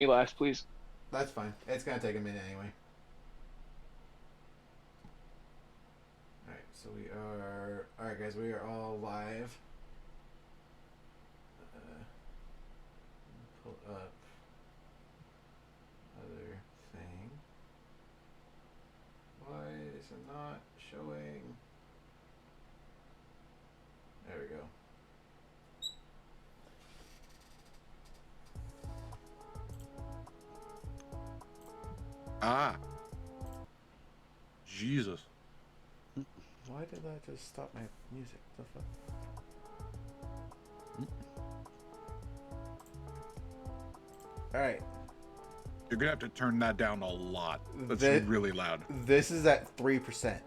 Me last, please. That's fine. It's gonna take a minute anyway. All right, so we are. All right, guys, we are all live. Pull up other thing. Why is it not showing? There we go. Ah, Jesus. Why did that just stop my music? The fuck? All right. You're gonna have to turn that down a lot. That's This, really loud. this is at 3%.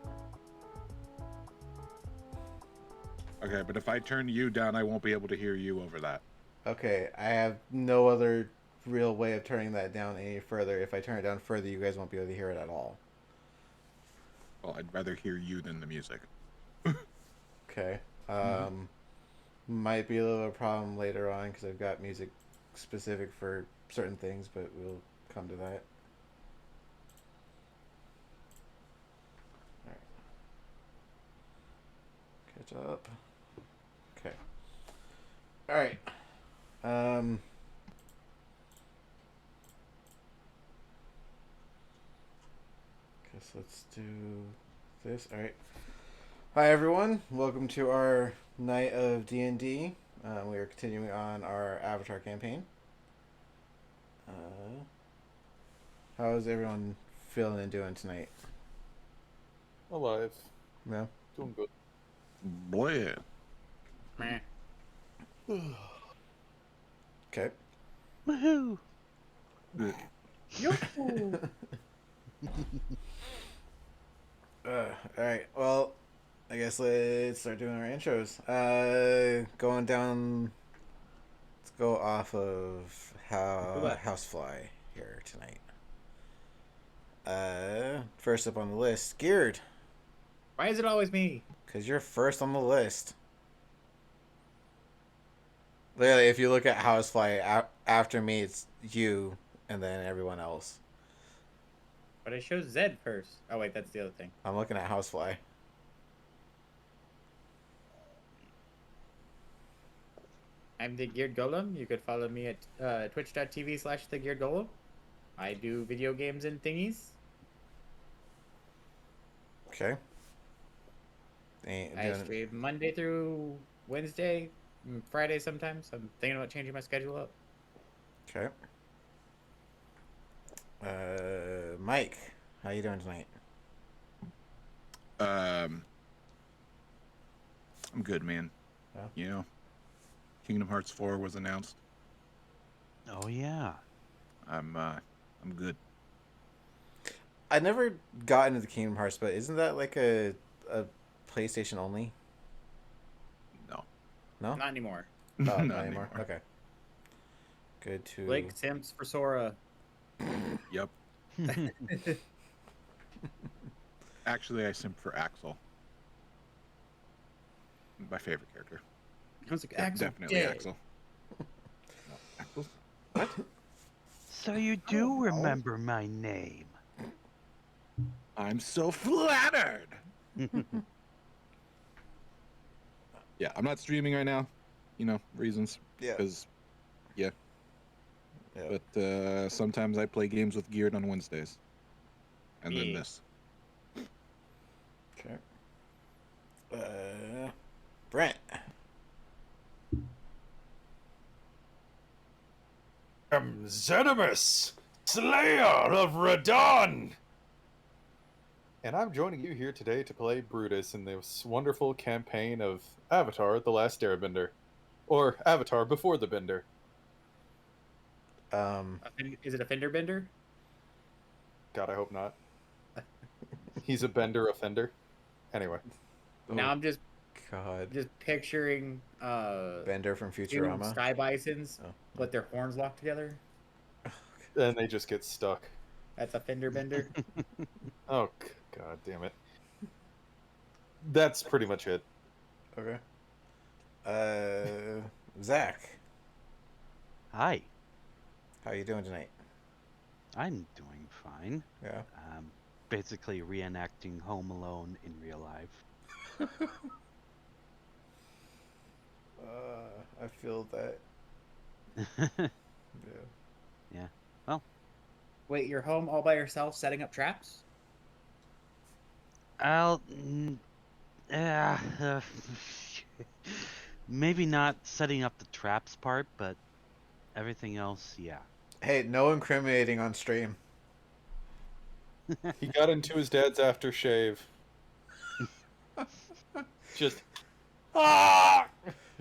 Okay, but if I turn you down, I won't be able to hear you over that. Okay, I have no other real way of turning that down any further. If I turn it down further, you guys won't be able to hear it at all. Well, I'd rather hear you than the music. Okay. Mm-hmm. Might be a little problem later on because I've got music specific for certain things, but we'll come to that. All right. Catch up. Okay. All right. Um. Guess let's do this. All right. Hi everyone. Welcome to our night of D&D. We are continuing on our Avatar campaign. How's everyone feeling and doing tonight? Alive. No. Doing good. Boy. Meh. Okay. Woohoo! Yoo-hoo. All right. Well, I guess let's start doing our intros. Going down. Let's go off of Housefly here tonight. First up on the list, Geared, Why is it always me? because you're first on the list. Literally, if you look at Housefly, after me, it's you, and then everyone else. But I chose Zed first. Oh wait, that's the other thing. I'm looking at Housefly. I'm the Geared Golem. You could follow me at twitch.tv/the Geared Golem. I do video games and thingies. Okay. I stream Monday through Wednesday, Friday sometimes. I'm thinking about changing my schedule up. Okay. Mike, how you doing tonight? I'm good, man. Yeah. You know, Kingdom Hearts 4 was announced. Oh yeah. I'm good. I never got into the Kingdom Hearts, but isn't that like a PlayStation only? No. No? Not anymore. Oh, Not not anymore. anymore. Okay. Good to. Blake Sims for Sora. Yep. Actually, I simp for Axel. My favorite character. I was like, Axel, Definitely dead. Axel. No, Axel? What? So you don't know. do remember my name. I'm so flattered. Yeah, I'm not streaming right now. You know, reasons. Yeah. Because, yeah. Yeah. But sometimes I play games with Geared on Wednesdays. And then Yeah. this. Okay. Brent. I'm Zenimus, Slayer of Radon! And I'm joining you here today to play Brutus in this wonderful campaign of Avatar: The Last Airbender. Or Avatar Before the Bender. Is it a fender bender? God, I hope not. He's a bender offender. Anyway. Now I'm just God. picturing Bender from two Futurama. sky bisons, Oh. but their horns locked together. And they just get stuck. That's a fender bender. Oh, God damn it. That's pretty much it. Okay. Zach, Hi. how you doing tonight? I'm doing fine. Yeah. Basically reenacting Home Alone in real life. I feel that. Yeah. Yeah. Well, Wait, you're home all by yourself setting up traps? I'll. Uh, maybe not setting up the traps part, but everything else, yeah. Hey, no incriminating on stream. He got into his dad's aftershave. Just ah!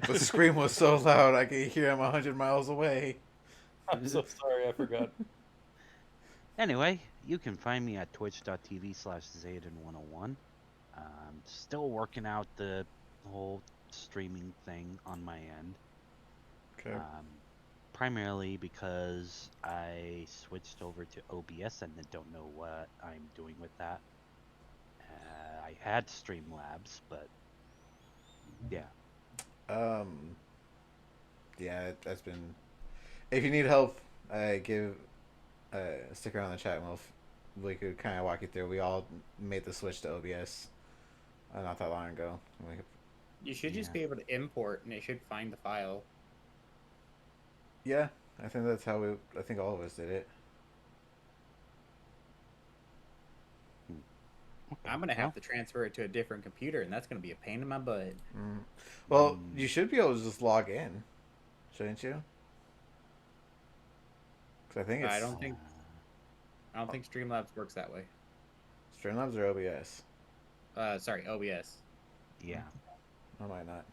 The scream was so loud I could hear him 100 miles away. I'm so sorry, I forgot. Anyway, you can find me at twitch.tv/Zayden101. Still working out the whole streaming thing on my end. Okay. Primarily because I switched over to OBS and I don't know what I'm doing with that. I had Streamlabs, but yeah. Yeah, that's been. If you need help, stick around in the chat and we could kind of walk you through. We all made the switch to OBS not that long ago. You should just Yeah. be able to import, and it should find the file. Yeah, I think that's how I think all of us did it. I'm gonna have to transfer it to a different computer, and that's gonna be a pain in my butt. Well, you should be able to just log in, shouldn't you? Because I think it's I don't think Streamlabs works that way. Streamlabs or OBS. Sorry, OBS. Yeah. I might not.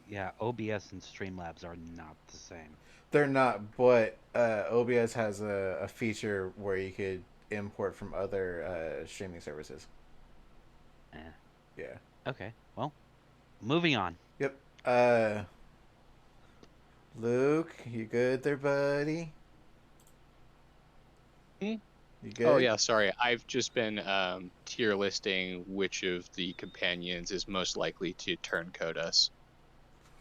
Yeah, OBS and Streamlabs are not the same. They're not, but OBS has a feature where you could import from other streaming services. Yeah. Okay, well, moving on. Yep. Luke, you good there, buddy? Hmm? You good? Oh yeah, sorry. I've just been tier listing which of the companions is most likely to turncoat us.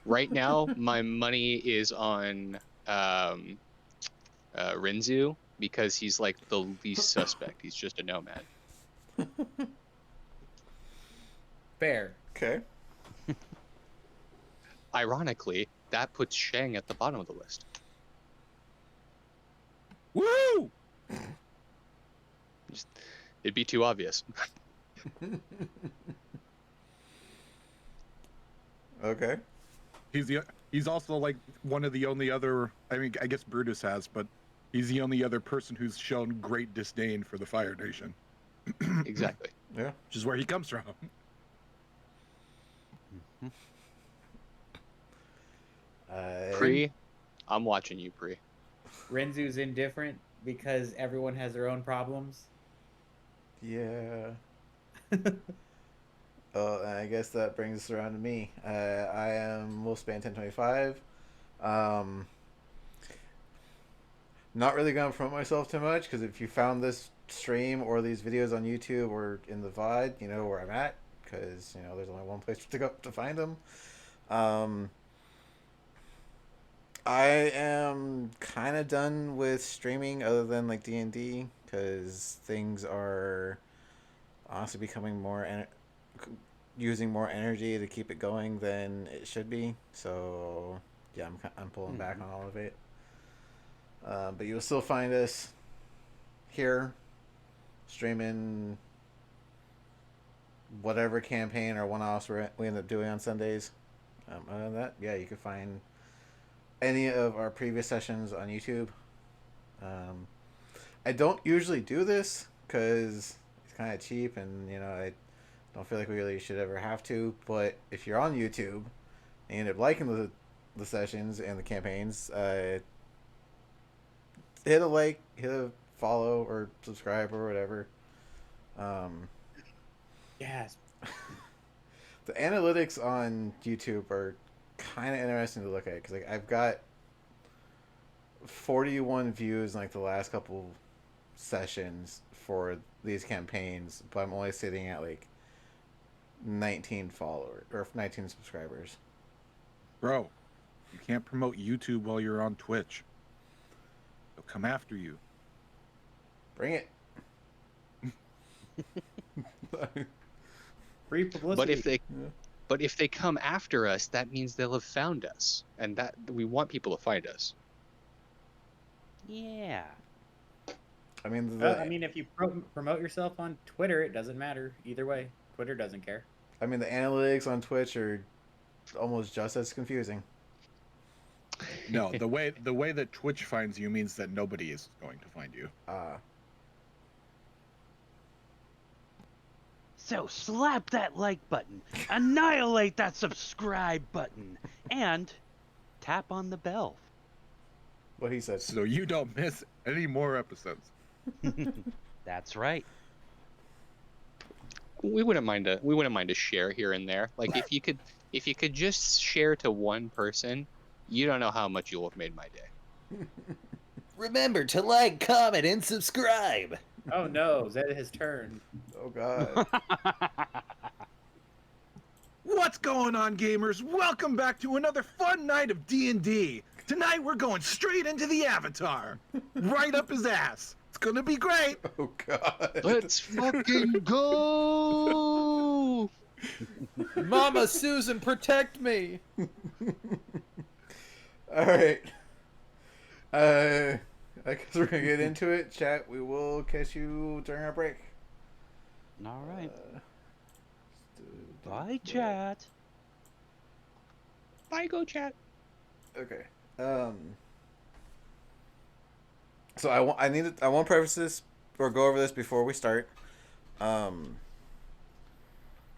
Right now, my money is on Rinzu because he's like the least suspect. He's just a nomad. Fair. Okay. Ironically, that puts Shang at the bottom of the list. Woo! It'd be too obvious. Okay. He's also like one of the only other. I mean, I guess Brutus has, but he's the only other person who's shown great disdain for the Fire Nation. Exactly. Yeah. Which is where he comes from. Pre, I'm watching you, Pre. Renzu's indifferent because everyone has their own problems. Yeah. Oh, I guess that brings us around to me. I am Wolfspan 1025. Not really gonna promote myself too much because if you found this stream or these videos on YouTube or in the VOD, you know where I'm at because you know there's only one place to go to find them. I am kind of done with streaming other than like D&D because things are honestly becoming using more energy to keep it going than it should be. So yeah, I'm pulling back on all of it. But you'll still find us here streaming whatever campaign or one-offs we end up doing on Sundays. Other than that, yeah, you can find any of our previous sessions on YouTube. I don't usually do this because it's kind of cheap and, you know, I don't feel like we really should ever have to. But if you're on YouTube and you end up liking the sessions and the campaigns, hit a like, hit a follow, or subscribe, or whatever. Yes. The analytics on YouTube are kind of interesting to look at because like I've got 41 views in like the last couple sessions for these campaigns, but I'm only sitting at like 19 followers or 19 subscribers. Bro, you can't promote YouTube while you're on Twitch. come after you. Bring it. Free publicity. But if they come after us, that means they'll have found us, and that we want people to find us. Yeah. I mean, if you promote yourself on Twitter, it doesn't matter either way. Twitter doesn't care. I mean, the analytics on Twitch are almost just as confusing. No, the way that Twitch finds you means that nobody is going to find you. So slap that like button, annihilate that subscribe button, and tap on the bell. What he said. So you don't miss any more episodes. That's right. We wouldn't mind a share here and there. Like if you could just share to one person, you don't know how much you'll have made my day. Remember to like, comment, and subscribe. Oh no, Zed has turned. Oh god. What's going on, gamers? Welcome back to another fun night of D&D. Tonight we're going straight into the Avatar. Right up his ass. It's gonna be great. Oh god. Let's fucking go! Mama Susan, protect me! Alright. I guess we're gonna get into it. Chat, we will catch you during our break. All right. Bye, chat. Bye, go chat. Okay. So I want to preface this or go over this before we start.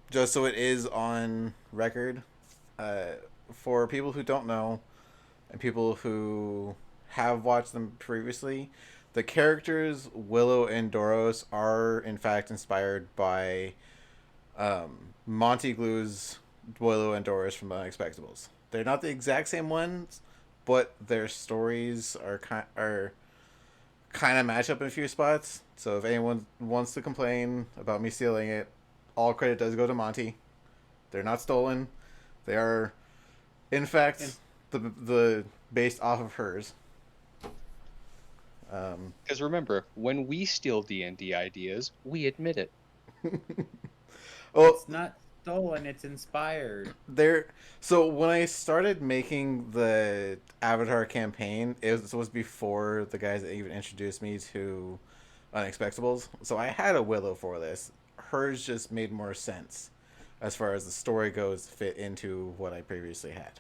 Just so it is on record. For people who don't know and people who have watched them previously, the characters Willow and Doros are in fact inspired by Monty Glue's Willow and Doros from The Unexpectables. They're not the exact same ones, but their stories are kind of match up in a few spots. So if anyone wants to complain about me stealing it, all credit does go to Monty. They're not stolen. They are, in fact, the based off of hers. Because remember, when we steal D&D ideas, we admit it. Well, It's not stolen, it's inspired. So when I started making the Avatar campaign, it was before the guys that even introduced me to Unexpectables. So I had a Willow for this. Hers just made more sense as far as the story goes, fit into what I previously had.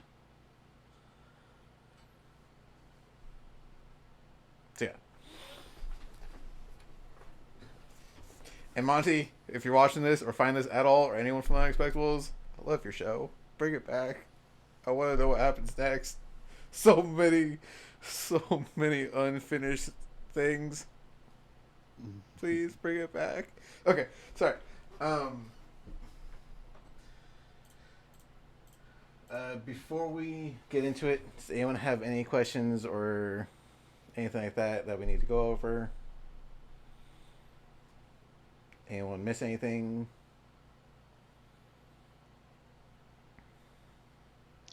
So yeah. And Monty, if you're watching this or find this at all, or anyone from Unexpectables, I love your show. Bring it back. I want to know what happens next. So many unfinished things. Please bring it back. Okay, sorry. Before we get into it, does anyone have any questions or anything like that we need to go over? Anyone miss anything?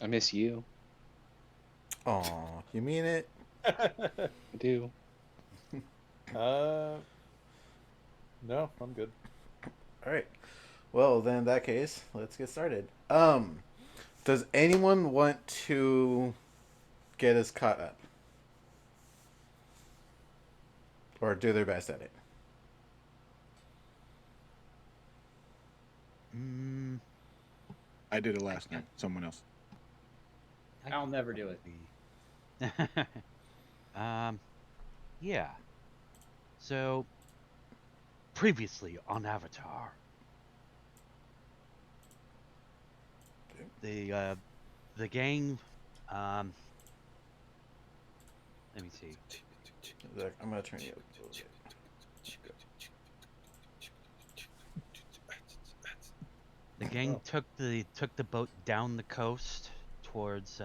I miss you. Aw, you mean it? I do. No, I'm good. Alright. Well, then in that case, let's get started. Does anyone want to get us caught up? Or do their best at it? I did it last night. Someone else. I'll never do it. Yeah. So, previously on Avatar, the gang, let me see. I'm gonna turn you up. The gang took the boat down the coast towards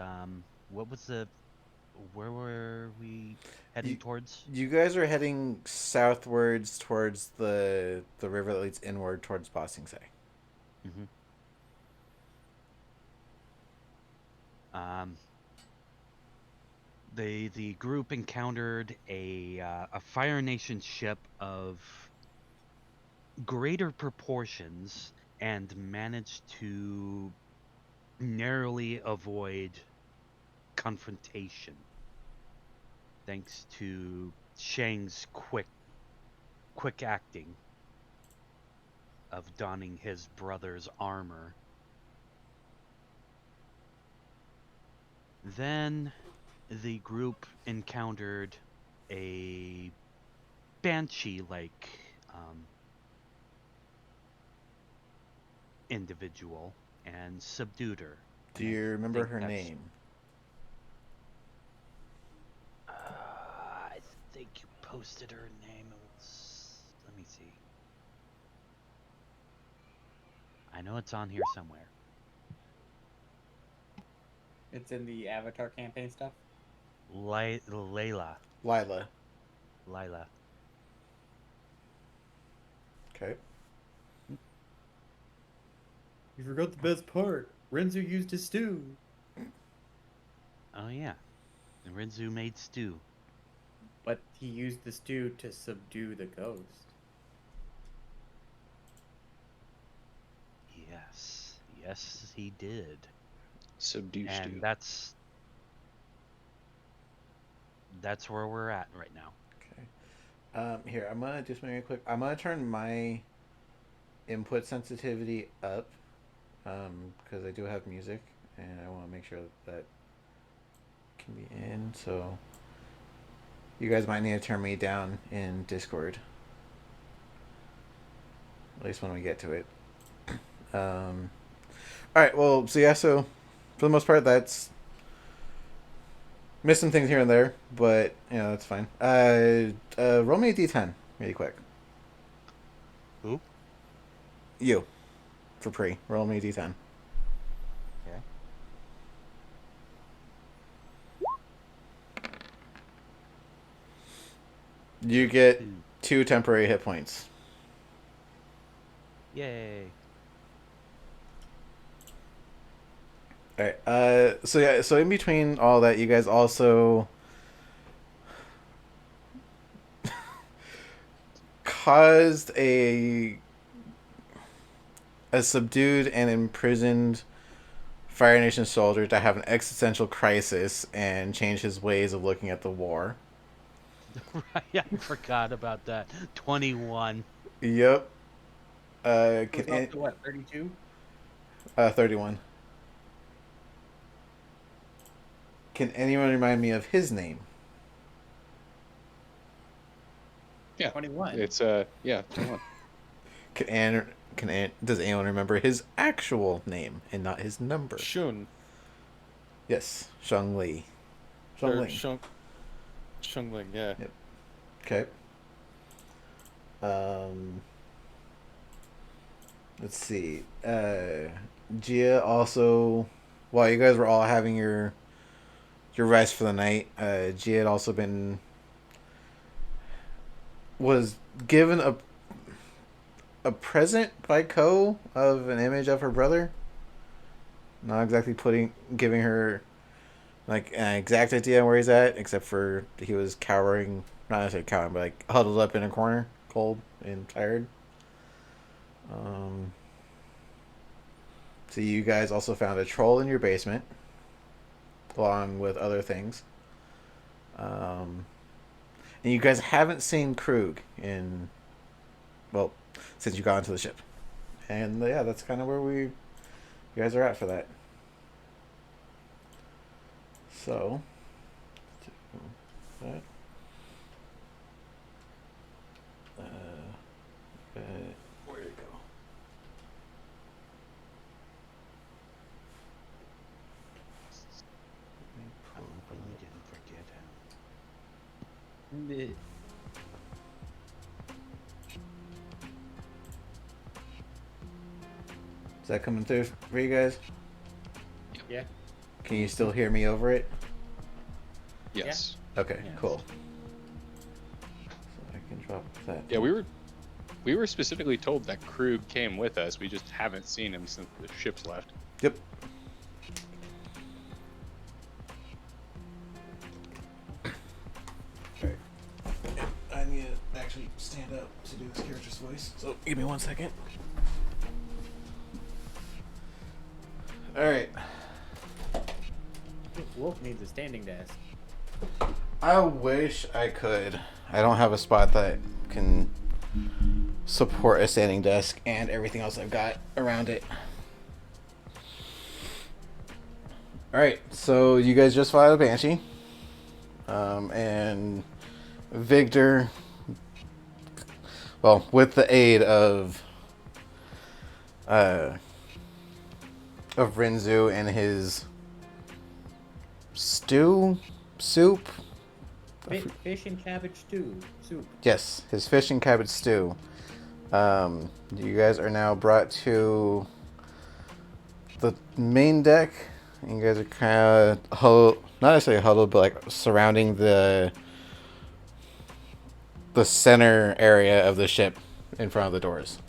where were we heading towards? You guys are heading southwards towards the river that leads inward towards Ba Sing Se. Mm-hmm. the group encountered a Fire Nation ship of greater proportions and managed to narrowly avoid confrontation thanks to Shang's quick acting of donning his brother's armor. Then the group encountered a banshee-like individual and subdued her. Do And I you remember think her that's- name? I think you posted her name. Let me see. I know it's on here somewhere. It's in the Avatar campaign stuff. Layla. Lila. Lila. Okay. You forgot the best part. Renzu used his stew. Oh yeah. And Rinzu made stew. But he used the stew to subdue the ghost. Yes. Yes, he did. Subdue And stew. that's where we're at right now. Okay. Here, I'm gonna do something real quick. I'm gonna turn my input sensitivity up, because I do have music, and I want to make sure that can be in. So you guys might need to turn me down in Discord, at least when we get to it. All right. Well, so yeah. So for the most part, that's missing things here and there, but that's fine. Roll me a d10 really quick. Who? You, for pre. Roll me a d10. Okay. You get 2 temporary hit points. Yay. All right. So yeah. So in between all that, you guys also caused a subdued and imprisoned Fire Nation soldier to have an existential crisis and change his ways of looking at the war. Right, I forgot about that. 21. Yep. It was up to what, 32? 31. Can anyone remind me of his name? Yeah. 21. It's 21. Does anyone remember his actual name and not his number? Shun. Yes, Shang Li. Or Ling. Shungling, yeah. Yep. Okay. Let's see. Gia also, while you guys were all having your rest for the night, Gia had also was given a present by Ko of an image of her brother. Not exactly giving her like an exact idea on where he's at, except for he was cowering, not necessarily cowering, but like huddled up in a corner, cold and tired. So you guys also found a troll in your basement, along with other things. And you guys haven't seen Krug since you got into the ship. And yeah, that's kind of where you guys are at for that. So, that. Where did it go? I'm hoping you didn't forget him. Is that coming through for you guys? Yeah. Can you still hear me over it? Yes. Okay, Yes. cool. So I can drop that. Yeah, we were specifically told that Krug came with us. We just haven't seen him since the ship's left. Yep. actually stand up to do this character's voice. So give me 1 second. All right. Wolf needs a standing desk. I wish I could. I don't have a spot that can support a standing desk and everything else I've got around it. Alright, so you guys just fought a Banshee. And Victor, well, with the aid of Rinzu and his soup. Fish and cabbage stew. Soup. Yes, his fish and cabbage stew. You guys are now brought to the main deck. You guys are kind of huddled, not necessarily huddled, but like surrounding the center area of the ship in front of the doors.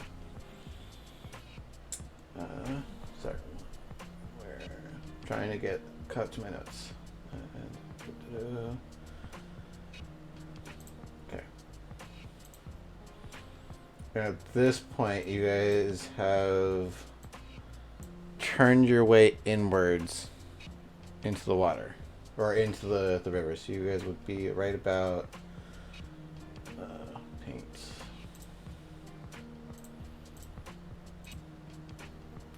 Sorry, we're trying to get cut to my notes. Okay. At this point, you guys have turned your way inwards into the water, or into the river. So you guys would be right about paint.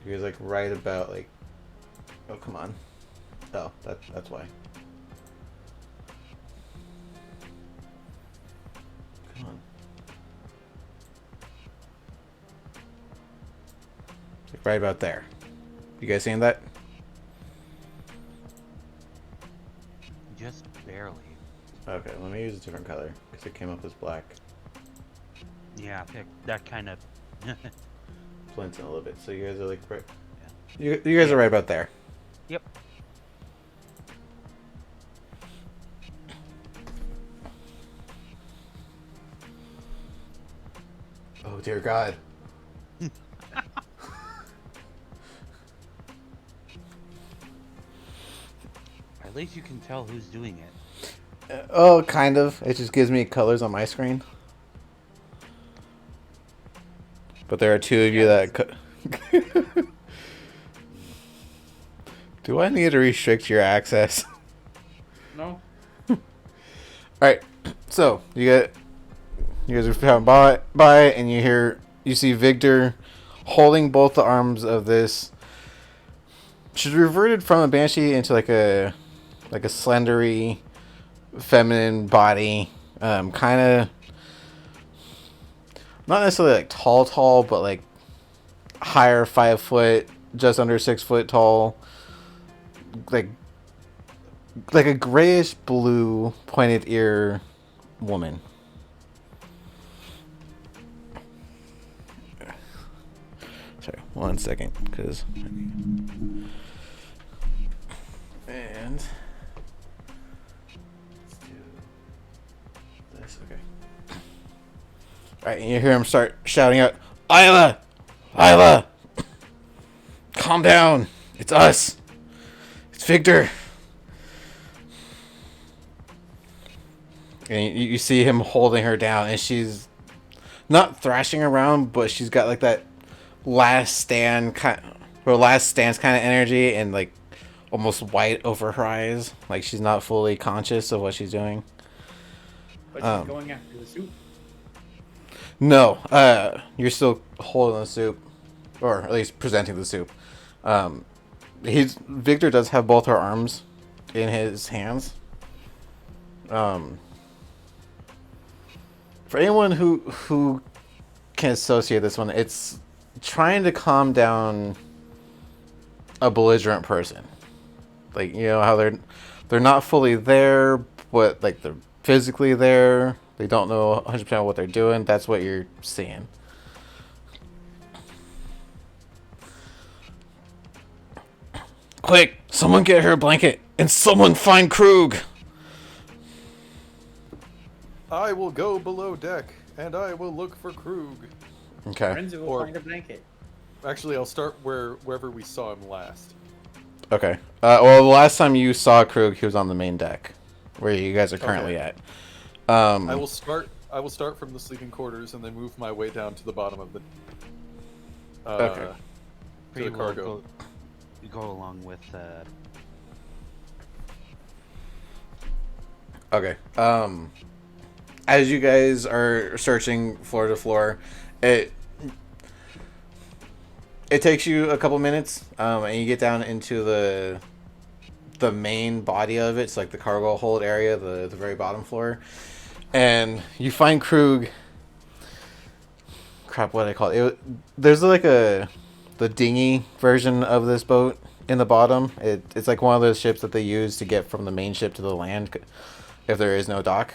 You guys like right about like. Oh come on. Oh, that's why. Come on. Like right about there. You guys seeing that? Just barely. Okay, let me use a different color because it came up as black. Yeah, that kind of. Blends in a little bit. So you guys are like right. Yeah. You guys are right about there. Yep. Oh dear God. At least you can tell who's doing it. Oh, kind of. It just gives me colors on my screen. But there are two of you that. Do I need to restrict your access? No. All right. So you guys are found by it, and you see Victor holding both the arms of this. She's reverted from a banshee into like a slendery, feminine body, kind of not necessarily like tall, but like higher, 5 foot, just under 6 foot tall, like a grayish blue pointed ear woman. Sorry, 1 second, because and let's do this. Okay. All right, and you hear him start shouting out, "Isla, Isla, calm down. It's us. It's Victor." And you see him holding her down, and she's not thrashing around, but she's got like that last stance kind of energy, and like almost white over her eyes, like she's not fully conscious of what she's doing. But she's going after the soup. No, you're still holding the soup, or at least presenting the soup. Victor does have both her arms in his hands. For anyone who can associate this one, it's trying to calm down a belligerent person. Like, you know how they're not fully there, but like they're physically there. They don't know 100% what they're doing. That's what you're seeing. Quick, someone get her a blanket, and someone find Krug. I will go below deck, and I will look for Krug. Okay. Renzo will find a blanket. Actually, I'll start wherever we saw him last. Okay. Well, the last time you saw Krug, he was on the main deck, where you guys are currently at. I will start I will start from the sleeping quarters and then move my way down to the bottom of the. Okay. To Pretty the well cargo. go along with. Okay. As you guys are searching floor to floor, it takes you a couple minutes, and you get down into the main body of it, so like the cargo hold area, the very bottom floor, and you find Krug. Crap, what do I call it? There's like the dinghy version of this boat in the bottom. It's like one of those ships that they use to get from the main ship to the land if there is no dock.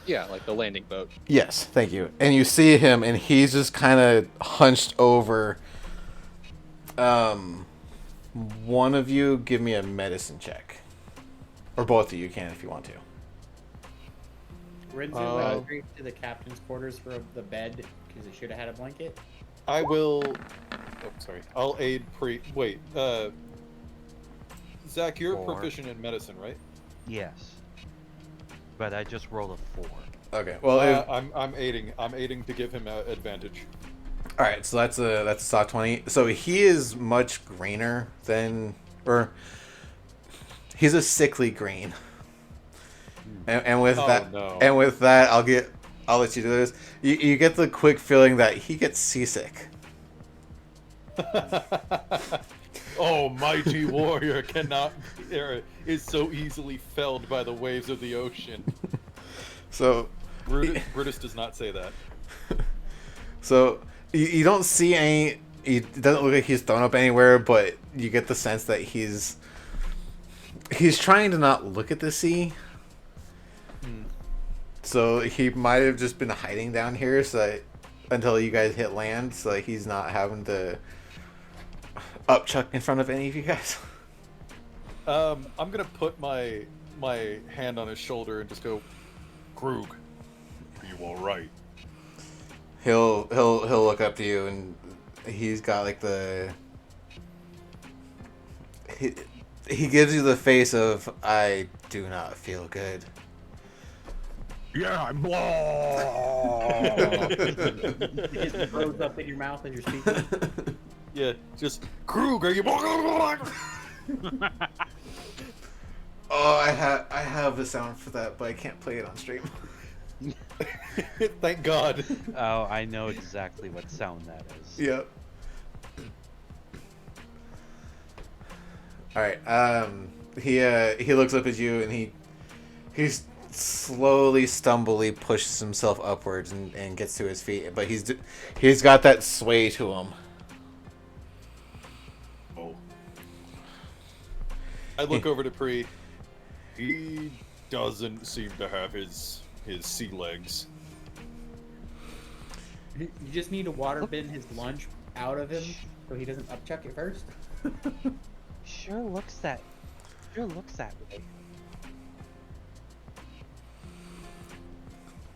Yeah, like the landing boat. Yes, thank you. And you see him, and he's just kind of hunched over. One of you give me a medicine check, or both of you can if you want to. Rinzu went straight to the captain's quarters for the bed because it should have had a blanket. I will. Oh, sorry. I'll aid pre. Wait. Zach, you're 4. proficient in medicine, right? Yes. But I just rolled a 4. Okay. Well, I'm aiding. I'm aiding to give him advantage. all right. So that's a soft 20. So he is much greener than, or he's a sickly green. And with that, I'll let you do this. You get the quick feeling that he gets seasick. Oh, mighty warrior is so easily felled by the waves of the ocean. So Brutus does not say that. So you don't see any. It doesn't look like he's thrown up anywhere, but you get the sense that he's trying to not look at the sea. So he might have just been hiding down here, so that, until you guys hit land, so that he's not having to upchuck in front of any of you guys. I'm gonna put my hand on his shoulder and just go, Krug, are you all right? He'll look up to you, and he's got like he gives you the face of, I do not feel good. Yeah, I'm It just throws up in your mouth as you're speaking. Yeah, just Krug, are you? Oh, I have a sound for that, but I can't play it on stream. Thank God. Oh, I know exactly what sound that is. Yep. All right. He looks up at you, and he's slowly, stumbly pushes himself upwards and gets to his feet, but he's got that sway to him. Oh. I look over to Pri. He doesn't seem to have his sea legs. You just need to water bin his lunch out of him so he doesn't upchuck it first. Sure looks that way.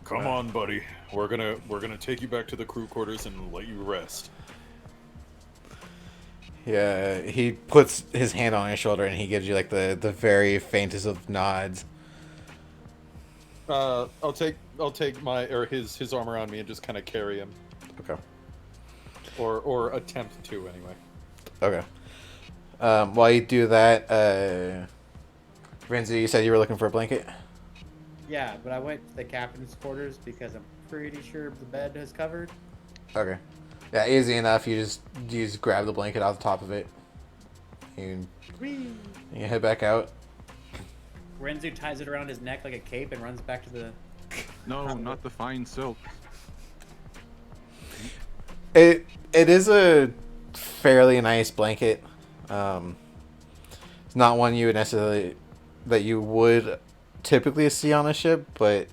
Come on, buddy. We're gonna take you back to the crew quarters and let you rest. Yeah, he puts his hand on your shoulder and he gives you like the very faintest of nods. I'll take his arm around me and just kind of carry him, Okay. or attempt to anyway. Okay. While you do that, Renzi, you said you were looking for a blanket? Yeah, but I went to the captain's quarters because I'm pretty sure the bed is covered. Okay. Yeah, easy enough. You just grab the blanket off the top of it. You head back out. Renzu ties it around his neck like a cape and runs back to the... No, not the fine silk. It is a fairly nice blanket. It's not one you would necessarily that you would typically see on a ship, but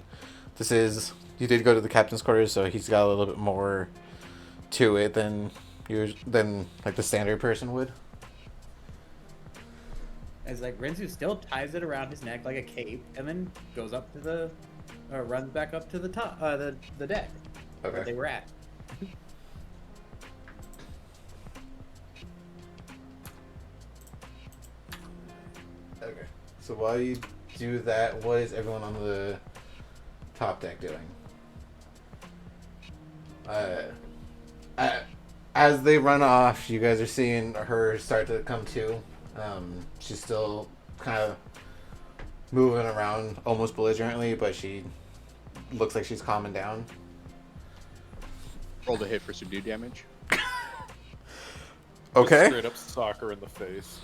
you did go to the captain's quarters, so he's got a little bit more to it than like the standard person would. It's like Renzu still ties it around his neck like a cape and then goes up to the... runs back up to the top, the deck. Okay. Where they were at. Okay. So while you do that, what is everyone on the top deck doing? Uh, as they run off, you guys are seeing her start to come to. She's still kind of moving around almost belligerently, but she looks like she's calming down. Roll to hit for subdue damage. Okay. Just straight up soccer in the face.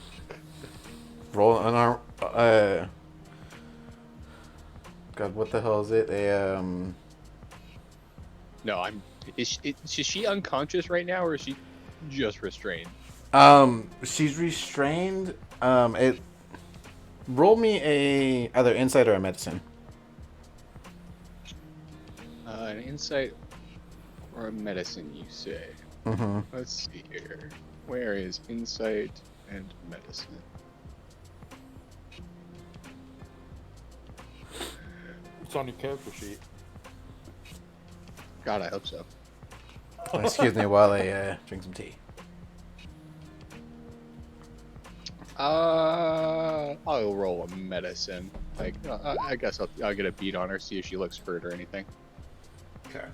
Roll an arm. God, what the hell is it? No, is she unconscious right now, or is she just restrained? She's restrained. Roll me either insight or a medicine. An insight or a medicine, you say? Mm-hmm. Let's see here. Where is insight and medicine? It's on your character sheet. God, I hope so. Excuse me while I drink some tea. I'll roll a medicine. Like, I guess I'll get a beat on her, see if she looks hurt or anything. Okay.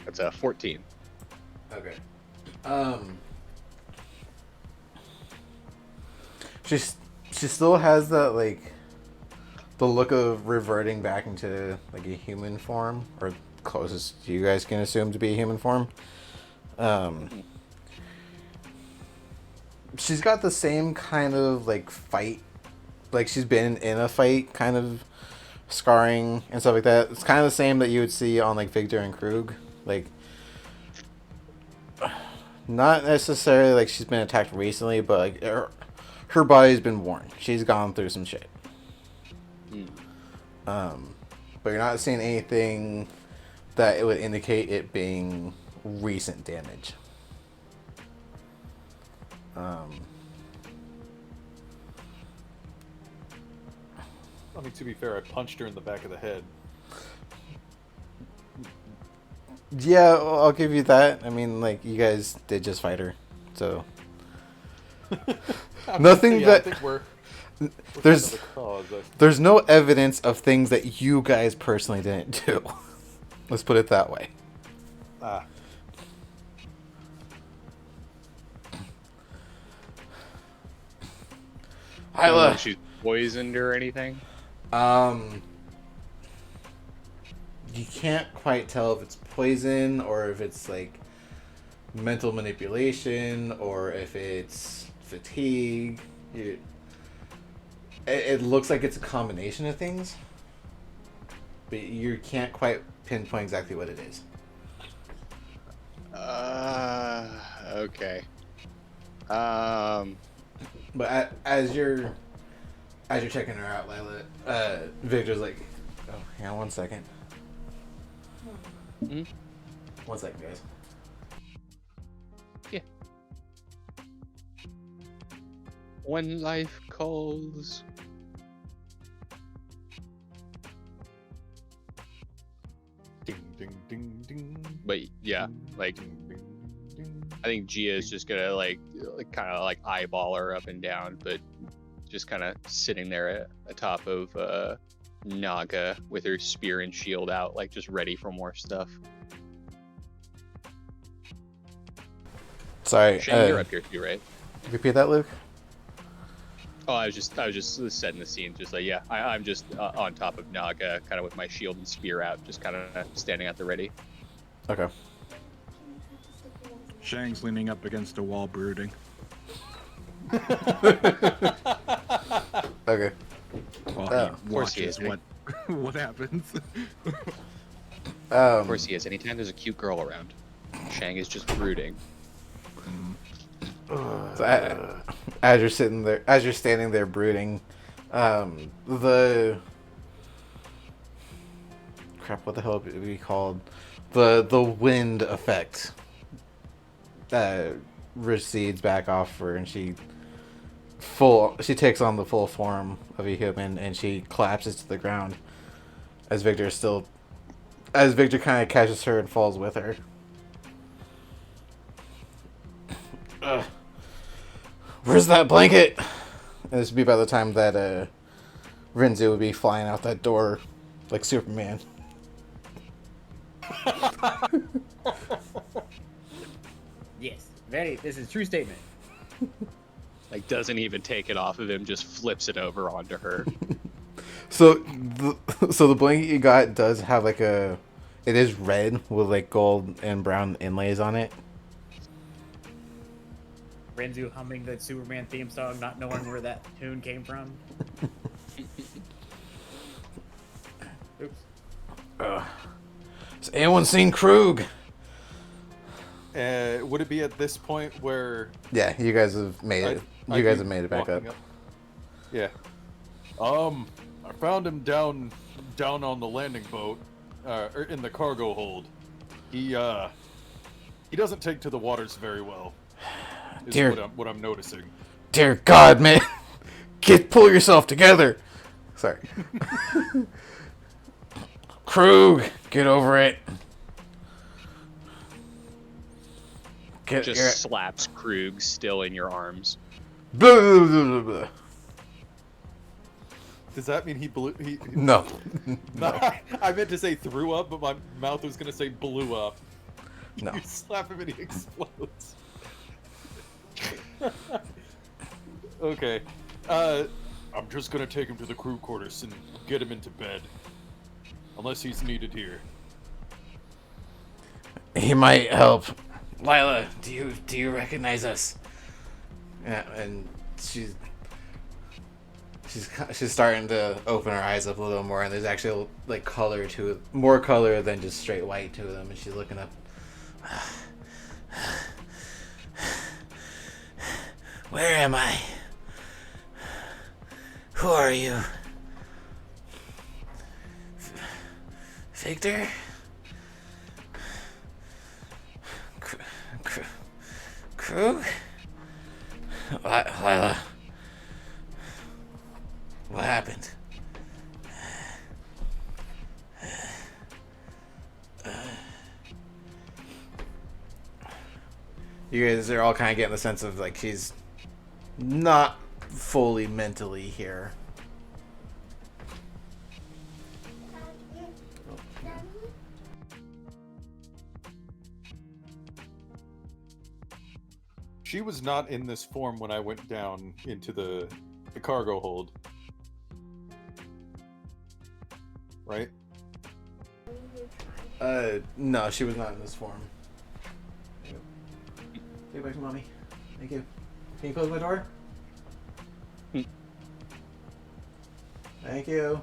That's a 14. Okay. She still has that like the look of reverting back into like a human form, or closest you guys can assume to be a human form. She's got the same kind of like fight, like she's been in a fight kind of scarring and stuff like that. It's kind of the same that you would see on like Victor and Krug, like not necessarily like she's been attacked recently, but like her body's been worn. She's gone through some shit. But you're not seeing anything that it would indicate it being recent damage. I mean, to be fair, I punched her in the back of the head. Yeah, I'll give you that. I mean, like, you guys did just fight her, so nothing Yeah, that I think we're there's kind of the cause. there's no evidence of things that you guys personally didn't do. Let's put it that way. Ah, I don't know Hyla, if she's poisoned or anything. you can't quite tell if it's poison or if it's like mental manipulation or if it's fatigue. It looks like it's a combination of things, but you can't quite pinpoint exactly what it is. Okay. But as you're checking her out, Lila, Victor's like, oh, hang on 1 second. Mhm. 1 second, guys. Yeah. When life calls. ding, ding, ding, ding. But yeah, like Ding, ding, ding. I think Gia is just gonna like kind of like eyeball her up and down, but just kind of sitting there atop of Naga with her spear and shield out, like just ready for more stuff. Sorry, Shane, you're up here too, right? repeat that, Luke? Oh, I was just setting the scene, just like, yeah, I'm just on top of Naga, kind of with my shield and spear out, just kind of standing at the ready. Okay. Shang's leaning up against a wall, brooding. Okay. While Oh. he course he watches is. what happens. Of course he is. Anytime there's a cute girl around, Shang is just brooding. So as you're standing there brooding, the crap, what the hell would it be called? The wind effect recedes back off her, and she takes on the full form of a human, and she collapses to the ground as Victor kind of catches her and falls with her. Ugh. Where's that blanket? And this would be by the time that Rinzu would be flying out that door like Superman. Yes, this is true statement. Like, doesn't even take it off of him, just flips it over onto her. So the blanket you got does have like it is red with like gold and brown inlays on it. Renzu humming the Superman theme song, not knowing where that tune came from. Oops. Has anyone seen Krug? Would it be at this point where Yeah, you guys have made it. You guys have made it back up. Yeah. I found him down on the landing boat, or in the cargo hold. He doesn't take to the waters very well. Is what I'm noticing. Dear God, man, pull yourself together. Sorry. Krug, get over it. Just slaps Krug still in your arms. Blah, blah, blah, blah. Does that mean he blew? No. No. I meant to say threw up, but my mouth was gonna say blew up. No. You slap him and he explodes. Okay. I'm just gonna take him to the crew quarters and get him into bed. Unless he's needed here. He might help. Lila, do you recognize us? Yeah, and she's starting to open her eyes up a little more, and there's actually like color to it, more color than just straight white to them, and she's looking up. Where am I? Who are you? Victor? Krug? Lila. What happened? You guys are all kind of getting the sense of like she's not fully mentally here. She was not in this form when I went down into the cargo hold. Right? No, she was not in this form. Take it back to mommy. Thank you. Can you close my door? Thank you.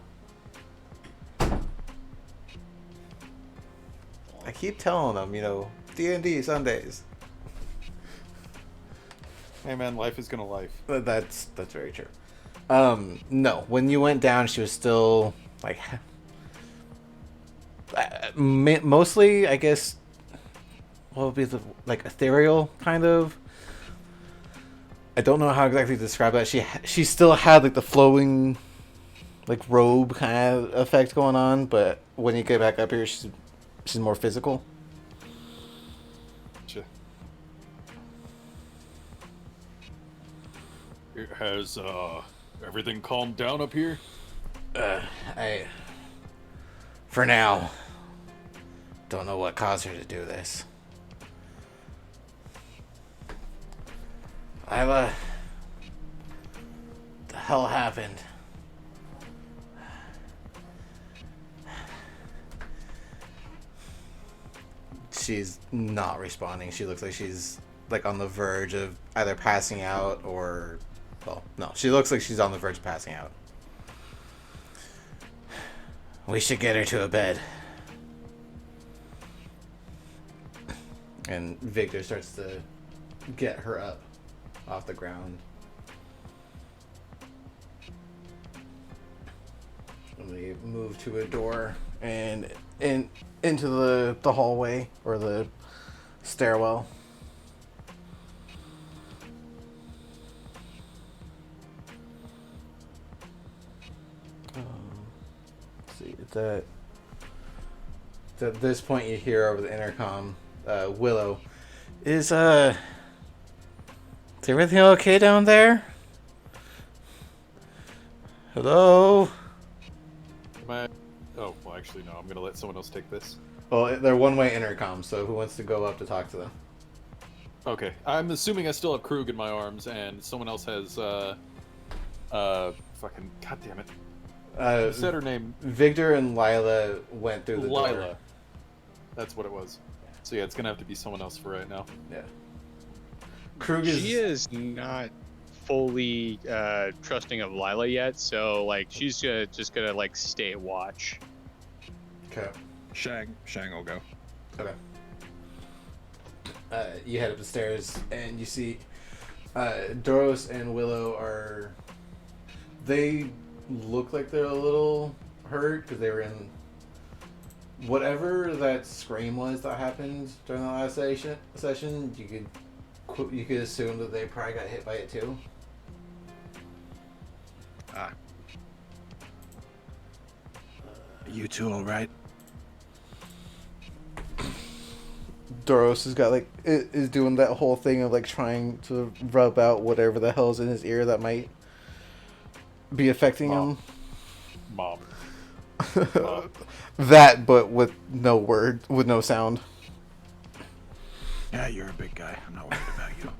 I keep telling them, D&D Sundays. Hey man, life is gonna life. That's very true. No, when you went down, she was still like mostly, I guess. What would be the like ethereal kind of? I don't know how exactly to describe that. She still had like the flowing, like robe kind of effect going on, but when you get back up here, she's more physical. Gotcha. Has everything calmed down up here? For now, don't know what caused her to do this. Lila, the hell happened? She's not responding. She looks like she's like on the verge of either passing out or, well, no, she looks like she's on the verge of passing out. We should get her to a bed. And Victor starts to get her up off the ground. And we move to a door and into the hallway or the stairwell. Let's see, at this point you hear over the intercom, Willow, is everything okay down there? Hello? Oh, well, actually, no. I'm gonna let someone else take this. Well, they're one-way intercom, so who wants to go up to talk to them? Okay, I'm assuming I still have Krug in my arms, and someone else has fucking goddamn it. You said her name. Victor and Lila went through the door. Lila. That's what it was. So yeah, it's gonna have to be someone else for right now. Yeah. Krug is... She is not fully trusting of Lila yet, so like she's just gonna like stay watch. Okay. Shang will go. Okay. You head up the stairs and you see Doros and Willow are... They look like they're a little hurt because they were in... Whatever that scream was that happened during the last session, you could assume that they probably got hit by it too. You two all right? Doros has got is doing that whole thing of trying to rub out whatever the hell's in his ear that might be affecting him. Mom. That, but with no sound. Yeah, you're a big guy. I'm not worried about you.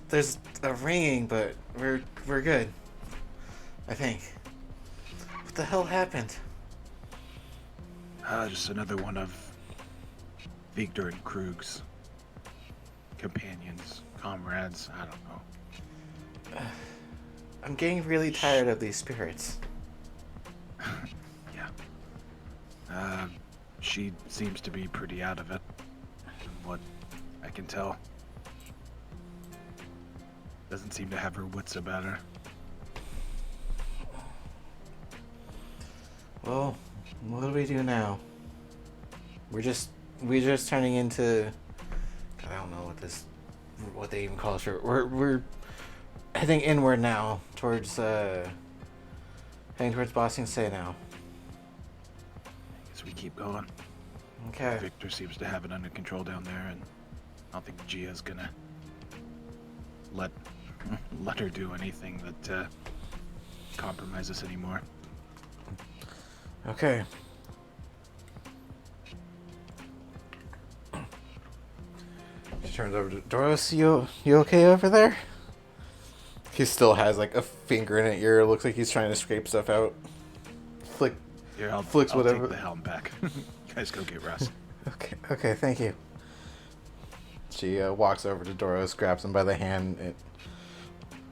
There's a ringing, but we're good. I think. What the hell happened? Just another one of Victor and Krug's companions, comrades. I don't know. I'm getting really tired of these spirits. Yeah. She seems to be pretty out of it, from what I can tell. Doesn't seem to have her wits about her. Well, what do we do now? We're just turning into... God, I don't know what they even call it. We're heading inward now, towards heading towards Bossing Say now. Guess we keep going. Okay. Victor seems to have it under control down there, and I don't think Gia's gonna let her do anything that compromise us anymore. Okay. She turns over to Doros. You okay over there? He still has a finger in an ear. Looks like he's trying to scrape stuff out. Here, I'll whatever. take the helm back. You guys go get rest. Okay, thank you. She walks over to Doros, grabs him by the hand.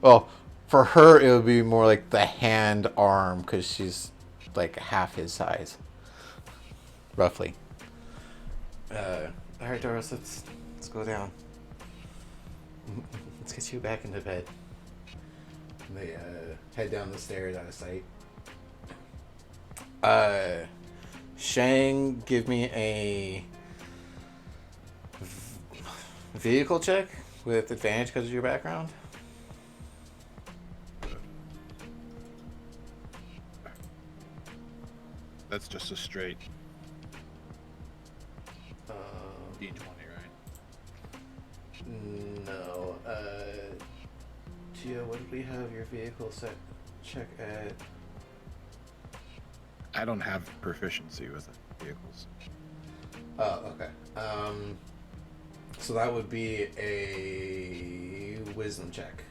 Well, for her, it would be more like the hand arm, because she's half his size. Roughly. Alright, Doros, let's go down. Let's get you back into bed. And they head down the stairs out of sight. Shang, give me a vehicle check with advantage because of your background. That's just a straight D20, right? No. Gia, what did we have your vehicle set check at? I don't have proficiency with vehicles. Oh, okay. So that would be a wisdom check.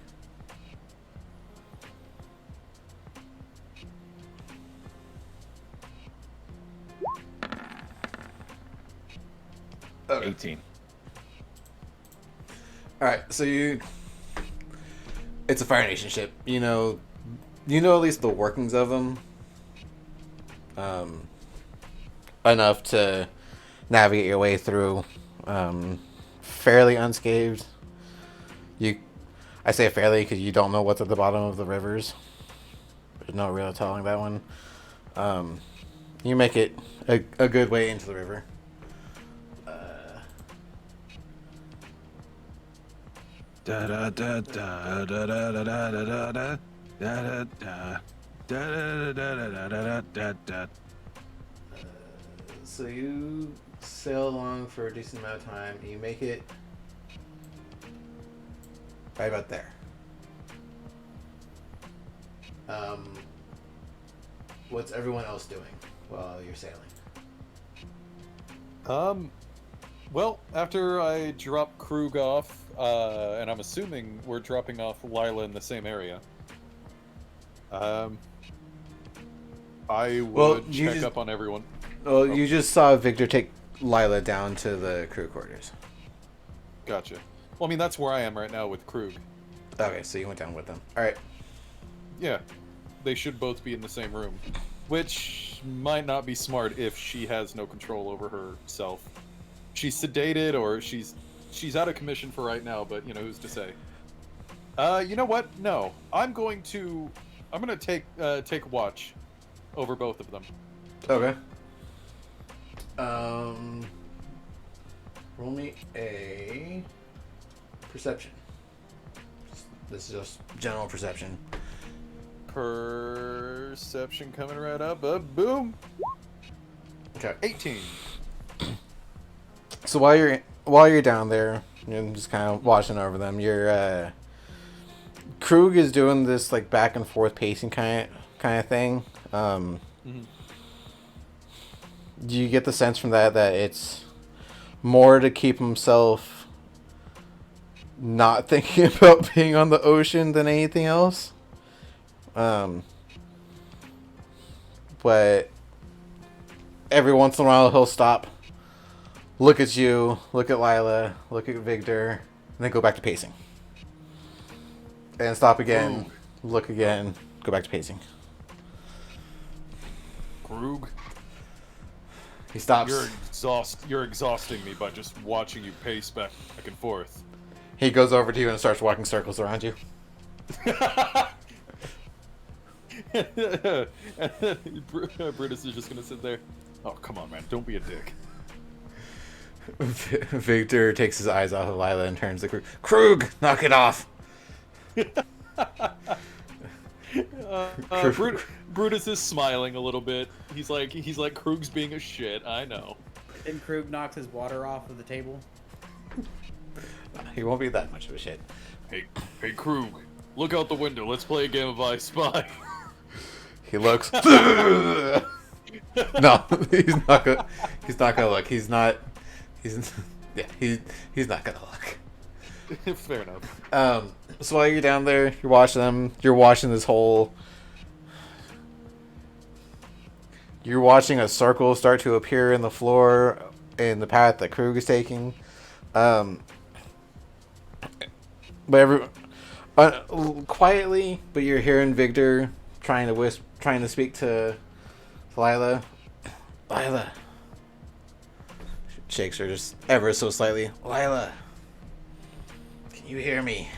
Okay. 18. Alright, so it's a Fire Nation ship. You know at least the workings of them. Enough to navigate your way through fairly unscathed. I say fairly because you don't know what's at the bottom of the rivers. There's no real telling that one. You make it a good way into the river. Da da da da da da da da da da da da da da da. So you sail along for a decent amount of time. You make it right about there. What's everyone else doing while you're sailing? Well, after I drop Krug off, and I'm assuming we're dropping off Lila in the same area. I would check up on everyone. Well, you just saw Victor take Lila down to the crew quarters. Gotcha. Well, I mean, that's where I am right now with Krug. Okay, so you went down with them. All right. Yeah, they should both be in the same room, which might not be smart if she has no control over herself. She's sedated, or she's out of commission for right now, but, you know, who's to say? You know what? No. I'm gonna take watch over both of them. Okay. Roll me a perception. This is just general perception. Perception coming right up. Boom. Okay. 18. So while you're down there, you're just kind of watching over them. Your Krug is doing this like back and forth pacing kind of thing. Do you get the sense from that it's more to keep himself not thinking about being on the ocean than anything else? But every once in a while he'll stop, look at you, look at Lila, look at Victor, and then go back to pacing. And stop again, look again, go back to pacing. Krug, He stops. You're exhausting me by just watching you pace back and forth. He goes over to you and starts walking circles around you. Brutus is just gonna sit there. Oh, come on, man. Don't be a dick. Victor takes his eyes off of Lila and turns to Krug. Krug, knock it off! Brutus is smiling a little bit. He's like Krug's being a shit. I know. Then Krug knocks his water off of the table. He won't be that much of a shit. Hey, Krug, look out the window. Let's play a game of I Spy. He looks. No, he's not gonna. He's not gonna look. He's not gonna look. Fair enough. So while you're down there, you're watching them. You're watching this whole. You're watching a circle start to appear in the floor in the path that Krug is taking. But quietly, but you're hearing Victor trying to speak to Lila. Lila. Shakes her just ever so slightly. Lila, can you hear me?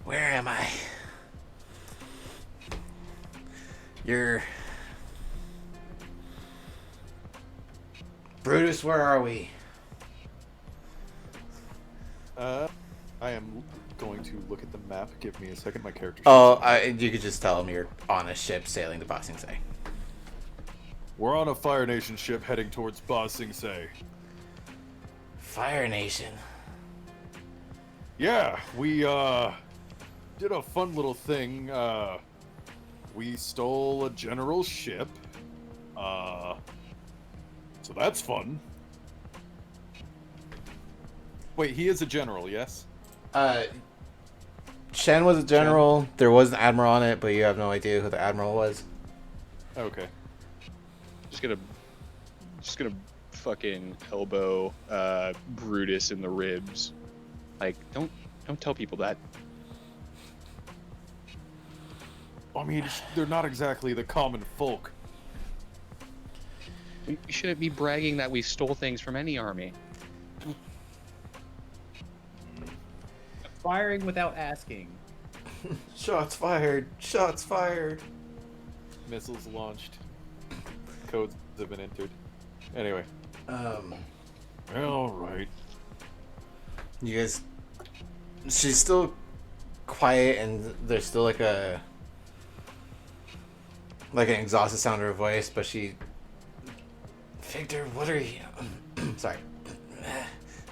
Where am I? Brutus, where are we? I am going to look at the map. Give me a second. My character. You could just tell him you're on a ship sailing to Ba Sing Se. We're on a Fire Nation ship heading towards Ba Sing Se. Fire Nation. Yeah, we did a fun little thing. We stole a general's ship. So that's fun. Wait, he is a general, yes? Shen was a general. There was an admiral on it, but you have no idea who the admiral was. Okay. Just gonna fucking elbow Brutus in the ribs. Like, don't tell people that. I mean, they're not exactly the common folk. We shouldn't be bragging that we stole things from any army. Firing without asking. Shots fired. Shots fired. Missiles launched. Codes have been entered. Anyway. All right. You guys. She's still quiet, and there's still like an exhausted sound in her voice, but she. Victor, what are you? Sorry.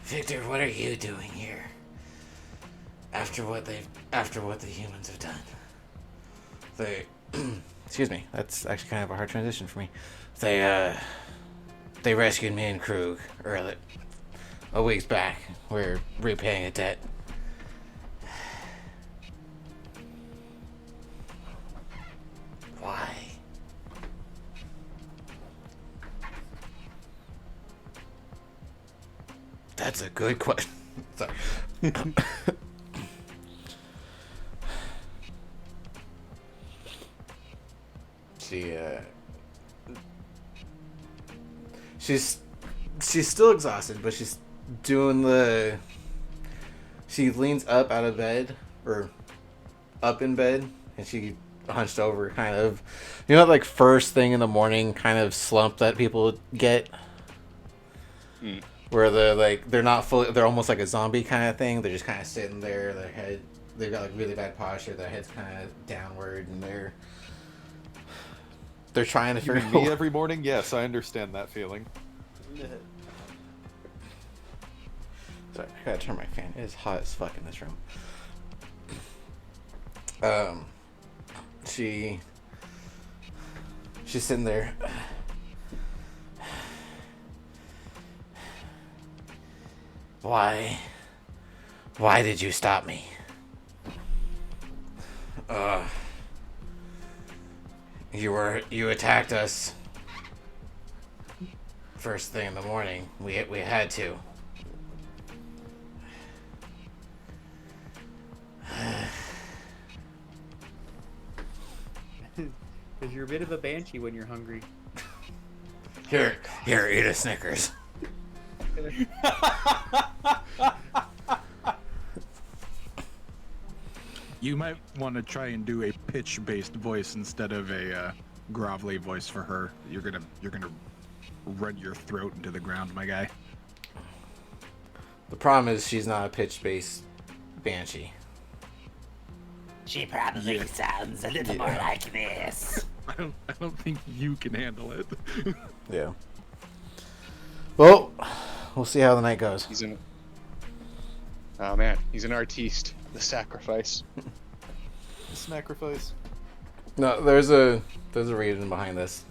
Victor, what are you doing here? after what the humans have done. They, excuse me, that's actually kind of a hard transition for me. They rescued me and Krug early, a week back. We're repaying a debt. Why? That's a good question. Sorry. She's still exhausted, but she's doing the. She leans up out of bed, or up in bed, and she hunched over, kind of, like first thing in the morning kind of slump that people get, where they're not fully, they're almost like a zombie kind of thing. They're just kind of sitting there, they've got like really bad posture, their head's kind of downward, and they're trying to figure out. Me every morning? Yes, I understand that feeling. Sorry, I gotta turn my fan. It is hot as fuck in this room. She's sitting there. Why did you stop me? You attacked us first thing in the morning. We had to. Because you're a bit of a banshee when you're hungry. Here, eat a Snickers. You might want to try and do a pitch-based voice instead of a grovelly voice for her. You're gonna run your throat into the ground, my guy. The problem is she's not a pitch-based banshee. She probably sounds a little more like this. I don't think you can handle it. Yeah. Well, we'll see how the night goes. Oh man, he's an artiste. The sacrifice. Sacrifice. No, there's a reason behind this.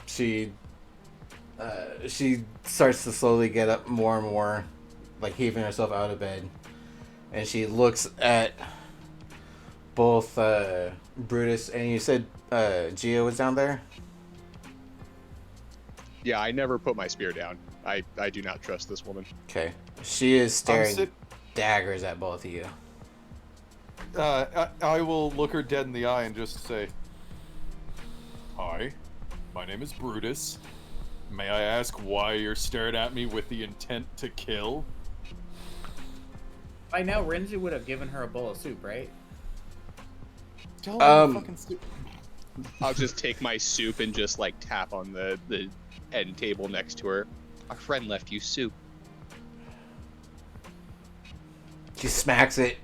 She starts to slowly get up more and more, like heaving herself out of bed, and she looks at both Brutus, and you said Gio was down there? Yeah, I never put my spear down. I do not trust this woman. Okay. She is staring daggers at both of you. I will look her dead in the eye and just say, "Hi, my name is Brutus. May I ask why you're staring at me with the intent to kill?" By now, Renzu would have given her a bowl of soup, right? Fucking soup. I'll just take my soup and just like tap on the end table next to her. Our friend left you soup. She smacks it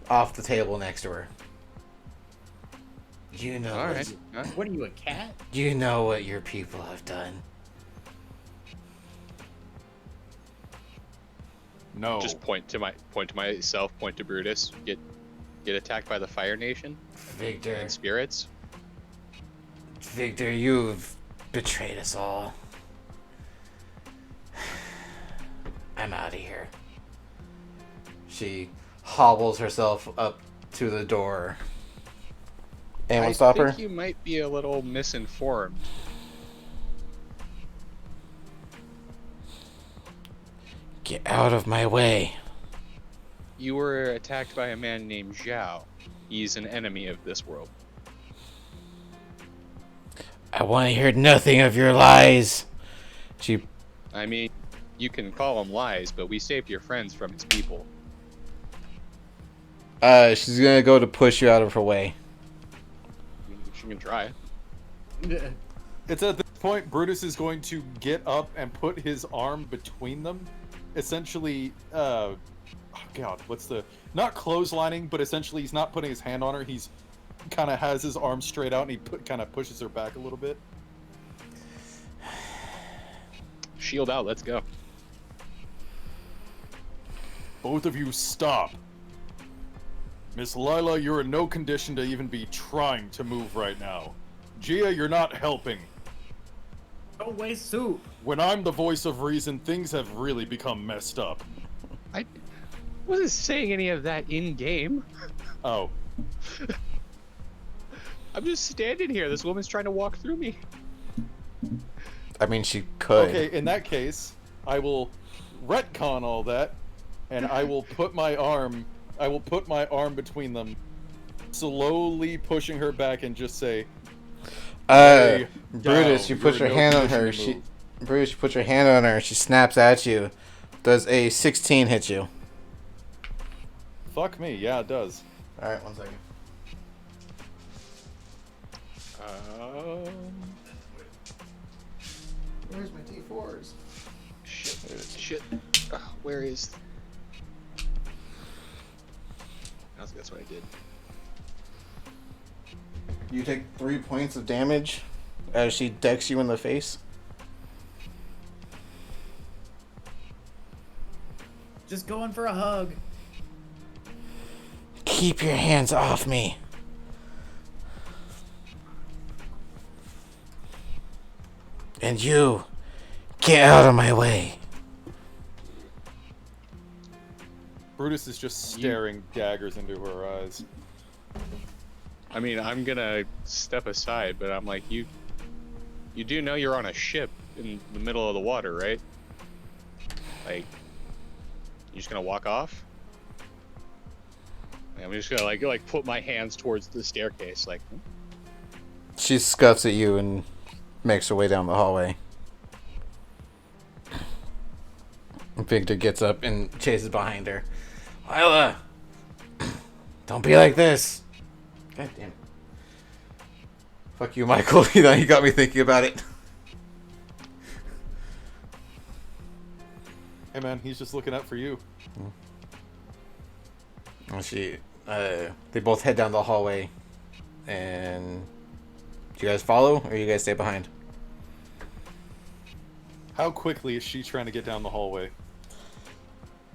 off the table next to her. You know. All right. What are you, a cat? You know what your people have done. No. Just point to myself, point to Brutus. Get attacked by the Fire Nation Victor. and spirits. Victor, you've betrayed us all. I'm out of here. She hobbles herself up to the door. Anyone stop her? I think you might be a little misinformed. Get out of my way. You were attacked by a man named Zhao. He's an enemy of this world. I want to hear nothing of your lies. I mean, you can call them lies, but we saved your friends from his people. She's gonna go to push you out of her way. She can try. It's at this point Brutus is going to get up and put his arm between them. Essentially, oh god, not clotheslining, but essentially he's not putting his hand on her. He's kind of has his arm straight out and he kind of pushes her back a little bit. Shield out. Let's go. Both of you stop. Miss Lila, you're in no condition to even be trying to move right now. Gia, you're not helping. Don't waste soup. When I'm the voice of reason, things have really become messed up. I wasn't saying any of that in game. Oh. I'm just standing here. This woman's trying to walk through me. I mean, she could. Okay, in that case, I will retcon all that, and I will put my arm between them, slowly pushing her back and just say, Brutus, you put your hand on her. Brutus, you put your hand on her. She snaps at you. Does a 16 hit you? fuck me, yeah, it does. All right, 1 second. Where's my D4s? Shit. Where is? That's what I did. You take 3 points of damage as she decks you in the face. Just going for a hug. Keep your hands off me. And you, get out of my way. Brutus is just staring daggers into her eyes. I mean, I'm gonna step aside, but I'm like, you do know you're on a ship in the middle of the water, right? Like, you just gonna walk off? I'm just gonna like put my hands towards the staircase, like. She scuffs at you and makes her way down the hallway. Victor gets up and chases behind her. Lila, don't be like this. God damn it. Fuck you, Michael. You got me thinking about it. Hey man, he's just looking out for you. And they both head down the hallway. And do you guys follow, or you guys stay behind? How quickly is she trying to get down the hallway?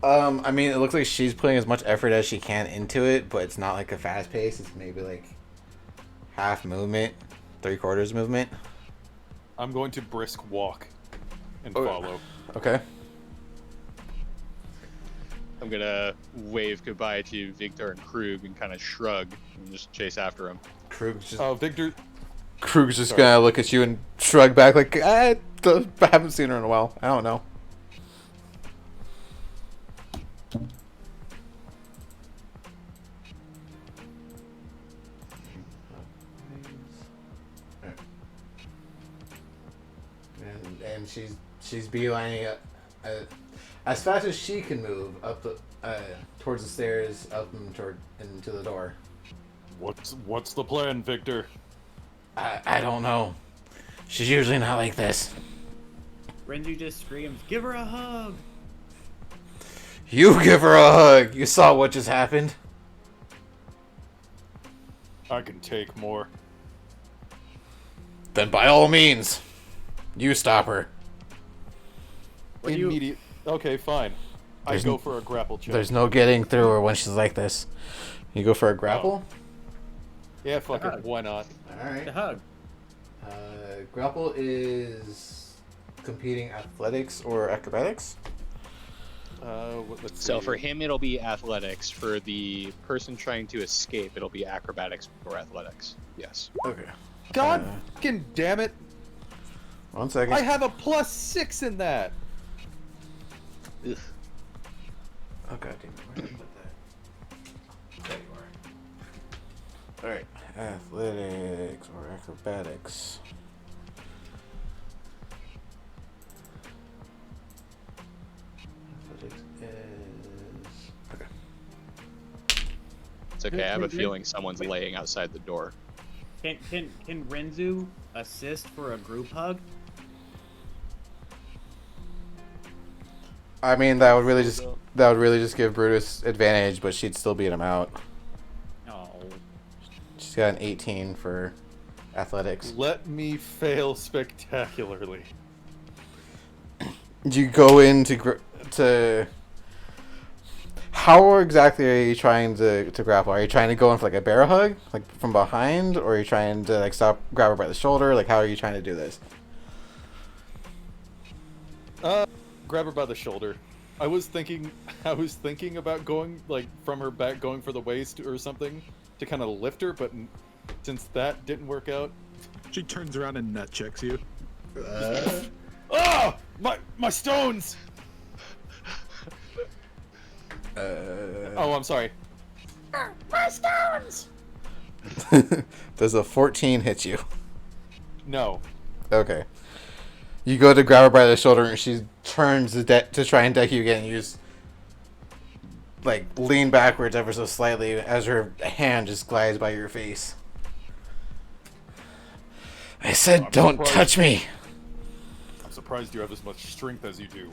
I mean, it looks like she's putting as much effort as she can into it, but it's not like a fast pace. It's maybe like half movement, 3/4 movement. I'm going to brisk walk and follow. Okay. I'm gonna wave goodbye to Victor and Krug and kind of shrug and just chase after him. Krug's just Sorry. gonna look at you and shrug back like, I haven't seen her in a while. I don't know. And she's beelining as fast as she can move up the towards the stairs, up and toward into the door. What's the plan, Victor? I don't know. She's usually not like this. Renju just screams, "Give her a hug!" You give her a hug. You saw what just happened. I can take more. Then by all means, you stop her. Immediate. Okay, fine. I go for a grapple check. There's no getting through her when she's like this. You go for a grapple? Yeah, fuck it. Why not? Alright. The hug. Grapple is competing athletics or acrobatics? Let's So see. for him, it'll be athletics. For the person trying to escape, it'll be acrobatics or athletics. Yes. Okay. God fucking damn it! 1 second. I have a +6 in that. Ugh. Oh god damn it. Where did I put that? There you are. Alright. Athletics or acrobatics. Athletics is... Okay. It's okay. I have a feeling someone's laying outside the door. Can Renzu assist for a group hug? I mean, that would really just give Brutus advantage, but she'd still beat him out. No. She's got an 18 for athletics. Let me fail spectacularly. you go in to. How exactly are you trying to grapple? Are you trying to go in for like a bear hug, like from behind, or are you trying to like grab her by the shoulder? Like, how are you trying to do this? Grab her by the shoulder. I was thinking about going like from her back, going for the waist or something to kind of lift her, but since that didn't work out, She turns around and nut checks you. ah, my stones. Oh, I'm sorry. My stones! Does a 14 hit you? No. Okay. You go to grab her by the shoulder, and she turns to try and deck you again. You just like lean backwards ever so slightly as her hand just glides by your face. I said, "Don't touch me." I'm surprised you have as much strength as you do.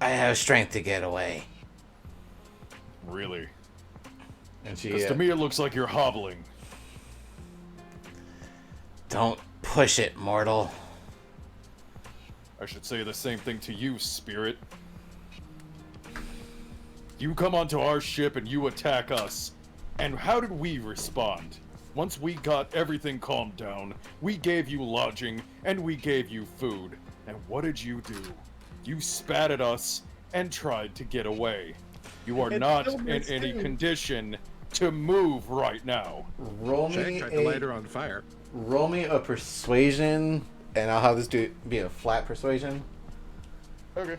I have strength to get away. Really? And she Because to me it looks like you're hobbling. Don't push it, mortal. I should say the same thing to you, spirit. You come onto our ship and you attack us. And how did we respond? Once we got everything calmed down, we gave you lodging and we gave you food. And what did you do? You spat at us and tried to get away. You are not in any condition to move right now. Roll Jack me tried to light her on fire. roll me a persuasion, and I'll have this be a flat persuasion. Okay.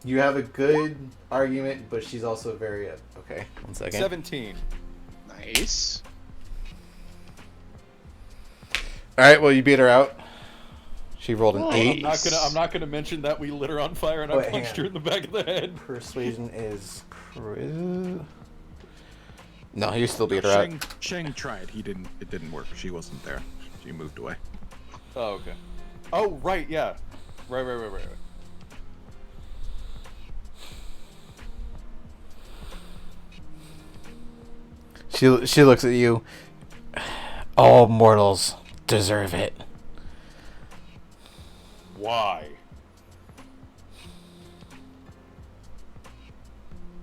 You have a good argument, but she's also very okay. 1 second. 17. Nice. All right. Well, you beat her out. She rolled an Oh, 8. I'm not gonna mention that we lit her on fire and I Wait, hang punched on. her in the back of the head. Persuasion is no, you still beat her out. Shang tried. It didn't work. She wasn't there. She moved away. Oh, okay. Oh, right, yeah. Right. She looks at you. All mortals deserve it. Why?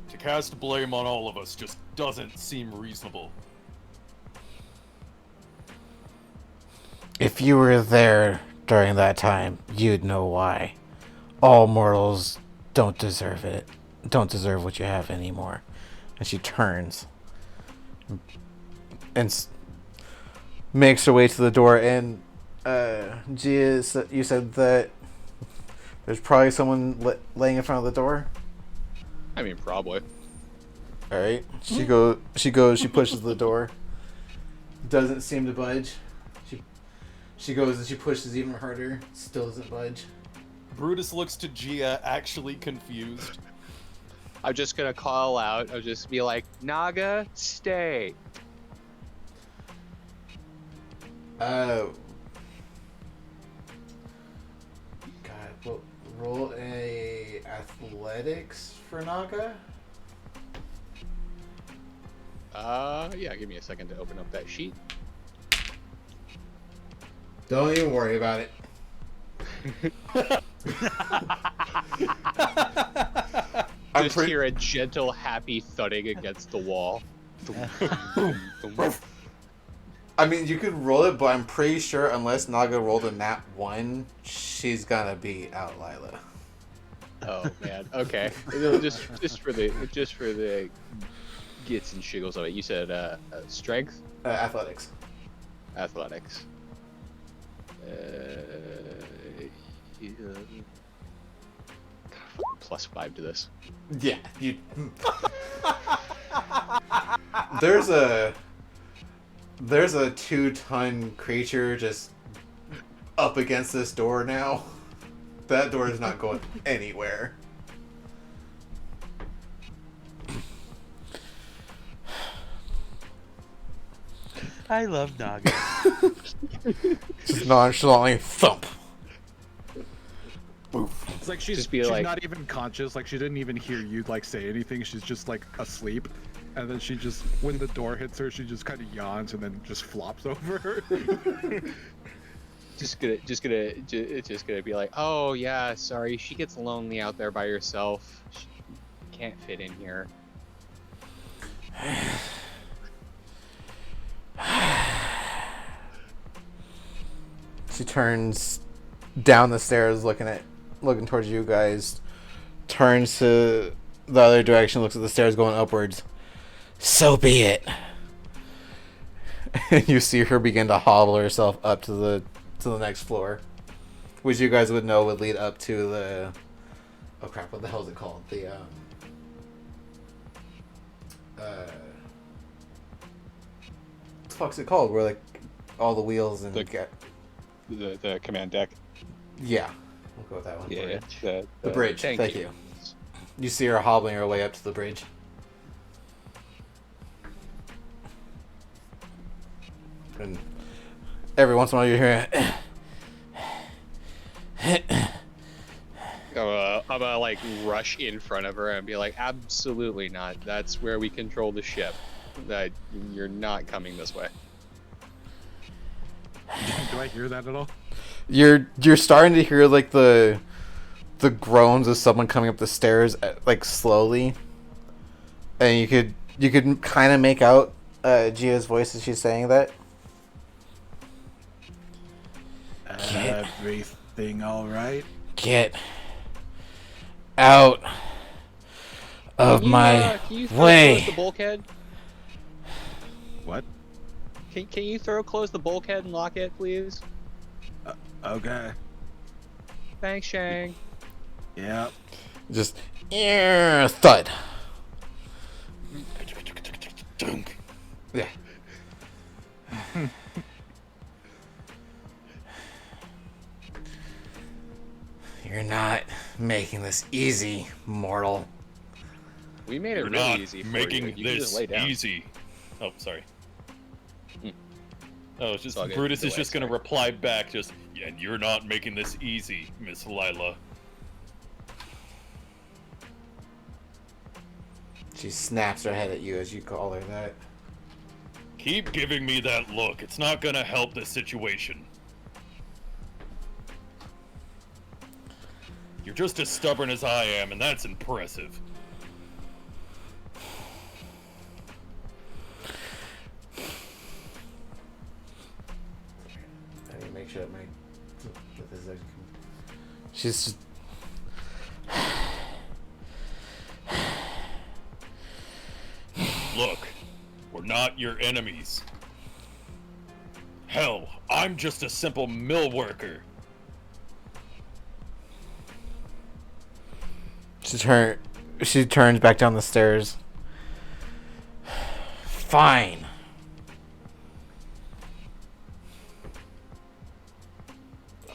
To cast blame on all of us just doesn't seem reasonable. If you were there during that time, you'd know why. All mortals don't deserve it. Don't deserve what you have anymore. And she turns and makes her way to the door. And Gia, you said that there's probably someone laying in front of the door. I mean, probably. All right. She pushes the door. Doesn't seem to budge. She goes and she pushes even harder. Still doesn't budge. Brutus looks to Gia, actually confused. I'm just gonna call out. I'll just be like, Naga, stay. God, well, roll a athletics for Naga. Yeah, give me a second to open up that sheet. Don't even worry about it. Just hear a gentle, happy thudding against the wall. I mean, you could roll it, but I'm pretty sure unless Naga rolled a nat 1, she's gonna be out Lila. Oh man. Okay. just for the gets and shiggles of it. You said strength, Athletics. athletics. Yeah. +5 to this. Yeah, you. There's a 2-ton creature just up against this door now. That door is not going anywhere. I love Naga. Just nonchalantly thump. It's like she's not even conscious. Like she didn't even hear you like say anything. She's just like asleep, and then she just when the door hits her, she just kind of yawns and then just flops over. just gonna be like, oh yeah, sorry, she gets lonely out there by herself. She can't fit in here. She turns down the stairs, looking towards you guys. Turns to the other direction, looks at the stairs going upwards. So be it. And you see her begin to hobble herself up to the next floor, which you guys would know would lead up to the. Oh crap! What the hell is it called? The what the fuck's it called? Where like all the wheels and The command deck. Yeah, we'll go with that one. Yeah, the bridge. Thank you. You see her hobbling her way up to the bridge. And every once in a while you hear I'm gonna like rush in front of her and be like, absolutely not. That's where we control the ship. That you're not coming this way. Do I hear that at all? You're starting to hear like the groans of someone coming up the stairs like slowly, and you could kind of make out Gia's voice as she's saying that. Everything all right? Get out of my Can you throw way. close the bulkhead? What? Can you throw close the bulkhead and lock it, please? Okay. Thanks, Shang. Yeah. Just thud. Yeah. You're not making this easy, mortal. We made it You're really not easy for making you. You can just this lay down. easy. Oh, sorry. Oh, it's just all good. Brutus Go is away, just gonna sorry. reply back, just, yeah, and you're not making this easy, Miss Lila. She snaps her head at you as you call her that. Keep giving me that look. It's not gonna help the situation. You're just as stubborn as I am, and that's impressive. I need to make sure that this is. She's just. Look, we're not your enemies. Hell, I'm just a simple mill worker. She turns back down the stairs. Fine.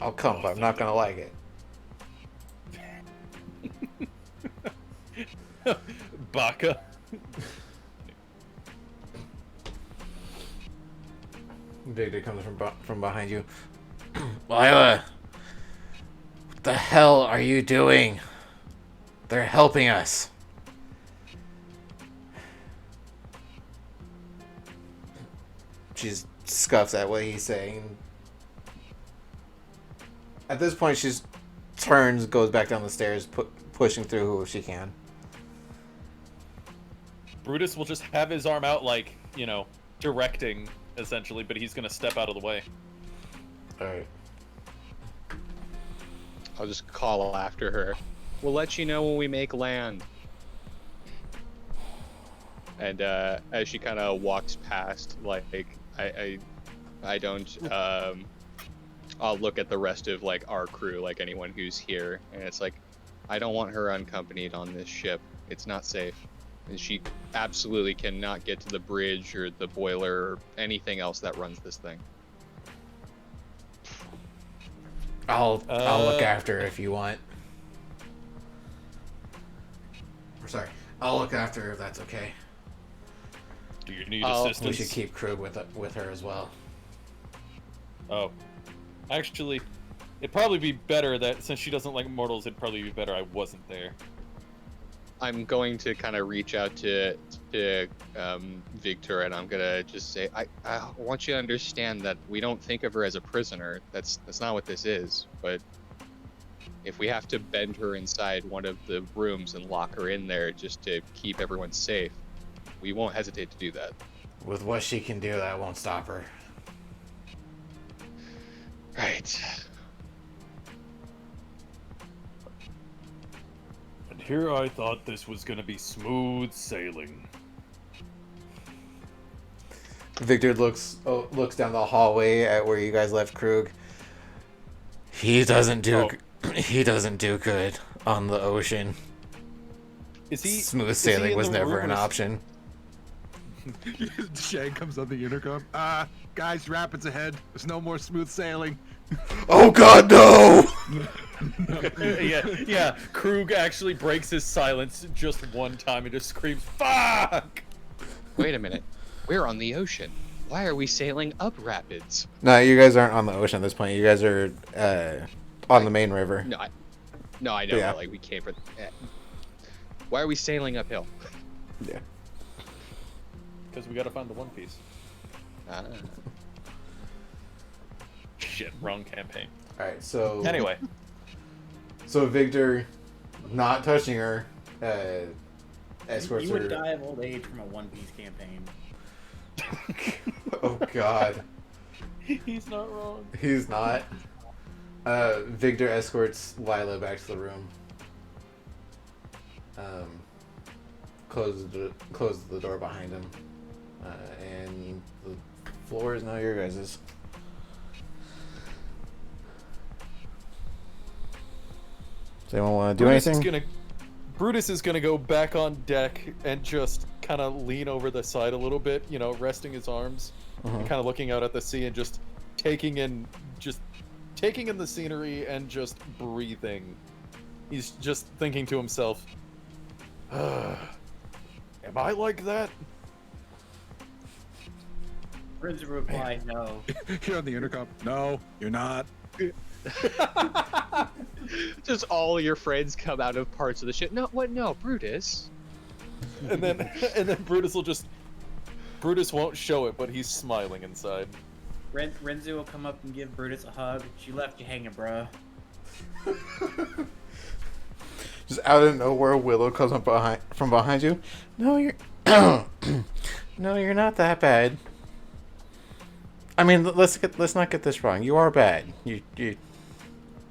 I'll come, but I'm not gonna like it. Baka. Victor comes from behind you. Lila, what the hell are you doing? They're helping us. She scuffs at what he's saying. At this point, she turns, goes back down the stairs, pushing through who she can. Brutus will just have his arm out, like, you know, directing, essentially, but he's gonna step out of the way. Alright. I'll just call after her. We'll let you know when we make land. And as she kind of walks past, like I don't. I'll look at the rest of like our crew, like anyone who's here, and it's like, I don't want her unaccompanied on this ship. It's not safe, and she absolutely cannot get to the bridge or the boiler or anything else that runs this thing. I'll look after her if you want. Sorry, I'll look after her if that's okay. Do you need We assistance? should keep Krug with her as well. Oh. Actually, it'd probably be better that, since she doesn't like mortals, it'd probably be better I wasn't there. I'm going to kind of reach out to to Victor, and I'm gonna just say, I want you to understand that we don't think of her as a prisoner. That's not what this is. But if we have to bend her inside one of the rooms and lock her in there just to keep everyone safe, we won't hesitate to do that. With what she can do, that won't stop her. Right. And here I thought this was gonna be smooth sailing. Victor looks down the hallway at where you guys left Krug. He doesn't do good on the ocean. Is he Smooth sailing was never an option. Shang comes on the intercom. Guys, rapids ahead. There's no more smooth sailing. Oh God, no! yeah. Krug actually breaks his silence just one time and just screams, "Fuck!" Wait a minute. We're on the ocean. Why are we sailing up rapids? No, you guys aren't on the ocean at this point. You guys are on the main river. No, I know. Yeah. But, like, we came for. Why are we sailing uphill? Yeah. Because we gotta find the One Piece. Shit, wrong campaign. All right. So Anyway, so Victor, not touching her, escorts You would her. die of old age from a One Piece campaign. Oh God. he's not wrong. He's not. Victor escorts Lila back to the room. Closes the door behind him, and the floor is now your guys's. Does anyone want to do anything? Brutus is gonna go back on deck and just kind of lean over the side a little bit, you know, resting his arms, and kind of looking out at the sea and just taking in the scenery and just breathing. He's just thinking to himself, "Am I like that?" Rinzu replied, no. You're on the intercom. No, you're not. Just all your friends come out of parts of the ship. No, what? No, Brutus. And then Brutus won't show it, but he's smiling inside. Renzu will come up and give Brutus a hug. She left you hanging, bro. Just out of nowhere, Willow comes up from behind you. No, you're no, you're not that bad. I mean, let's not get this wrong. You are bad. You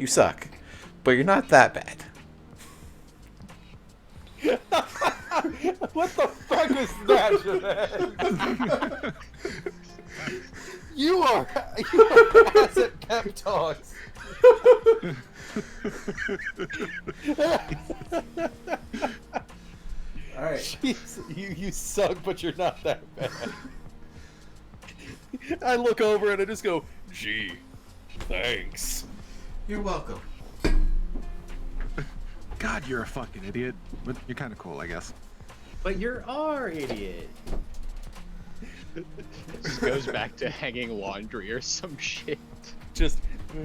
suck, but you're not that bad. What the fuck is that, Javed? You are ass at pep talks. All right. Jeez, you suck, but you're not that bad. I look over and I just go, "Gee, thanks." You're welcome. God, you're a fucking idiot. But you're kind of cool, I guess. But you're our idiot. Just goes back to hanging laundry or some shit. Just, I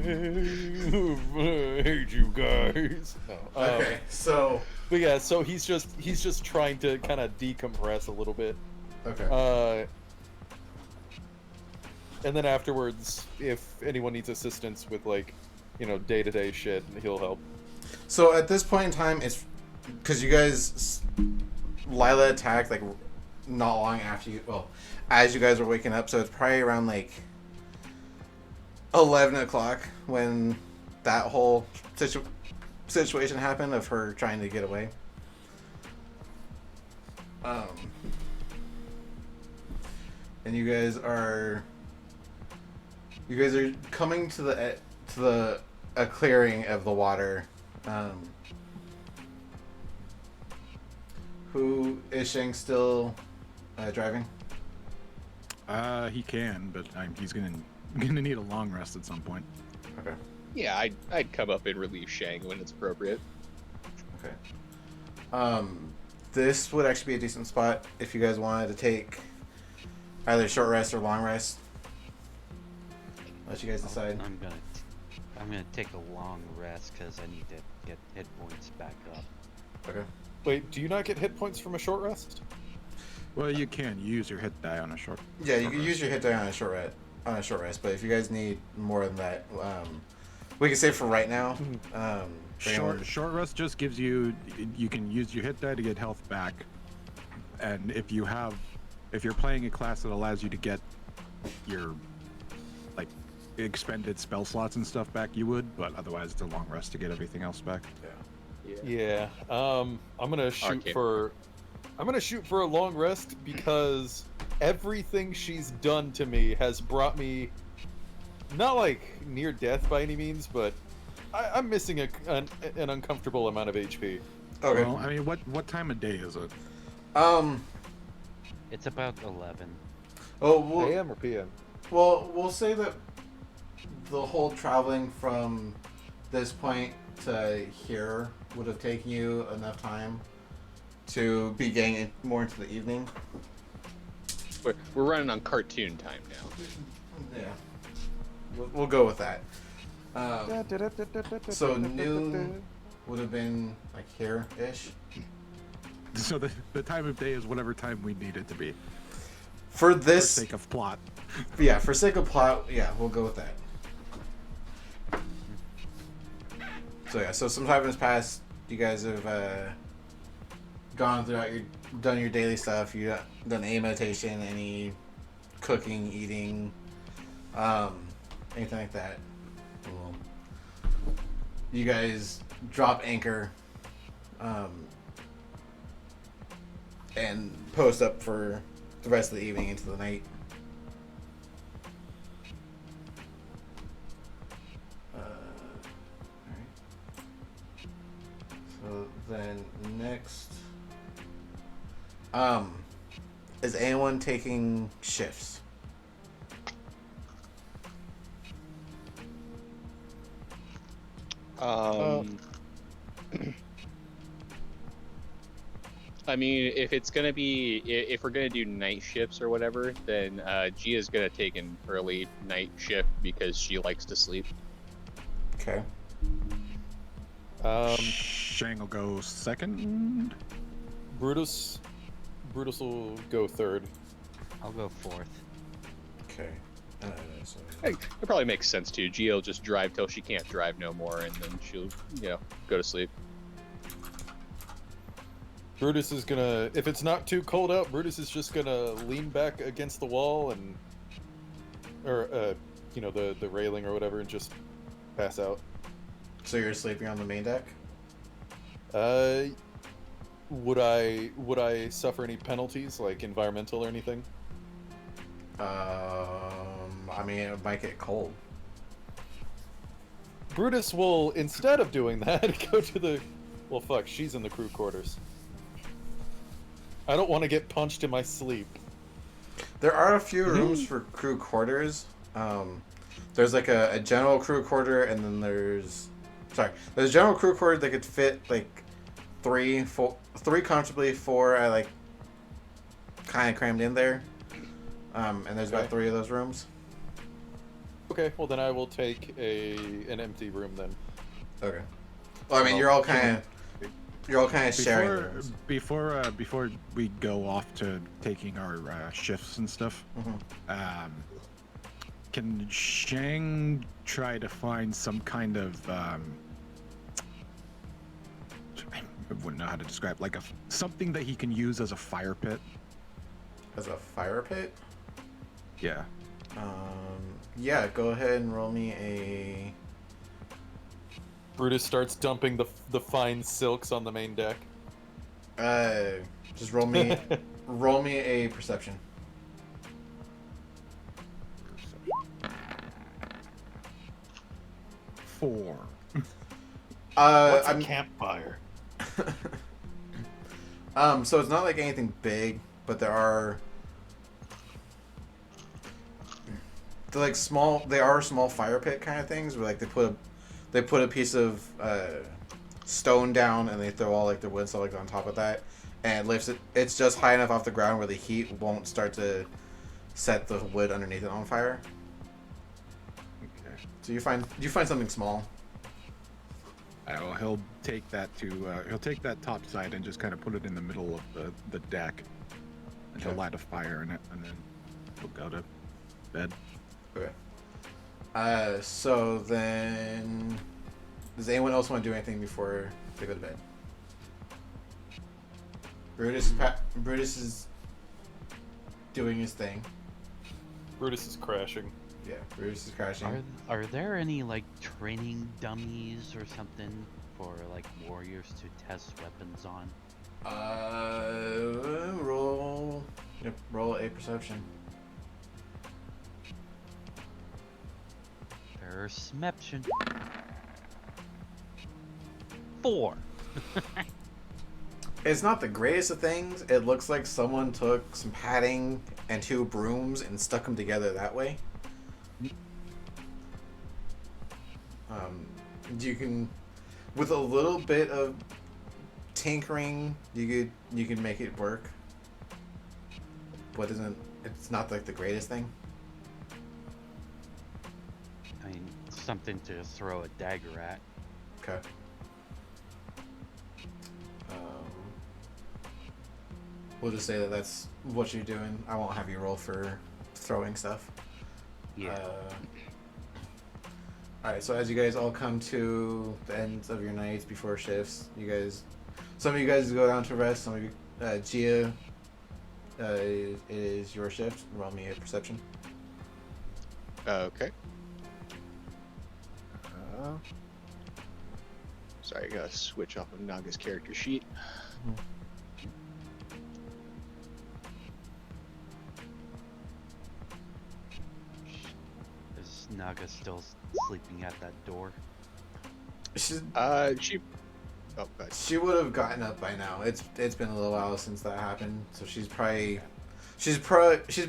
hate you guys. No, Okay, so but yeah, so he's just trying to kind of decompress a little bit. okay. And then afterwards, if anyone needs assistance with, like, you know, day-to-day shit, he'll help. So at this point in time, it's because you guys, Lila attacked like not long after you. Well, as you guys were waking up, so it's probably around like 11 o'clock when that whole situation happened of her trying to get away. And you guys are coming to a clearing of the water. Who is Shang still driving? He can, but he's gonna need a long rest at some point. Okay. Yeah, I'd come up and relieve Shang when it's appropriate. Okay. This would actually be a decent spot if you guys wanted to take either short rest or long rest. Let you guys decide. I'm gonna take a long rest because I need to get hit points back up. Okay. Wait, do you not get hit points from a short rest? Well, you can use your hit die on a short. Yeah, you short can rest. use your hit die on a short rest. But if you guys need more than that, we can say for right now. Short rest just gives you can use your hit die to get health back, and if you're playing a class that allows you to get your like expended spell slots and stuff back, you would. But otherwise, it's a long rest to get everything else back. Yeah. I'm gonna shoot Okay. for. I'm gonna shoot for a long rest because everything she's done to me has brought me, not like near death by any means, but I'm missing an uncomfortable amount of HP. Okay. Well, I mean, what time of day is it? It's about 11. Oh, AM or PM? well, we'll say that the whole traveling from this point to here would have taken you enough time to be getting more into the evening. We're running on cartoon time now. Yeah. We'll go with that. So noon would have been like here-ish. So the time of day is whatever time we need it to be. For For this, sake of plot. yeah, for sake of plot, yeah, we'll go with that. So yeah, so some time has passed. You guys have gone throughout done your daily stuff. You done any meditation, any cooking, eating, anything like that. Well, you guys drop anchor, and post up for the rest of the evening into the night. So then next, is anyone taking shifts? I mean, if it's gonna be, if we're gonna do night shifts or whatever, then Gia's gonna take an early night shift because she likes to sleep. Okay. Shang will go second. Brutus will go third. I'll go fourth. Okay. So It probably makes sense too. Gia will just drive till she can't drive no more, and then she'll, go to sleep. Brutus is gonna, if it's not too cold out, Brutus is just gonna lean back against the wall or the railing or whatever, and just pass out. So you're sleeping on the main deck? Would I suffer any penalties, like environmental or anything? I mean, it might get cold. Brutus will, instead of doing that, go to the... Well, fuck, she's in the crew quarters. I don't want to get punched in my sleep. There are a few rooms for crew quarters. There's like a general crew quarter, and then there's a general crew quarter that could fit like three comfortably, 4 I like kind of crammed in there. And there's about 3 of those rooms. Okay, well then I will take an empty room then. Okay. Well, I mean, you're all kind of sharing the rooms. Before we go off to taking our shifts and stuff, can Shang try to find some kind of I wouldn't know how to describe, like something that he can use as a fire pit? As a fire pit? Yeah. Yeah, go ahead and roll me a... Brutus starts dumping the fine silks on the main deck. Just roll me a perception. 4. What's a campfire? So it's not like anything big, but there are... They're like small. They are small fire pit kind of things, where like they put a piece of stone down, and they throw all like the wood stuff like on top of that, and it lifts it. It's just high enough off the ground where the heat won't start to set the wood underneath it on fire. Okay. So you find something small. Well, he'll take that top side and just kind of put it in the middle of the deck. and she'll light a fire in it, and then she'll go to bed. Okay. So then, does anyone else want to do anything before they go to bed? Brutus is doing his thing. Brutus is crashing. Yeah, Brutus is crashing. Are there any like training dummies or something for like warriors to test weapons on? Roll a perception. Perception. 4. It's not the greatest of things. It looks like someone took some padding and 2 brooms and stuck them together that way. You can, with a little bit of tinkering, you can make it work. But it's not like the greatest thing. I mean, something to throw a dagger at. Okay. We'll just say that that's what you're doing. I won't have you roll for throwing stuff. Yeah. Alright, so as you guys all come to the ends of your nights before shifts, some of you guys go down to rest, some of you, Gia, is your shift. Roll me a perception. Okay. Sorry, I gotta switch off of Naga's character sheet. Is Naga still sleeping at that door? She Oh, good. She would have gotten up by now. It's been a little while since that happened, so she's been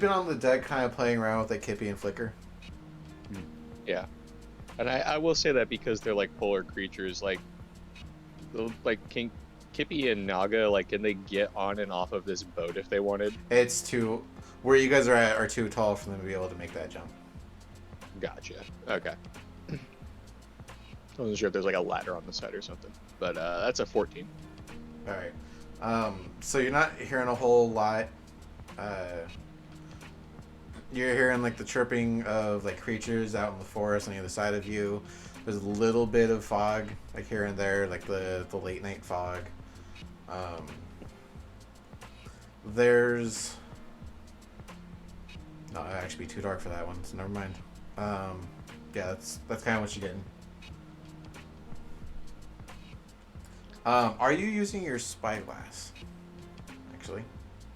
on the deck kind of playing around with like Kippy and Flicker. Yeah, and I will say that because they're like polar creatures, like Kippy and Naga, like, can they get on and off of this boat if they wanted? It's where you guys are too tall for them to be able to make that jump. Gotcha. Okay. I wasn't sure if there's like a ladder on the side or something, but that's a 14. All right. So you're not hearing a whole lot. You're hearing like the chirping of like creatures out in the forest on the other side of you. There's a little bit of fog, like here and there, like the late night fog. There's no, it'd actually be too dark for that one, so never mind. Yeah, that's kind of what you're getting. Are you using your spyglass? Actually.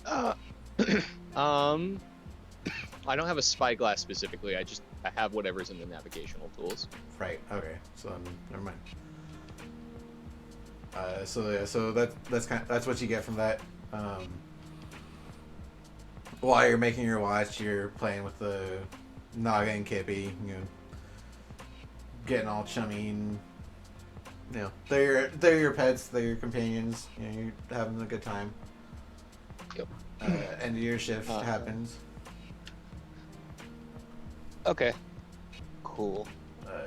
I don't have a spyglass specifically. I have whatever's in the navigational tools. Right. Okay. So then, never mind. So that's what you get from that. While you're making your watch, you're playing with the Naga and Kippy. You know, getting all chummy and. You know, they're your pets, they're your companions. You know, you're having a good time. Yep. End of your shift happens. Okay. Cool.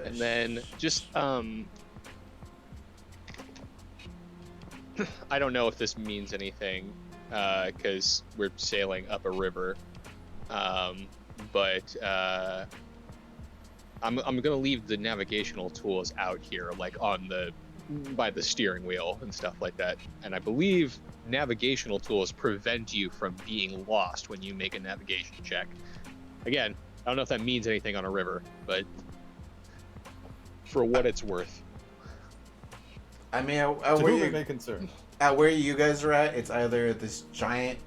And then just I don't know if this means anything because we're sailing up a river, but I'm gonna leave the navigational tools out here, like by the steering wheel and stuff like that. And I believe navigational tools prevent you from being lost when you make a navigation check. Again, I don't know if that means anything on a river, but for what it's worth. I mean, To whom it may concern. at where you guys are at, it's either this giant.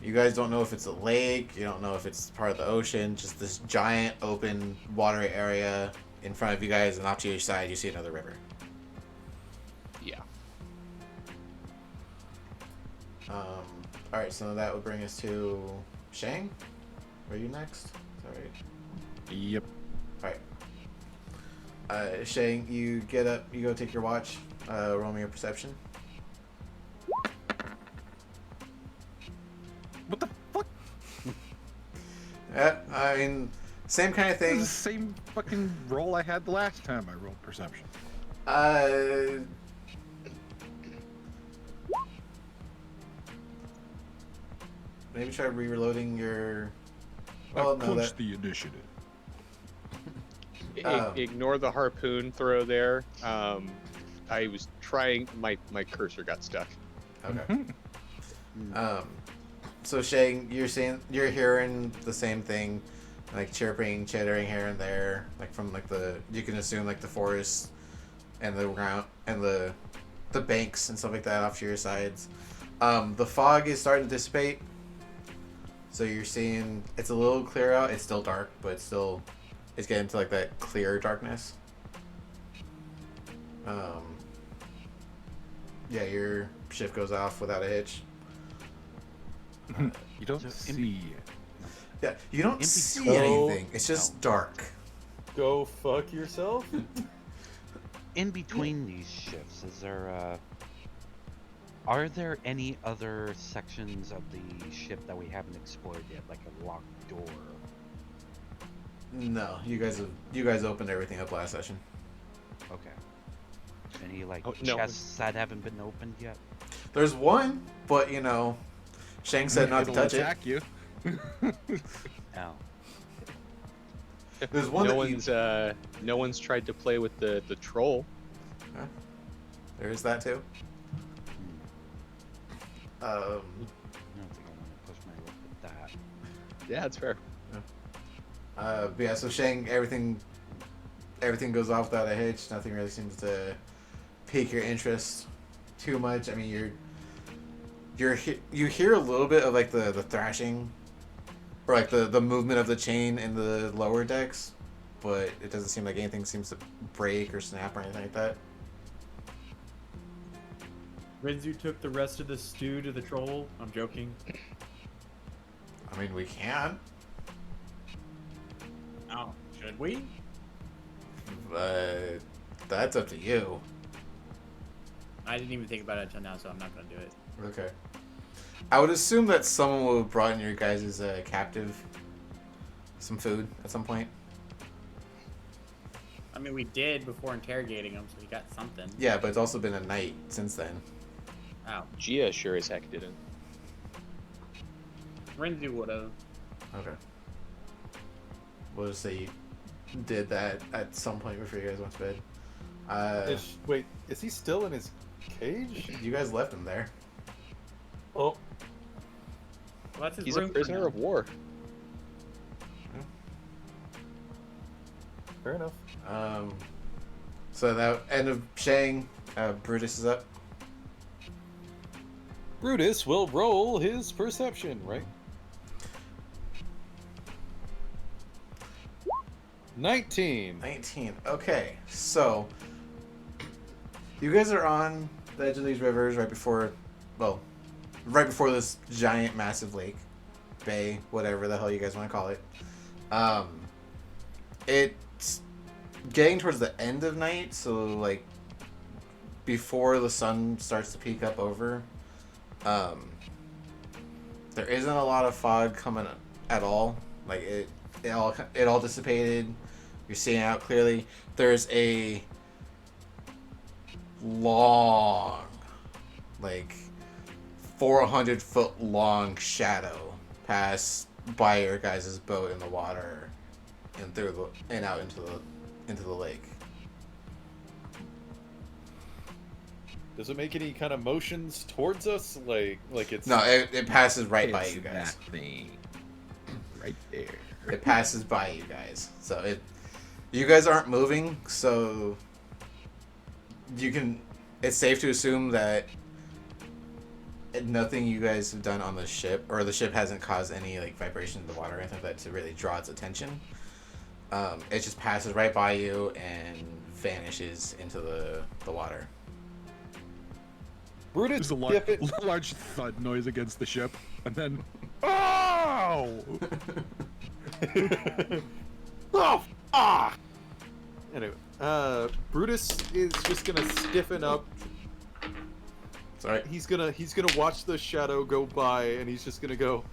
You guys don't know if it's a lake. You don't know if it's part of the ocean. Just this giant open watery area in front of you guys, and off to your side, you see another river. Yeah. All right, so that would bring us to Shang. Are you next? Sorry. Yep. All right. Shang, you get up. You go take your watch. Roll me your perception. What the fuck? Yeah, I mean, same kind of This thing. is the same fucking roll I had the last time I rolled perception. maybe try reloading your. Well, Well, no, clinch that. the initiative. Ignore the harpoon throw there. I was trying. My cursor got stuck. Okay. So Shang, you're hearing the same thing, like chirping, chittering here and there, like from like you can assume like the forest and the ground and the banks and stuff like that off to your sides. The fog is starting to dissipate, so you're seeing it's a little clear out. It's still dark, but it's getting to like that clear darkness. Yeah, your shift goes off without a hitch. You don't So see. Yeah, you don't In see between- anything. It's just dark. Go fuck yourself. In between these shifts, are there any other sections of the ship that we haven't explored yet, like a locked door? No, you guys opened everything up last session. Okay. Any like Oh, no. chests that haven't been opened yet? There's one, but Shang said not to It'll touch it. attack you. Oh. There's one No one's tried to play with the troll. There is that too. I don't think I want to push my luck with that. Yeah, that's fair. But yeah, so Shang, everything goes off without a hitch. Nothing really seems to pique your interest too much. I mean, you hear a little bit of like the thrashing, or like the movement of the chain in the lower decks, but it doesn't seem like anything seems to break or snap or anything like that. Renzu took the rest of the stew to the troll. I'm joking. I mean, we can. Oh, should we? But that's up to you. I didn't even think about it until now, so I'm not gonna do it. Okay. I would assume that someone would have brought in your guys' captive some food at some point. I mean, we did before interrogating him, so he got something. Yeah, but it's also been a night since then. Oh, Gia sure as heck didn't. Renzu would have. Okay. We'll just say you did that at some point before you guys went to bed. Wait, is he still in his cage? You guys left him there. Oh, Well, that's his He's a room for prisoner now. of war. fair enough. So that end of Shang, Brutus is up. Brutus will roll his perception, right? 19. 19. Okay, so you guys are on the edge of these rivers right before this giant, massive lake, bay, whatever the hell you guys want to call it. It's getting towards the end of night, so like before the sun starts to peek up over. There isn't a lot of fog coming at all. Like it all dissipated. You're seeing out clearly. There's a long, like 400-foot long shadow pass by your guys' boat in the water and out into the lake. Does it make any kind of motions towards us? Like it's... No, it passes right by you guys. That thing. Right there. It passes by you guys. So you guys aren't moving, so it's safe to assume that nothing you guys have done on the ship, or the ship hasn't caused any like vibration in the water or anything like that to really draw its attention. It just passes right by you and vanishes into the water. Brutus, There's a large thud noise against the ship, and then oh! Oh, ah! Anyway, Brutus is just gonna stiffen up. Sorry. He's gonna watch the shadow go by, and he's just gonna go.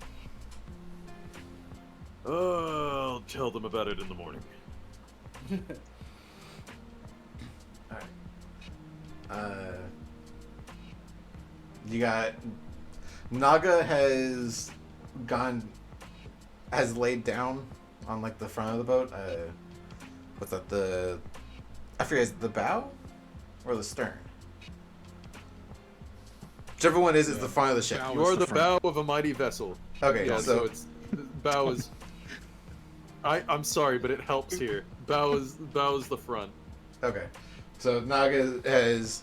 I'll tell them about it in the morning. You got Naga has has laid down on like the front of the boat. What's that? I forget, is it the bow or the stern? Whichever one is the front of the ship. bow. You're the bow front. of a mighty vessel. Okay, Yeah, so it's bow is. I'm sorry, but it helps here. Bow is the front. okay, so Naga has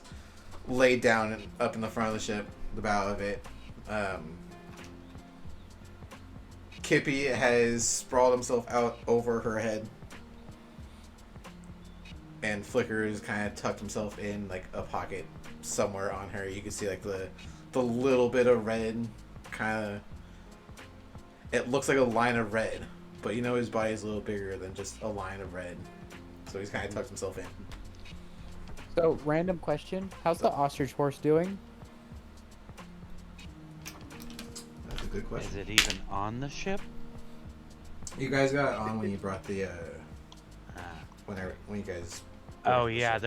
laid down up in the front of the ship, the bow of it. Kippy has sprawled himself out over her head. And Flicker's kind of tucked himself in like a pocket somewhere on her. You can see like the little bit of red kind of. It looks like a line of red, but you know his body is a little bigger than just a line of red. So he's kind of tucked himself in. So, random question. How's the ostrich horse doing? That's a good question. Is it even on the ship? You guys got it on when you brought the Ah. when you guys. Oh yeah,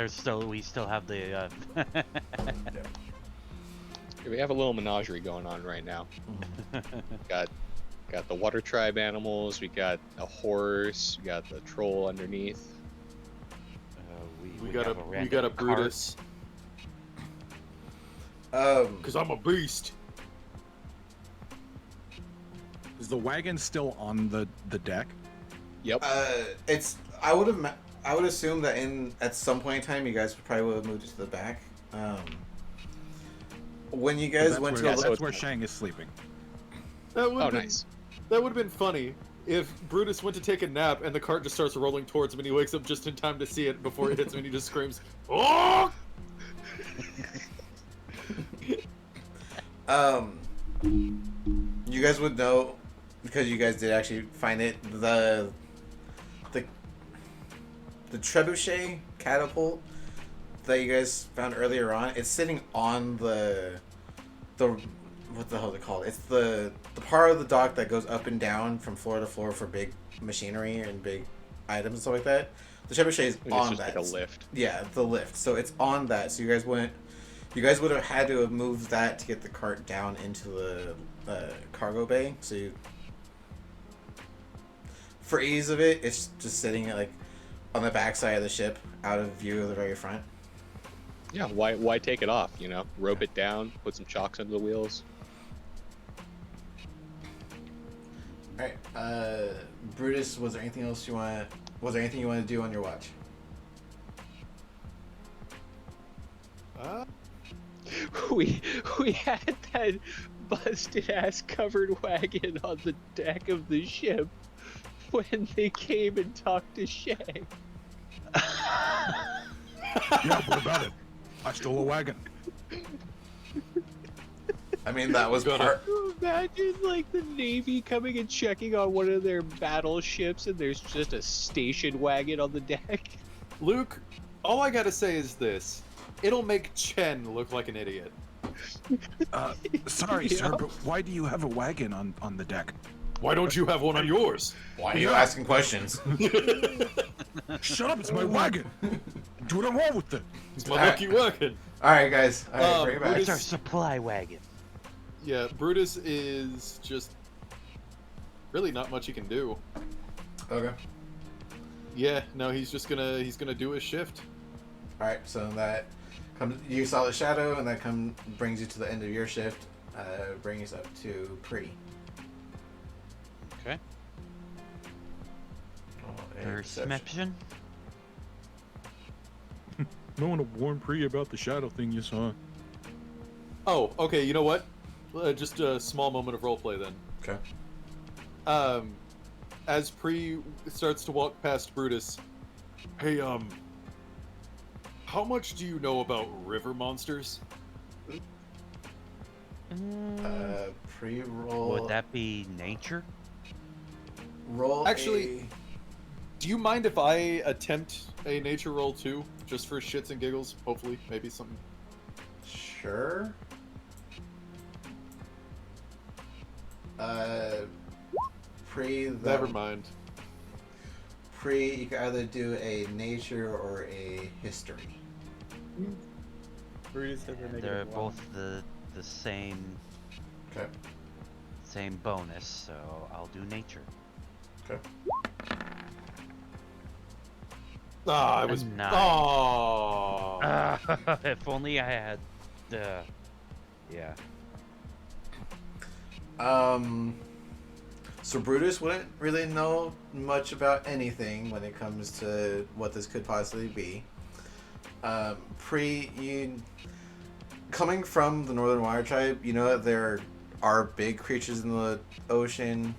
we still have the. We have a little menagerie going on right now. got the water tribe animals. We got a horse. We got the troll underneath. We have got a random cart. Brutus. Cause I'm a beast. Is the wagon still on the deck? Yep. It's. I would assume that at some point in time you guys probably would have moved it to the back. When you guys went to that's where Shang is sleeping. Nice. That would have been funny if Brutus went to take a nap and the cart just starts rolling towards him and he wakes up just in time to see it before it hits him and he just screams, "Oh!" You guys would know because you guys did actually find it. The trebuchet catapult that you guys found earlier on, it's sitting on the what the hell is it called? It's the part of the dock that goes up and down from floor to floor for big machinery and big items and stuff like that. The trebuchet is on just that. like a lift. Yeah, the lift. So it's on that. So you guys would have had to have moved that to get the cart down into the cargo bay. So for ease of it, it's just sitting like on the backside of the ship, out of view of the very front. Yeah. Why take it off? Rope it down, put some chocks under the wheels. All right, Brutus. Was there anything else you want? Was there anything you want to do on your watch? We had that busted ass covered wagon on the deck of the ship when they came and talked to Shay. Yeah, what about it? I stole a wagon. I mean, that was part. Imagine like the Navy coming and checking on one of their battleships and there's just a station wagon on the deck. Luke, all I gotta say is this. It'll make Chen look like an idiot. Sorry, sir, but why do you have a wagon on the deck? Why don't you have one on yours? Why are you asking questions? Shut up, it's my wagon. Do what I want with it. It's my lucky wagon. All right, guys. All right, bring it back. It's our supply wagon. Yeah, Brutus is just really not much he can do. Okay. Yeah, no, he's gonna do his shift. All right, so that comes. You saw the shadow, and that brings you to the end of your shift. Bring us up to Pre. Okay. Oh, Perception. No one to warn Pri about the shadow thing you saw. Oh, okay. You know what? Just a small moment of roleplay then. Okay. As Pre starts to walk past Brutus, hey, how much do you know about river monsters? Pre-roll. Would that be nature? Roll? Actually, do you mind if I attempt a nature roll too, just for shits and giggles? Hopefully, maybe something. Sure. Never mind. Pre, you can either do a nature or a history. And they're both the same Okay. same bonus, so I'll do nature. Okay. Ah, I was. A 9. Oh. If only I had. Yeah. So Brutus wouldn't really know much about anything when it comes to what this could possibly be. Coming from the Northern Water Tribe, you know that there are big creatures in the ocean.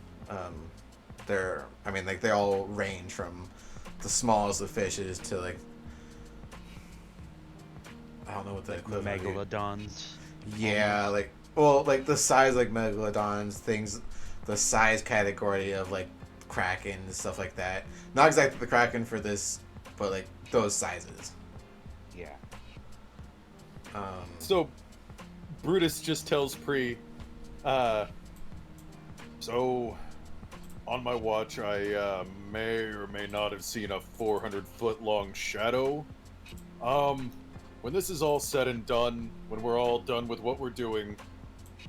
They all range from the smallest of fishes to like, I don't know what the equivalent is. Megalodons. Yeah, like the size like megalodons, things, the size category of like kraken and stuff like that. Not exactly the kraken for this, but like those sizes. Yeah. So, Brutus just tells Pre, so, on my watch, I may or may not have seen a 400-foot-long shadow. When this is all said and done, when we're all done with what we're doing,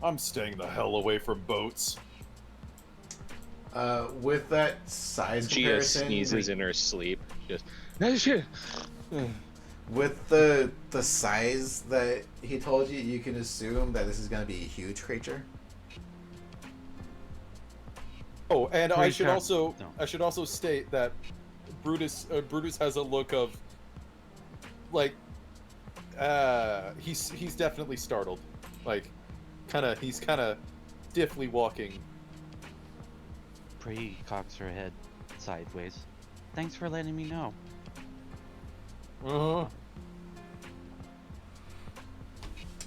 I'm staying the hell away from boats. With that size Gia comparison, sneezes in her sleep. Just. with the size that he told you, you can assume that this is going to be a huge creature. Oh, and I should Pre-con- also no. I should also state that Brutus has a look of like he's definitely startled. Like he's kind of stiffly walking. Pre cocks her head sideways. Thanks for letting me know. Uh-huh.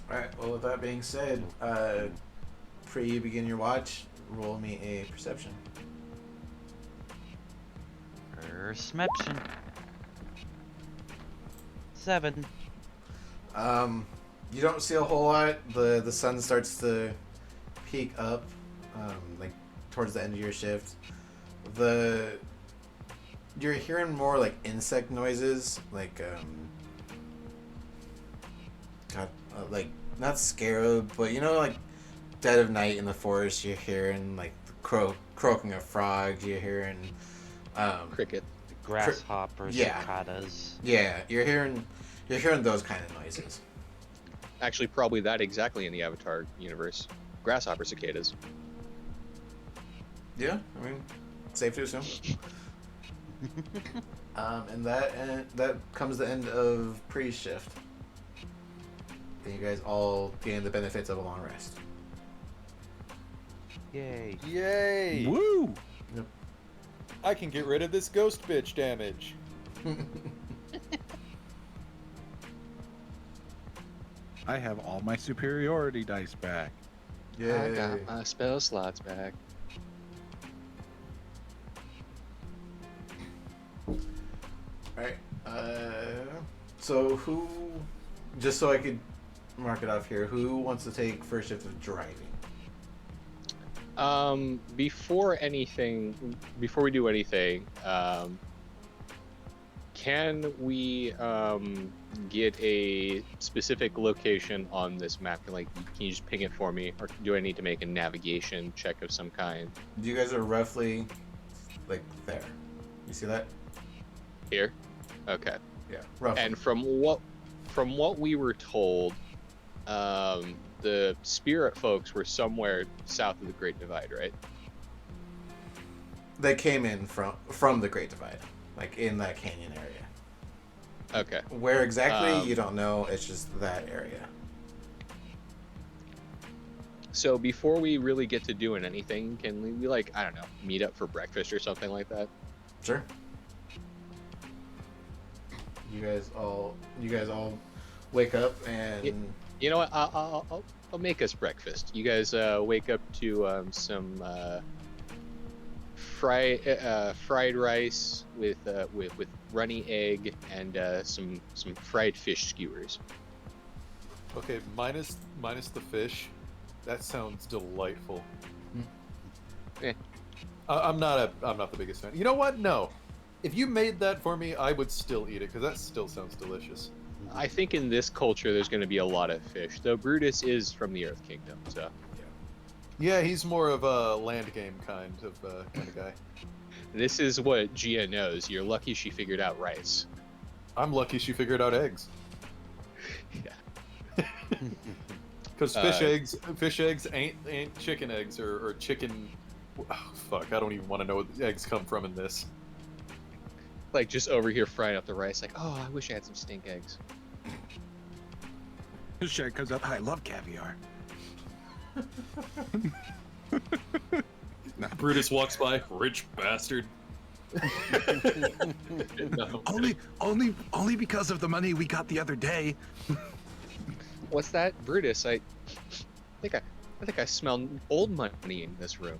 Alright, well with that being said, pre you begin your watch, roll me a perception. Perception. 7. You don't see a whole lot. The sun starts to peak up, like towards the end of your shift. You're hearing more like insect noises, like like not scarab, but you know, like dead of night in the forest. You're hearing like the croaking of frogs. You're hearing Cricket. Grasshoppers, yeah. cicadas. Yeah, you're hearing those kind of noises. Actually, probably that exactly in the Avatar universe. Grasshopper cicadas. Yeah, I mean, safe to assume. And that comes the end of pre-shift. And you guys all gain the benefits of a long rest. Yay. Yay! Woo! Yep. I can get rid of this ghost bitch damage. I have all my superiority dice back. I got my spell slots back. Alright, so who, just so I could mark it off here, who wants to take first shift of driving? Before we do anything, can we get a specific location on this map? Can you just ping it for me, or do I need to make a navigation check of some kind? You guys are roughly like there. You see that? Here? Okay. Yeah, roughly. And from what we were told, the spirit folks were somewhere south of the Great Divide, right? They came in from the Great Divide, like in that canyon area. Okay. Where exactly, you don't know. It's just that area. So before we really get to doing anything, can we like, I don't know, meet up for breakfast or something like that? Sure. You guys all wake up and You know what? I'll make us breakfast. You guys wake up to some fried rice with runny egg and some fried fish skewers. Okay, minus the fish. That sounds delightful. Eh. I'm not the biggest fan. You know what? No. If you made that for me, I would still eat it because that still sounds delicious. I think in this culture there's going to be a lot of fish, though Brutus is from the Earth Kingdom, so. Yeah, he's more of a land game kind of guy. This is what Gia knows. You're lucky she figured out rice. I'm lucky she figured out eggs. Yeah. Because fish eggs ain't chicken eggs or chicken. Oh, fuck, I don't even want to know where the eggs come from in this. Like just over here frying up the rice. Like, oh, I wish I had some stink eggs. Shit, because I love caviar. Brutus walks by, rich bastard. No. Only because of the money we got the other day. What's that, Brutus? I think I smell old money in this room.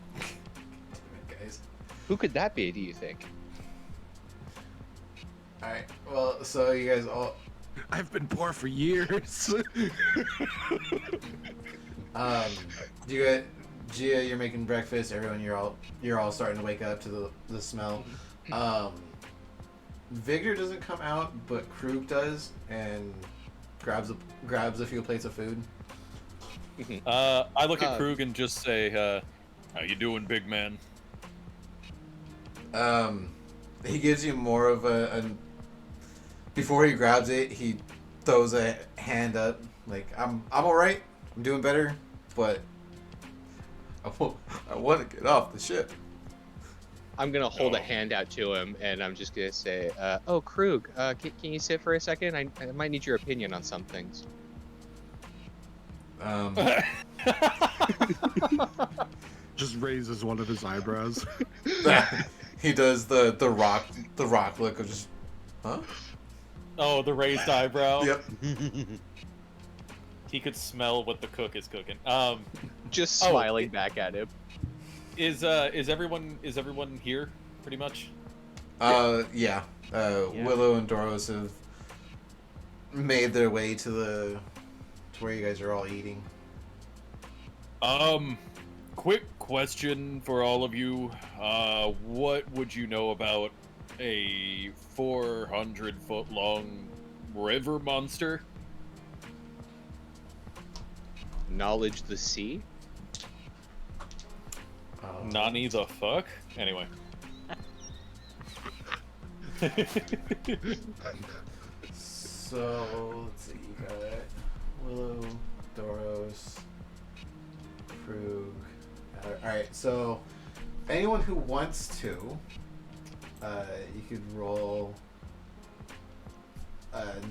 Guys. Who could that be? Do you think? All right. Well, so you guys all. I've been poor for years. You got Gia. You're making breakfast. Everyone, you're all starting to wake up to the smell. Victor doesn't come out, but Krug does, and grabs a few plates of food. I look at Krug and just say, "How you doing, big man?" He gives you more of a. Before he grabs it, he throws a hand up, like I'm all right. I'm doing better, but I want to get off the ship. I'm gonna hold a hand out to him, and I'm just gonna say, "Oh, Krug, can you sit for a second? I might need your opinion on some things." Just raises one of his eyebrows. He does the rock look of just, huh? Oh, the raised eyebrow. Yep. He could smell what the cook is cooking. Just smiling back at him. Is everyone here pretty much? Yeah. Willow and Doros have made their way to where you guys are all eating. Quick question for all of you. What would you know about a 400-foot long river monster? Knowledge the sea? Nani the fuck? Anyway. So, let's see, you got Willow, Doros, Krug. Alright, so anyone who wants to, you could roll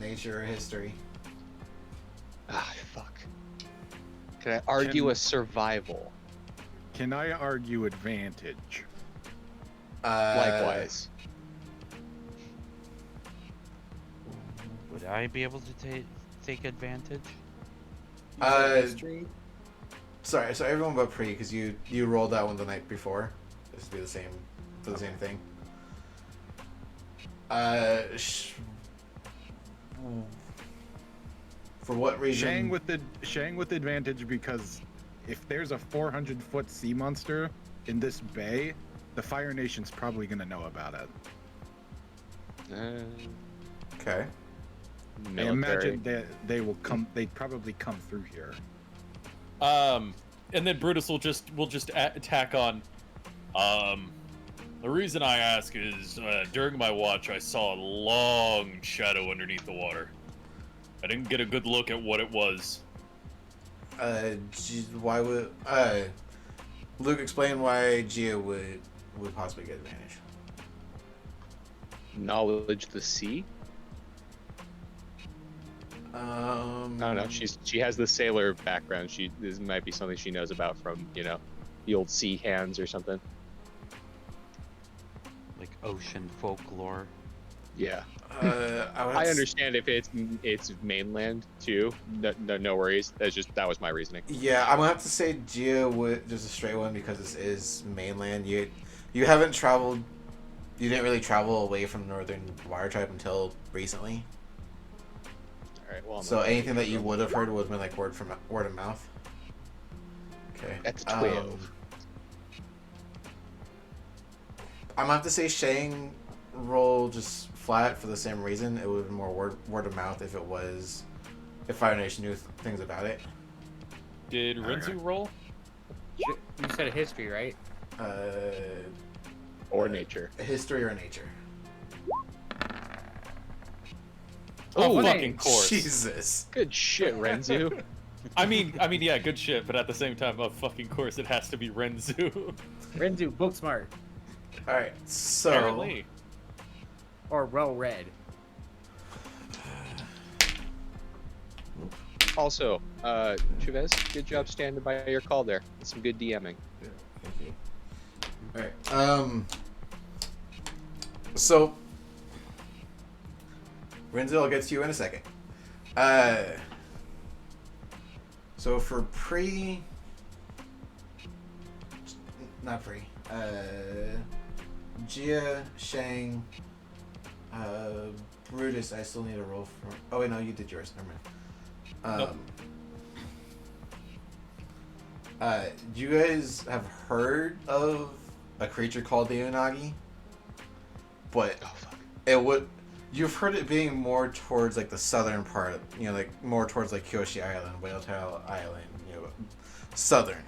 nature or history. Ah, fuck. Can I argue a survival? Can I argue advantage? Likewise. Would I be able to take advantage? Sorry, so everyone but Pre, because you rolled that one the night before. This would be the same thing. For what reason? Shang with advantage because if there's a 400-foot sea monster in this bay, the Fire Nation's probably gonna know about it. Okay. I imagine that they'd probably come through here. And then Brutus will just tack on. The reason I ask is during my watch I saw a long shadow underneath the water. I didn't get a good look at what it was. Why would Luke explain why Gia would possibly get advantage? Knowledge the sea? I don't know. She has the sailor background. This might be something she knows about from the old sea hands or something. Like ocean folklore. Yeah. I understand if it's mainland too. No worries. That was my reasoning. Yeah, I'm gonna have to say Gia would just a straight one because this is mainland. You haven't traveled. You didn't really travel away from Northern Wire Tribe until recently. All right. Well. So anything that you would have heard would have been like word of mouth. Okay. That's 12. I'm gonna have to say Shang roll just flat for the same reason. It would have been more word of mouth if Fire Nation knew things about it. Did Renzu roll? You said history, right? Or nature. History or nature? Oh, Oh, fucking course. Jesus. Good shit, Renzu. I mean, yeah, good shit, but at the same time, of fucking course, it has to be Renzu. Renzu, book smart. All right, so Apparently. Or well read. Also, Chavez, good job standing by your call there. That's some good DMing. Yeah, thank you. All right. So Renzo, I'll get to you in a second. So for Gia, Shang, Brutus, I still need a roll for. Oh wait, no, you did yours. Never mind. You guys have heard of a creature called the Unagi? But it would. You've heard it being more towards like the southern part, like more towards like Kyoshi Island, Whale Tail Island, southern.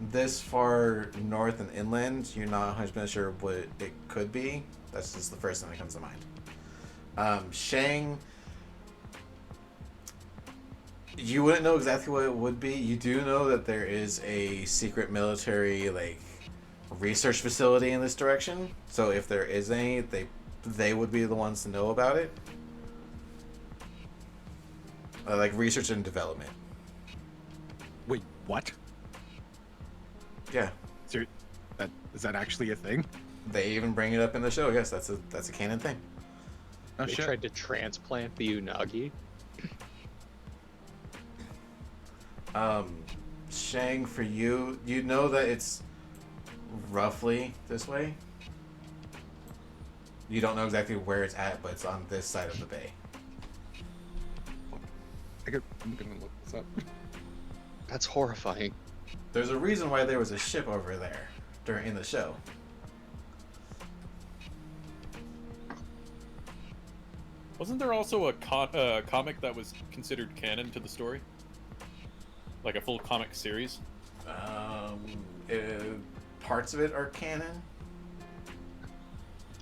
This far north and inland, you're not 100% sure what it could be. That's just the first thing that comes to mind. Shang, you wouldn't know exactly what it would be. You do know that there is a secret military research facility in this direction. So if there is any, they would be the ones to know about it. Like research and development. Wait, what? Yeah. Is that actually a thing? They even bring it up in the show. Yes, that's a canon thing. Oh, They shit. tried to transplant the Unagi. Shang, for you, you know that it's roughly this way. You don't know exactly where it's at, but it's on this side of the bay. I'm gonna look this up. That's horrifying. There's a reason why there was a ship over there in the show. Wasn't there also a comic that was considered canon to the story? Like a full comic series? Parts of it are canon.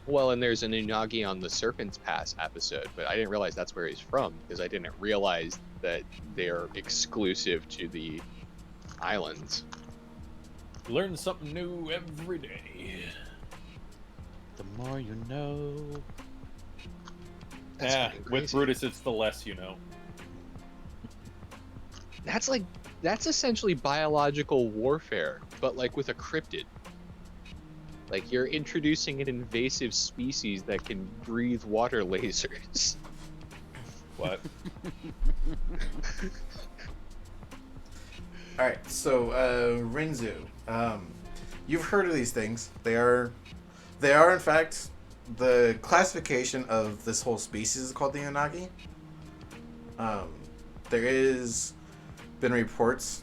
Well, and there's an Unagi on the Serpents Pass episode, but I didn't realize that's where he's from because I didn't realize that they're exclusive to the islands. Learn something new every day. The more you know. That's Yeah, fucking with crazy. Brutus, it's the less you know. That's essentially biological warfare, but like with a cryptid. Like you're introducing an invasive species that can breathe water lasers. What? All right, so Rinzu, you've heard of these things. They are in fact the classification of this whole species is called the Unagi. There is been reports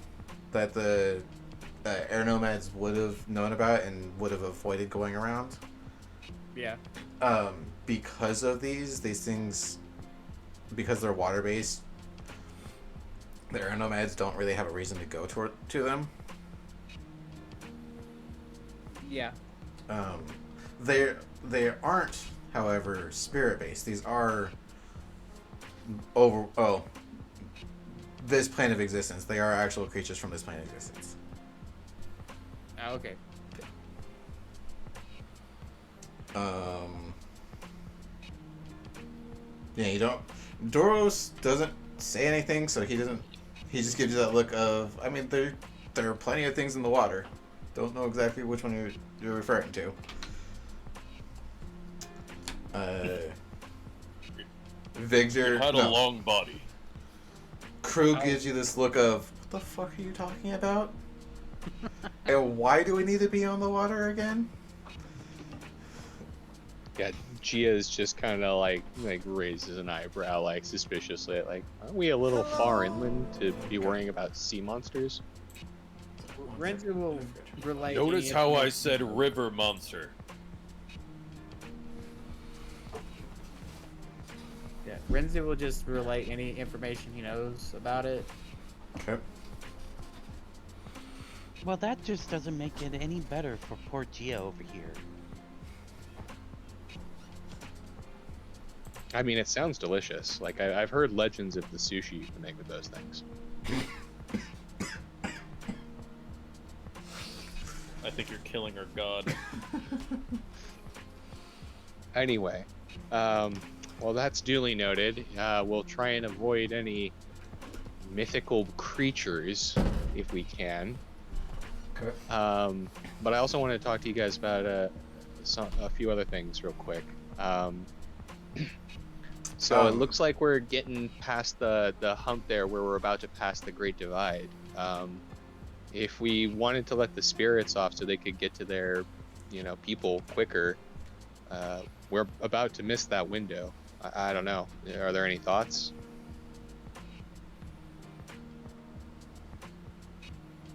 that the air nomads would have known about and would have avoided going around. Yeah. Because of these things, because they're water based. The air nomads don't really have a reason to go to them. Yeah. They aren't, however, spirit based. These are this plane of existence. They are actual creatures from this plane of existence. Oh, okay. Yeah, you don't. Doros doesn't say anything, so he doesn't. He just gives you that look of. I mean, there are plenty of things in the water. Don't know exactly which one you're referring to. Victor. Had a long body. Crew gives you this look of, what the fuck are you talking about? And why do we need to be on the water again? Yeah, Gia's just kind of like raises an eyebrow, like suspiciously, like, aren't we a little far inland to be worrying about sea monsters? Renzu will relate. Notice any how I information- said river monster. Yeah, Renzu will just relay any information he knows about it. Okay. Well, that just doesn't make it any better for poor Gia over here. I mean, it sounds delicious. Like I've heard legends of the sushi you can make with those things. I think you're killing our god. Anyway, well, that's duly noted. We'll try and avoid any mythical creatures if we can. Okay. But I also want to talk to you guys about a few other things real quick. So it looks like we're getting past the hump there where we're about to pass the Great Divide. If we wanted to let the spirits off so they could get to their, people quicker, we're about to miss that window. I don't know. Are there any thoughts?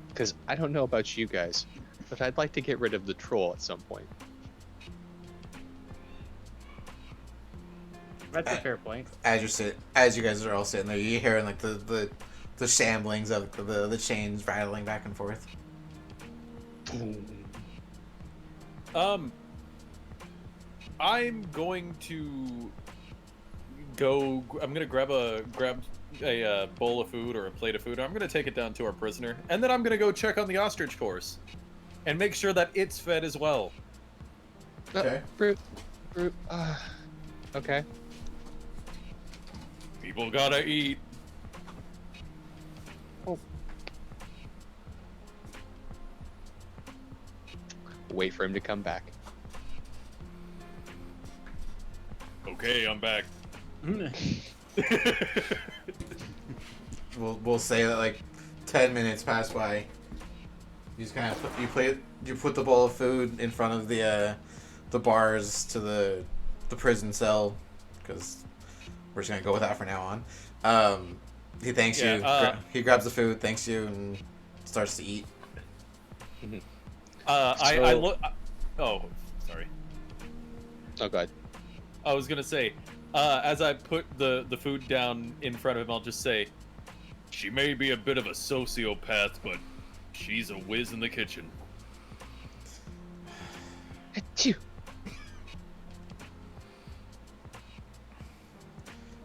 Because I don't know about you guys, but I'd like to get rid of the troll at some point. That's a fair point. As you guys are all sitting there, you're hearing like the shamblings of the chains rattling back and forth. I'm going to go. I'm gonna grab a bowl of food or a plate of food. I'm gonna take it down to our prisoner, and then I'm gonna go check on the ostrich course, and make sure that it's fed as well. Okay. Brute. Okay. People gotta eat. Wait for him to come back. Okay, I'm back. We'll say that like 10 minutes pass by. You just kind of put the bowl of food in front of the bars to the prison cell, because we're just gonna go with that for now on. He thanks you. He grabs the food, thanks you, and starts to eat. I look. Oh, sorry. Oh god. I was gonna say, as I put the food down in front of him, I'll just say, she may be a bit of a sociopath, but she's a whiz in the kitchen. Achoo.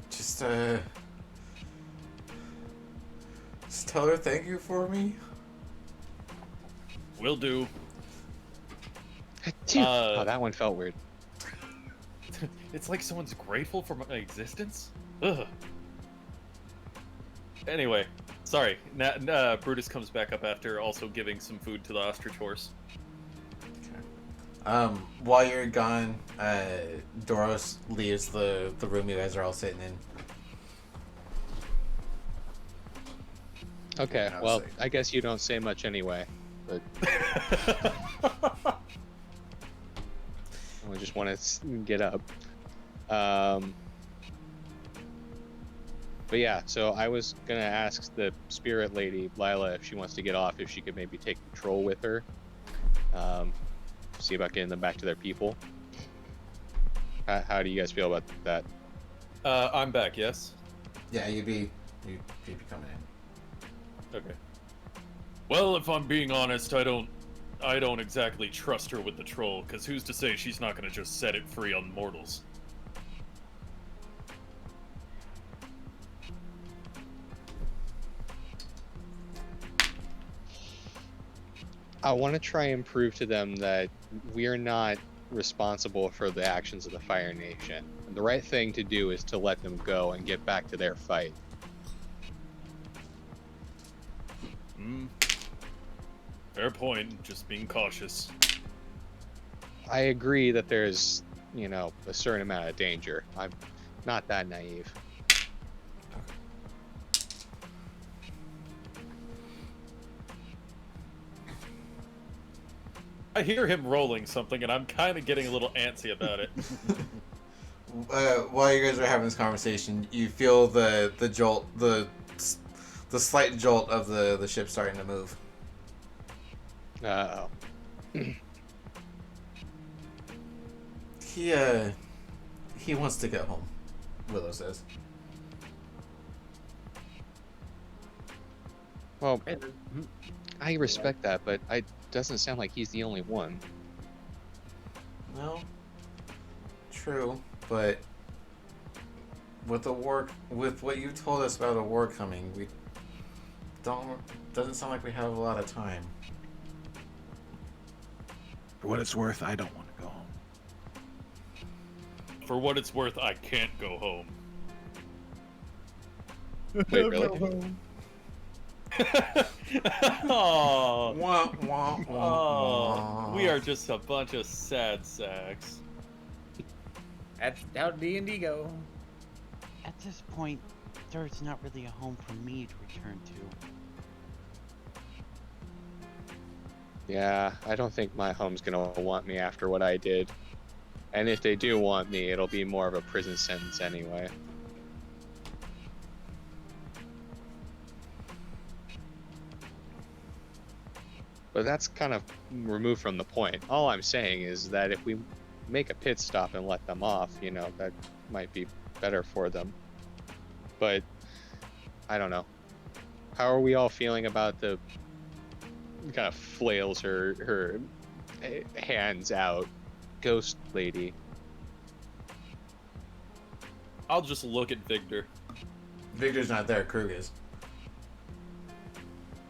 Just tell her thank you for me. Will do. Oh, that one felt weird. It's like someone's grateful for my existence? Ugh. Anyway, sorry. Brutus comes back up after also giving some food to the ostrich horse. Okay. While you're gone, Doros leaves the room you guys are all sitting in. Okay, well, I guess you don't say much anyway, but... I just want to get up. But yeah, so I was going to ask the spirit lady, Lila, if she wants to get off, if she could maybe take the troll with her. See about getting them back to their people. How do you guys feel about that? I'm back, yes? Yeah, you'd be coming in. Okay. Well, if I'm being honest, I don't exactly trust her with the troll, because who's to say she's not going to just set it free on mortals? I want to try and prove to them that we're not responsible for the actions of the Fire Nation. And the right thing to do is to let them go and get back to their fight. Fair point, just being cautious. I agree that there's, a certain amount of danger. I'm not that naive. I hear him rolling something, and I'm kind of getting a little antsy about it. While you guys are having this conversation, you feel the jolt, the slight jolt of the ship starting to move. Uh-oh. He wants to get home, Willow says. Well, I respect that, but it doesn't sound like he's the only one. No. True, but with what you told us about a war coming, doesn't sound like we have a lot of time. For what it's worth, I don't want to go home. For what it's worth, I can't go home. Wait, really? Oh, Wah, wah, wah, we are just a bunch of sad sacks. That's how D&D go. At this point, there's not really a home for me to return to. Yeah, I don't think my home's gonna want me after what I did. And if they do want me, it'll be more of a prison sentence anyway. But that's kind of removed from the point. All I'm saying is that if we make a pit stop and let them off, you know, that might be better for them. But I don't know. How are we all feeling about the kind of flails her hands out ghost lady? I'll just look at Victor. Victor's not there. Krug is.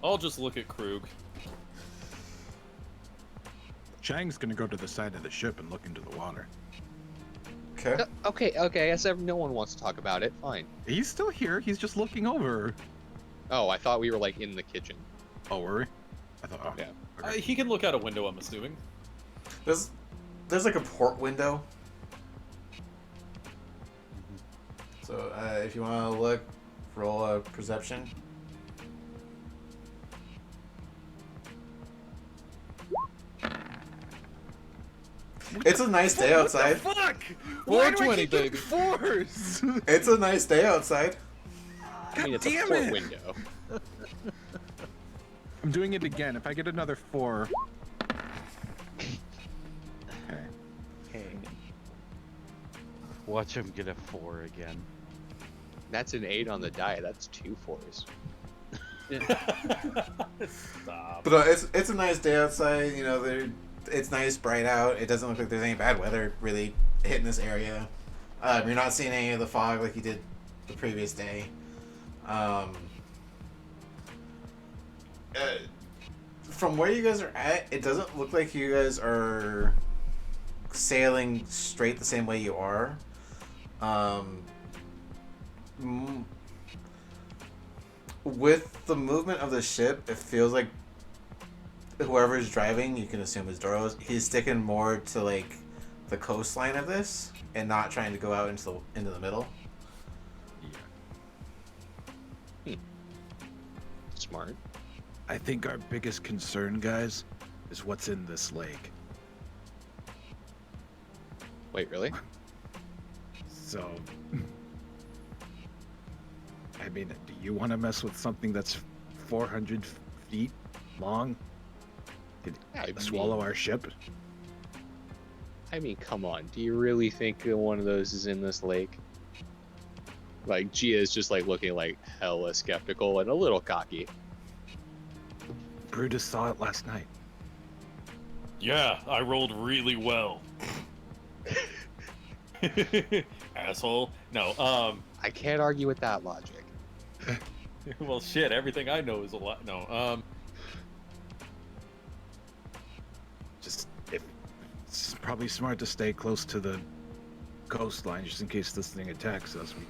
I'll just look at Krug. Chang's gonna go to the side of the ship and look into the water. Okay. Okay, I guess no one wants to talk about it. Fine. He's still here. He's just looking over. Oh, I thought we were like in the kitchen. Oh, were we? I thought. Oh, Yeah. okay. He can look out a window, I'm assuming. There's like a port window. So if you want to look, roll a perception. It's a nice day outside. What the fuck? 420, baby. Fours. It's a nice day outside. I mean, it's a damn port it. window. I'm doing it again. If I get another 4. Okay. Okay. Watch him get a 4 again. That's an 8 on the die. That's 2 4s. Stop. But it's a nice day outside. You know, it's nice, bright out. It doesn't look like there's any bad weather really hitting this area. You're not seeing any of the fog like you did the previous day. From where you guys are at, it doesn't look like you guys are sailing straight the same way you are. With the movement of the ship, it feels like whoever's driving, you can assume is Doros, he's sticking more to like the coastline of this and not trying to go out into the middle. Smart. I think our biggest concern, guys, is what's in this lake. Wait, really? So, I mean, do you want to mess with something that's 400 feet long? Could I swallow mean- our ship? I mean, come on. Do you really think one of those is in this lake? Like, Gia is just like looking like hella skeptical and a little cocky. Brutus saw it last night. Yeah, I rolled really well. Asshole. No, I can't argue with that logic. well, shit, everything I know is a lot. No, Just, it's probably smart to stay close to the coastline just in case this thing attacks us. We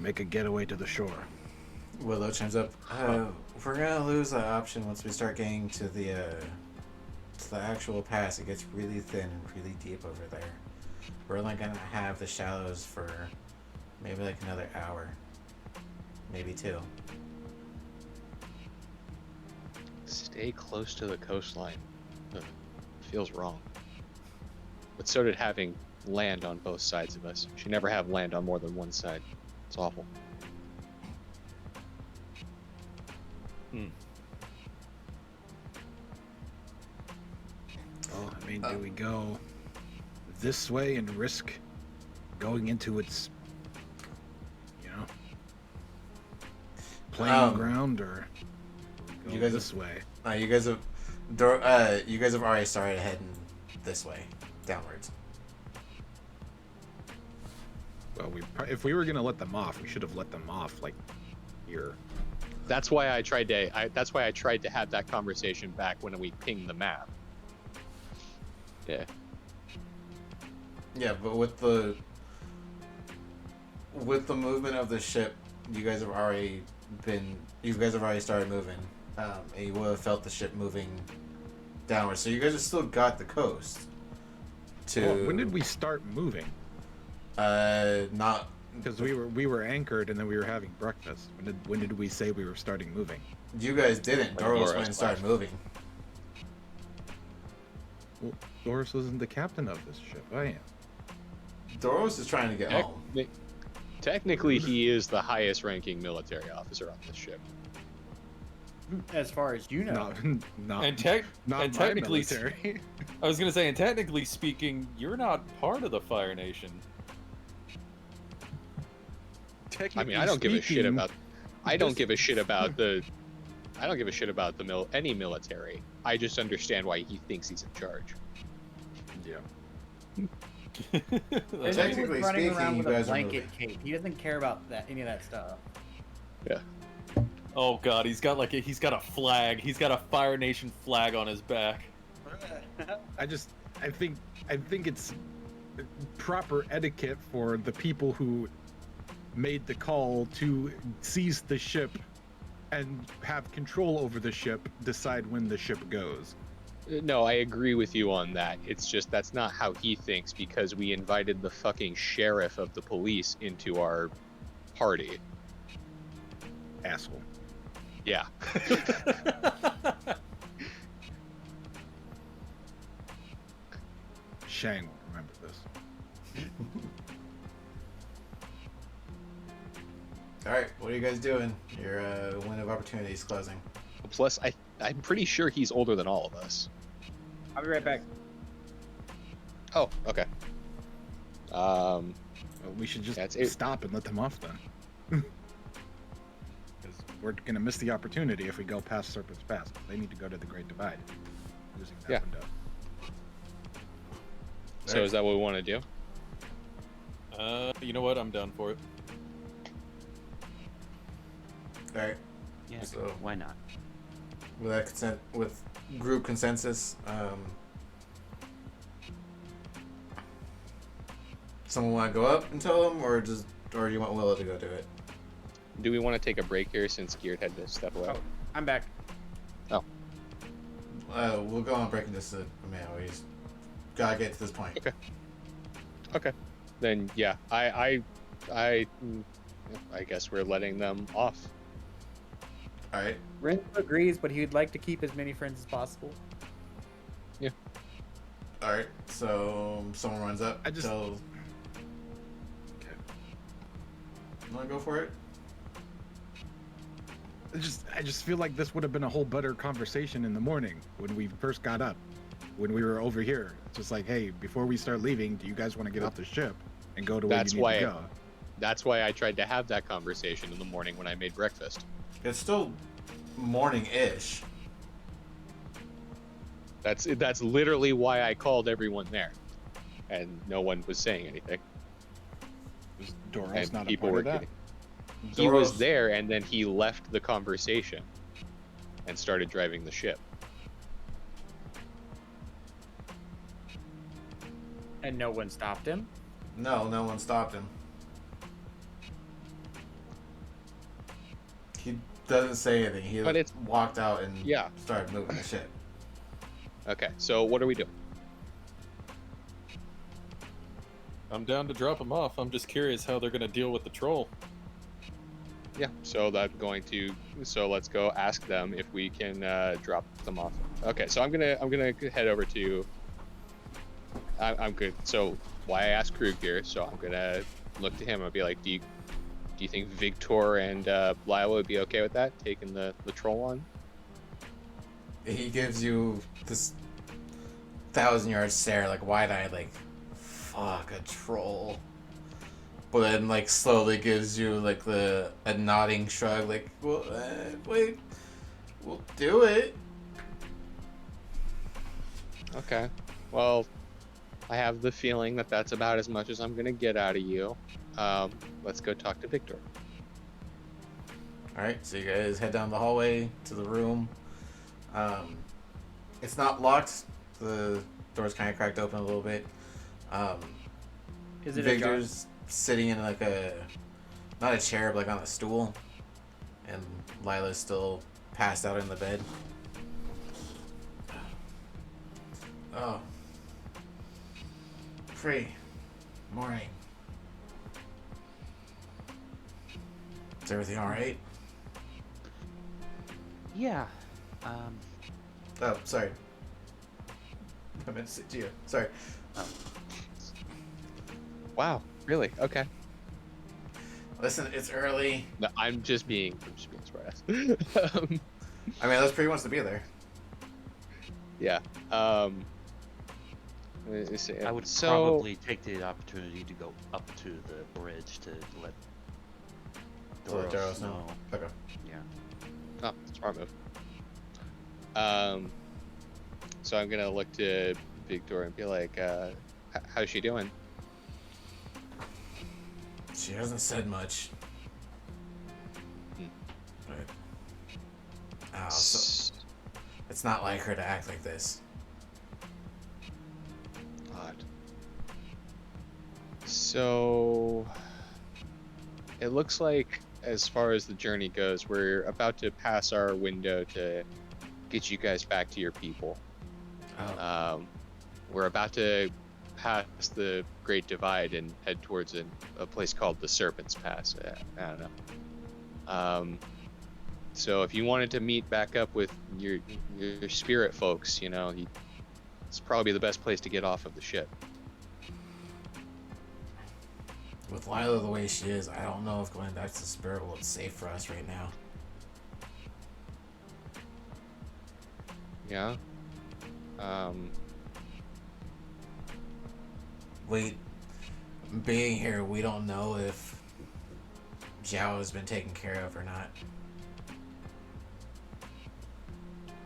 make a getaway to the shore. Willow chimes up. We're gonna lose that option once we start getting to the actual pass. It gets really thin and really deep over there. We're only gonna have the shallows for maybe like another hour, maybe 2. Stay close to the coastline. Feels wrong. But so did having land on both sides of us. We should never have land on more than one side. It's awful. Well, I mean, do we go this way and risk going into its, you know, playing ground, or Go You guys this way. You guys have already started heading this way, downwards. Well, if we were gonna let them off, we should have let them off like here. That's why I tried to have that conversation back when we pinged the map. Yeah. Yeah, but with the movement of the ship, you guys have already started moving, and you would have felt the ship moving downwards. So you guys have still got the coast. When did we start moving? Not because we were anchored and then we were having breakfast. When did we say we were starting moving? You guys didn't. Doros went and started moving. Well, Doros isn't the captain of this ship. I am. Doros is trying to get home. Technically, he is the highest-ranking military officer on this ship. As far as you know. And technically, military. I was gonna say, and technically speaking, you're not part of the Fire Nation. I mean, I don't give a shit about. I don't give a shit about any military. I just understand why he thinks he's in charge. Yeah. Technically running speaking, around you with a guys are blanket moving. cape. He doesn't care about that, any of that stuff. Yeah. Oh god, he's got a flag. He's got a Fire Nation flag on his back. I think it's proper etiquette for the people who made the call to seize the ship and have control over the ship decide when the ship goes. No, I agree with you on that. It's just that's not how he thinks because we invited the fucking sheriff of the police into our party. Asshole. Yeah. Shang will remember this. Alright, what are you guys doing? Your window of opportunity is closing. Plus, I'm pretty sure he's older than all of us. I'll be right back. Oh, okay. Well, we should just stop and let them off then. Because we're gonna miss the opportunity if we go past Serpent's Pass. They need to go to the Great Divide using that window. So is that what we want to do? You know what? I'm down for it. Alright. Yeah, So, why not? with group consensus, someone want to go up and tell them, or do you want Willow to go do it? Do we want to take a break here since Geared had to step away? Oh, I'm back. Oh. We'll go on breaking this. We just gotta get to this point. Okay. Then yeah, I guess we're letting them off. All right. Random agrees, but he would like to keep as many friends as possible. Yeah. All right. So someone runs up. Okay. Want to go for it? I just feel like this would have been a whole better conversation in the morning when we first got up, when we were over here. It's just like, hey, before we start leaving, do you guys want to get off the ship and go to where you need to go? That's why I tried to have that conversation in the morning when I made breakfast. It's still morning-ish. That's literally why I called everyone there, and no one was saying anything. Was Doros not a part of that? He was there, and then he left the conversation and started driving the ship. And no one stopped him? No one stopped him. He doesn't say anything. He walked out and started moving the ship. Okay, so what are we doing? I'm down to drop them off. I'm just curious how they're going to deal with the troll. Yeah, so let's go ask them if we can drop them off. Okay, so I'm gonna head over to. I'm good. So why I asked Krug here? So I'm gonna look to him and be like, do you think Victor and Lila would be okay with that, taking the troll on? He gives you this 1,000-yard stare, like wide-eyed, like, fuck, a troll. But then, like, slowly gives you, like, a nodding shrug, like, well, wait, We'll do it. Okay. Well, I have the feeling that that's about as much as I'm gonna get out of you. Let's go talk to Victor. All right, so you guys head down the hallway to the room. It's not locked. The door's kind of cracked open a little bit. Is it Victor's sitting in like not a chair, but like on a stool, and Lila's still passed out in the bed. Oh, free morning. Is everything all right? Yeah. Oh, sorry. I meant to say to you. Sorry. Wow. Really? Okay. Listen, it's early. No, I'm just being smart. I mean, that's pretty wants to be there. Yeah. Let me see. I would So- probably take the opportunity to go up to the bridge to let To let Doros Doros know. know. Okay. Yeah. Oh, smart move. So I'm gonna look to Victoria and be like, how's she doing? She hasn't said much. Hmm. But, so it's not like her to act like this. Odd. So it looks like, as far as the journey goes, we're about to pass our window to get you guys back to your people. Oh. We're about to pass the Great Divide and head towards a place called the Serpents Pass. I don't know. So if you wanted to meet back up with your spirit folks, you know, it's probably the best place to get off of the ship. With Lila the way she is, I don't know if going back to the spirit world is safe for us right now. Yeah. Being here, we don't know if Zhao has been taken care of or not.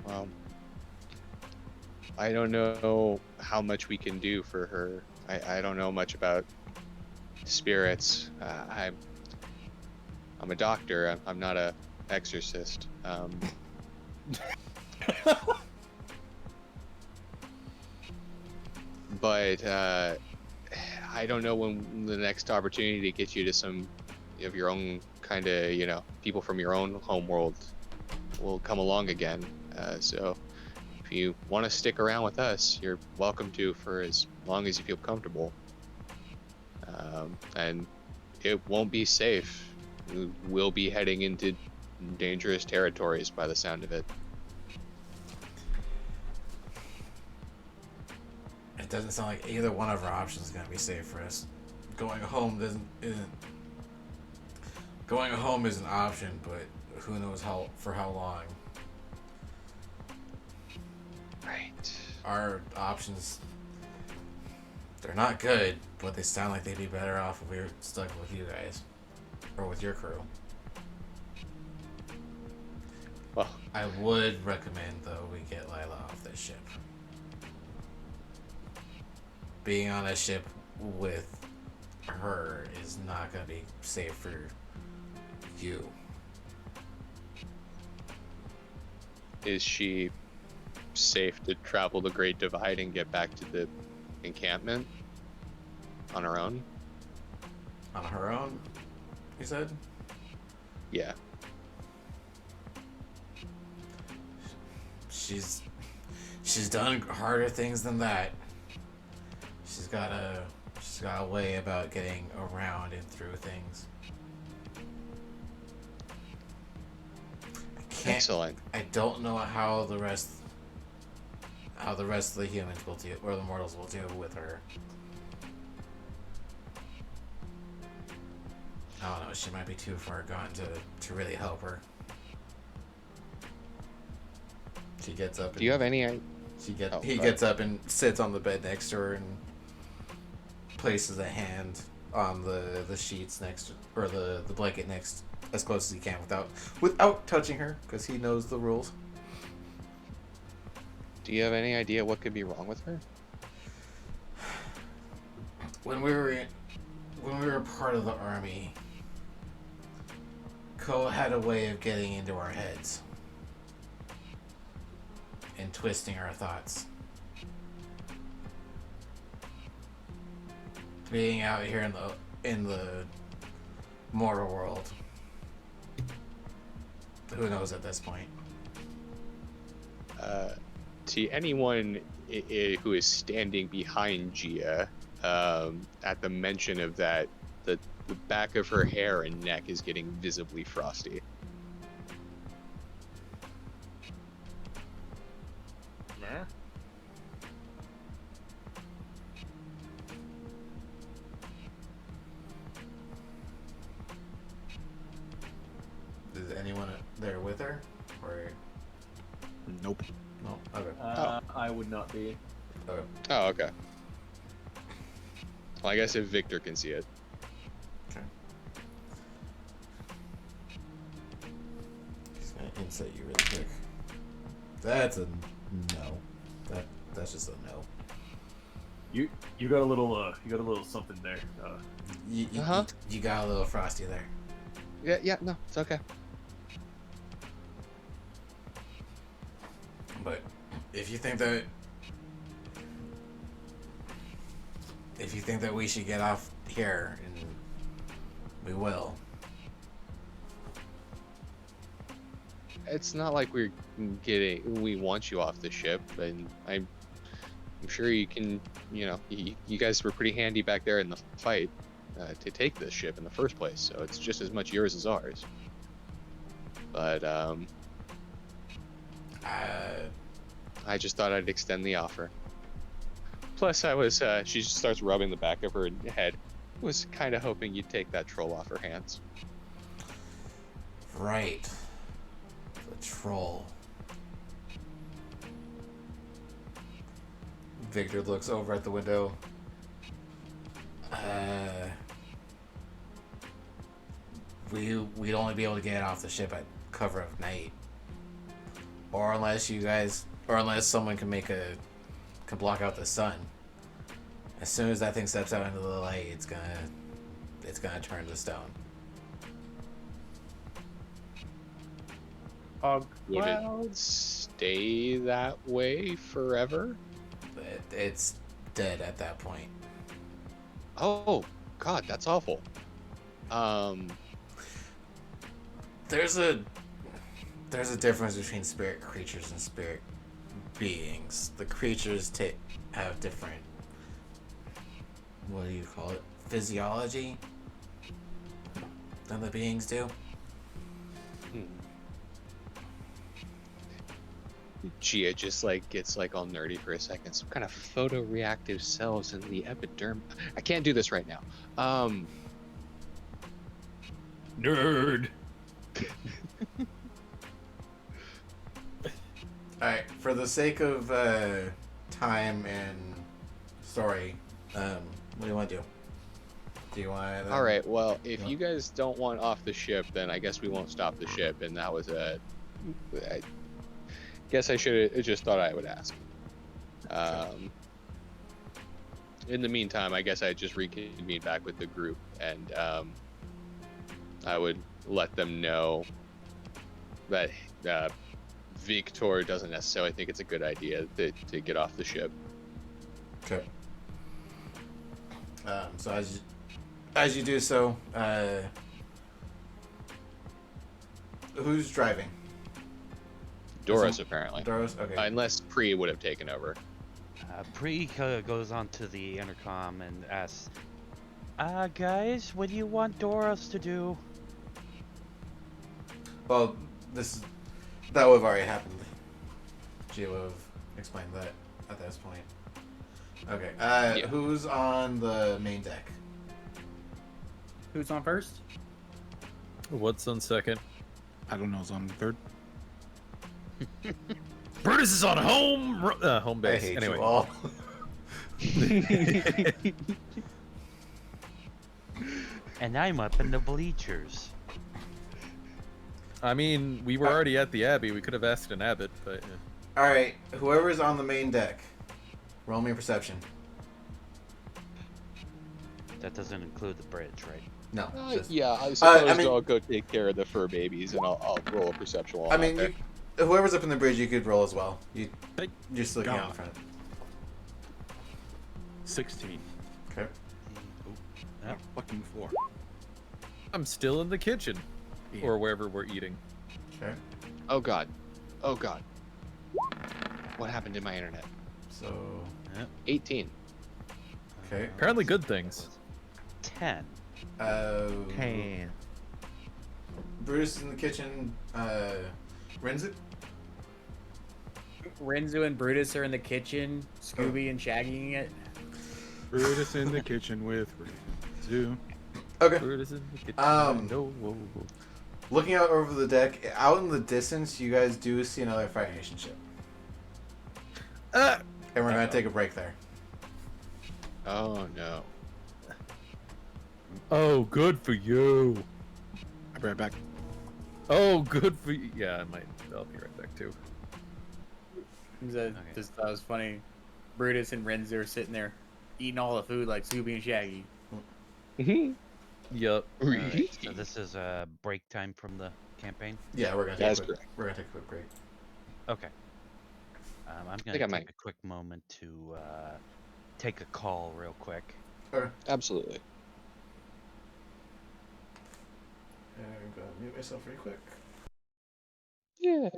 Well, I don't know how much we can do for her. I don't know much about spirits. I'm a doctor. I'm not a exorcist. But I don't know when the next opportunity to get you to some of your own kind of, you know, people from your own homeworld will come along again. So if you want to stick around with us, you're welcome to for as long as you feel comfortable. And it won't be safe. We'll be heading into dangerous territories by the sound of it. It doesn't sound like either one of our options is going to be safe for us. Going home is an option, but who knows for how long. Right. Our options, they're not good, but they sound like they'd be better off if we were stuck with you guys or with your crew. Well, I would recommend though we get Lila off this ship. Being on a ship with her is not going to be safe for you. is she safe to travel the Great Divide and get back to the encampment on her own? On her own, you said? Yeah. She's done harder things than that. She's got a way about getting around and through things. Excellent. I don't know how the rest of the humans will deal, or the mortals will deal with her. I don't know. She might be too far gone to really help her. She gets up. Do you have any? He gets up and sits on the bed next to her and places a hand on the sheets next, or the blanket next, as close as he can without touching her, because he knows the rules. Do you have any idea what could be wrong with her? When we were part of the army, Ko had a way of getting into our heads and twisting our thoughts. Being out here in the mortal world, who knows at this point? To anyone who is standing behind Gia, at the mention of that, the back of her hair and neck is getting visibly frosty. Nah. Is anyone there with her? Or Nope. no? Okay. I would not be. Okay. Oh, okay. Well, I guess if Victor can see it. Okay. Just gonna insight you really quick. That's a no. That's just a no. You got a little something there. You got a little frosty there. Yeah, no, it's okay. But if you think that we should get off here, and we will. It's not like we want you off the ship, and I'm sure you can, you guys were pretty handy back there in the fight to take this ship in the first place, so it's just as much yours as ours. But I just thought I'd extend the offer. Plus, she just starts rubbing the back of her head. Was kind of hoping you'd take that troll off her hands. Right. The troll. Victor looks over at the window. We'd only be able to get off the ship at cover of night. Or unless someone can block out the sun. As soon as that thing steps out into the light, it's gonna turn to stone. Would it stay that way forever? It's dead at that point. Oh, God, that's awful. There's a difference between spirit creatures and spirit beings. The creatures have different, what do you call it, physiology than the beings do. Gia just gets all nerdy for a second. Some kind of photoreactive cells in the epiderm. I can't do this right now. Nerd. Alright, for the sake of time and story, what do you want to do? Do you want to... Alright, well, if you guys don't want off the ship, then I guess we won't stop the ship, and that was I guess I should have just thought I would ask. In the meantime, I guess I'd just reconvene back with the group, and I would let them know that Victor doesn't necessarily think it's a good idea to get off the ship. Okay. So as you do so, who's driving? Doris, apparently. Doris? Okay. Unless Pre would have taken over. Pre goes onto the intercom and asks, guys, what do you want Doris to do? Well, that would have already happened. She would have explained that at this point. Okay. Yeah. Who's on the main deck? Who's on first? What's on second? I don't know. Is on third. Brutus is on home base. I hate Anyway. you all. And I'm up in the bleachers. I mean, we were already at the Abbey. We could have asked an abbot, but... All right, whoever's on the main deck, roll me a perception. That doesn't include the bridge, right? No. Yeah, I suppose I mean, I'll go take care of the fur babies, and I'll roll a perception while I I'm mean, out there. whoever's up in the bridge, you could roll as well. Thank You're just looking out in God. front. 16. Okay. Yeah. Fucking 4. I'm still in the kitchen, Yeah. or wherever we're eating. Okay. Oh god. Oh god. What happened to my internet? So. 18. Okay. Apparently good things. 10. Hey. Bruce is in the kitchen. Renzu? Renzu and Brutus are in the kitchen, Scooby and Shaggying it. Brutus in the kitchen with Zoo. Okay. Brutus in the kitchen. No. Looking out over the deck, out in the distance, you guys do see another Fire Nation ship. And we're gonna take a break there. Oh no. Oh, good for you. I'll be right back. Oh, good for you. Yeah, I'll be right back too. Just thought it was funny. Brutus and Renzu are sitting there eating all the food like Scooby and Shaggy. Yep. Alright, so this is break time from the campaign? Yeah, we're gonna take a quick break. Okay. I'm gonna take a quick moment to take a call real quick. Okay. Absolutely. And I'm gonna mute myself really quick. Yeah.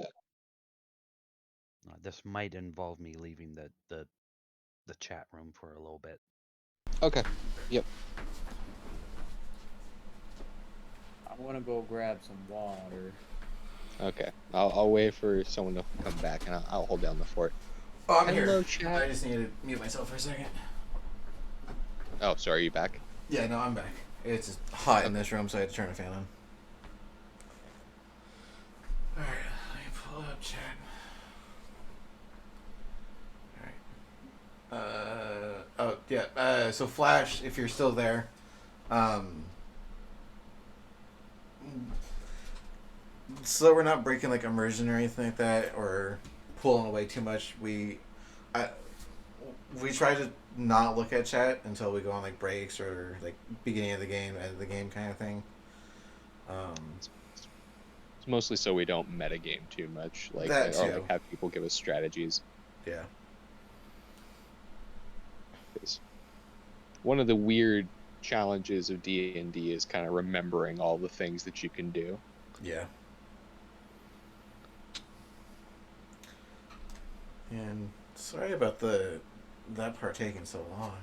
This might involve me leaving the chat room for a little bit. Okay. Yep. I want to go grab some water. Okay. I'll wait for someone to come back, and I'll hold down the fort. Oh, I'm Hello, here. chat. I just need to mute myself for a second. Oh, sorry. Are you back? Yeah, no, I'm back. It's just hot in this room, so I had to turn the fan on. Alright, let me pull up chat. Oh, yeah. So Flash, if you're still there, so we're not breaking like immersion or anything like that, or pulling away too much. We try to not look at chat until we go on like breaks or like beginning of the game, end of the game kind of thing. It's mostly so we don't metagame too much, like That or too. like have people give us strategies. Yeah. One of the weird challenges of D&D is kind of remembering all the things that you can do. Yeah. And sorry about that part taking so long.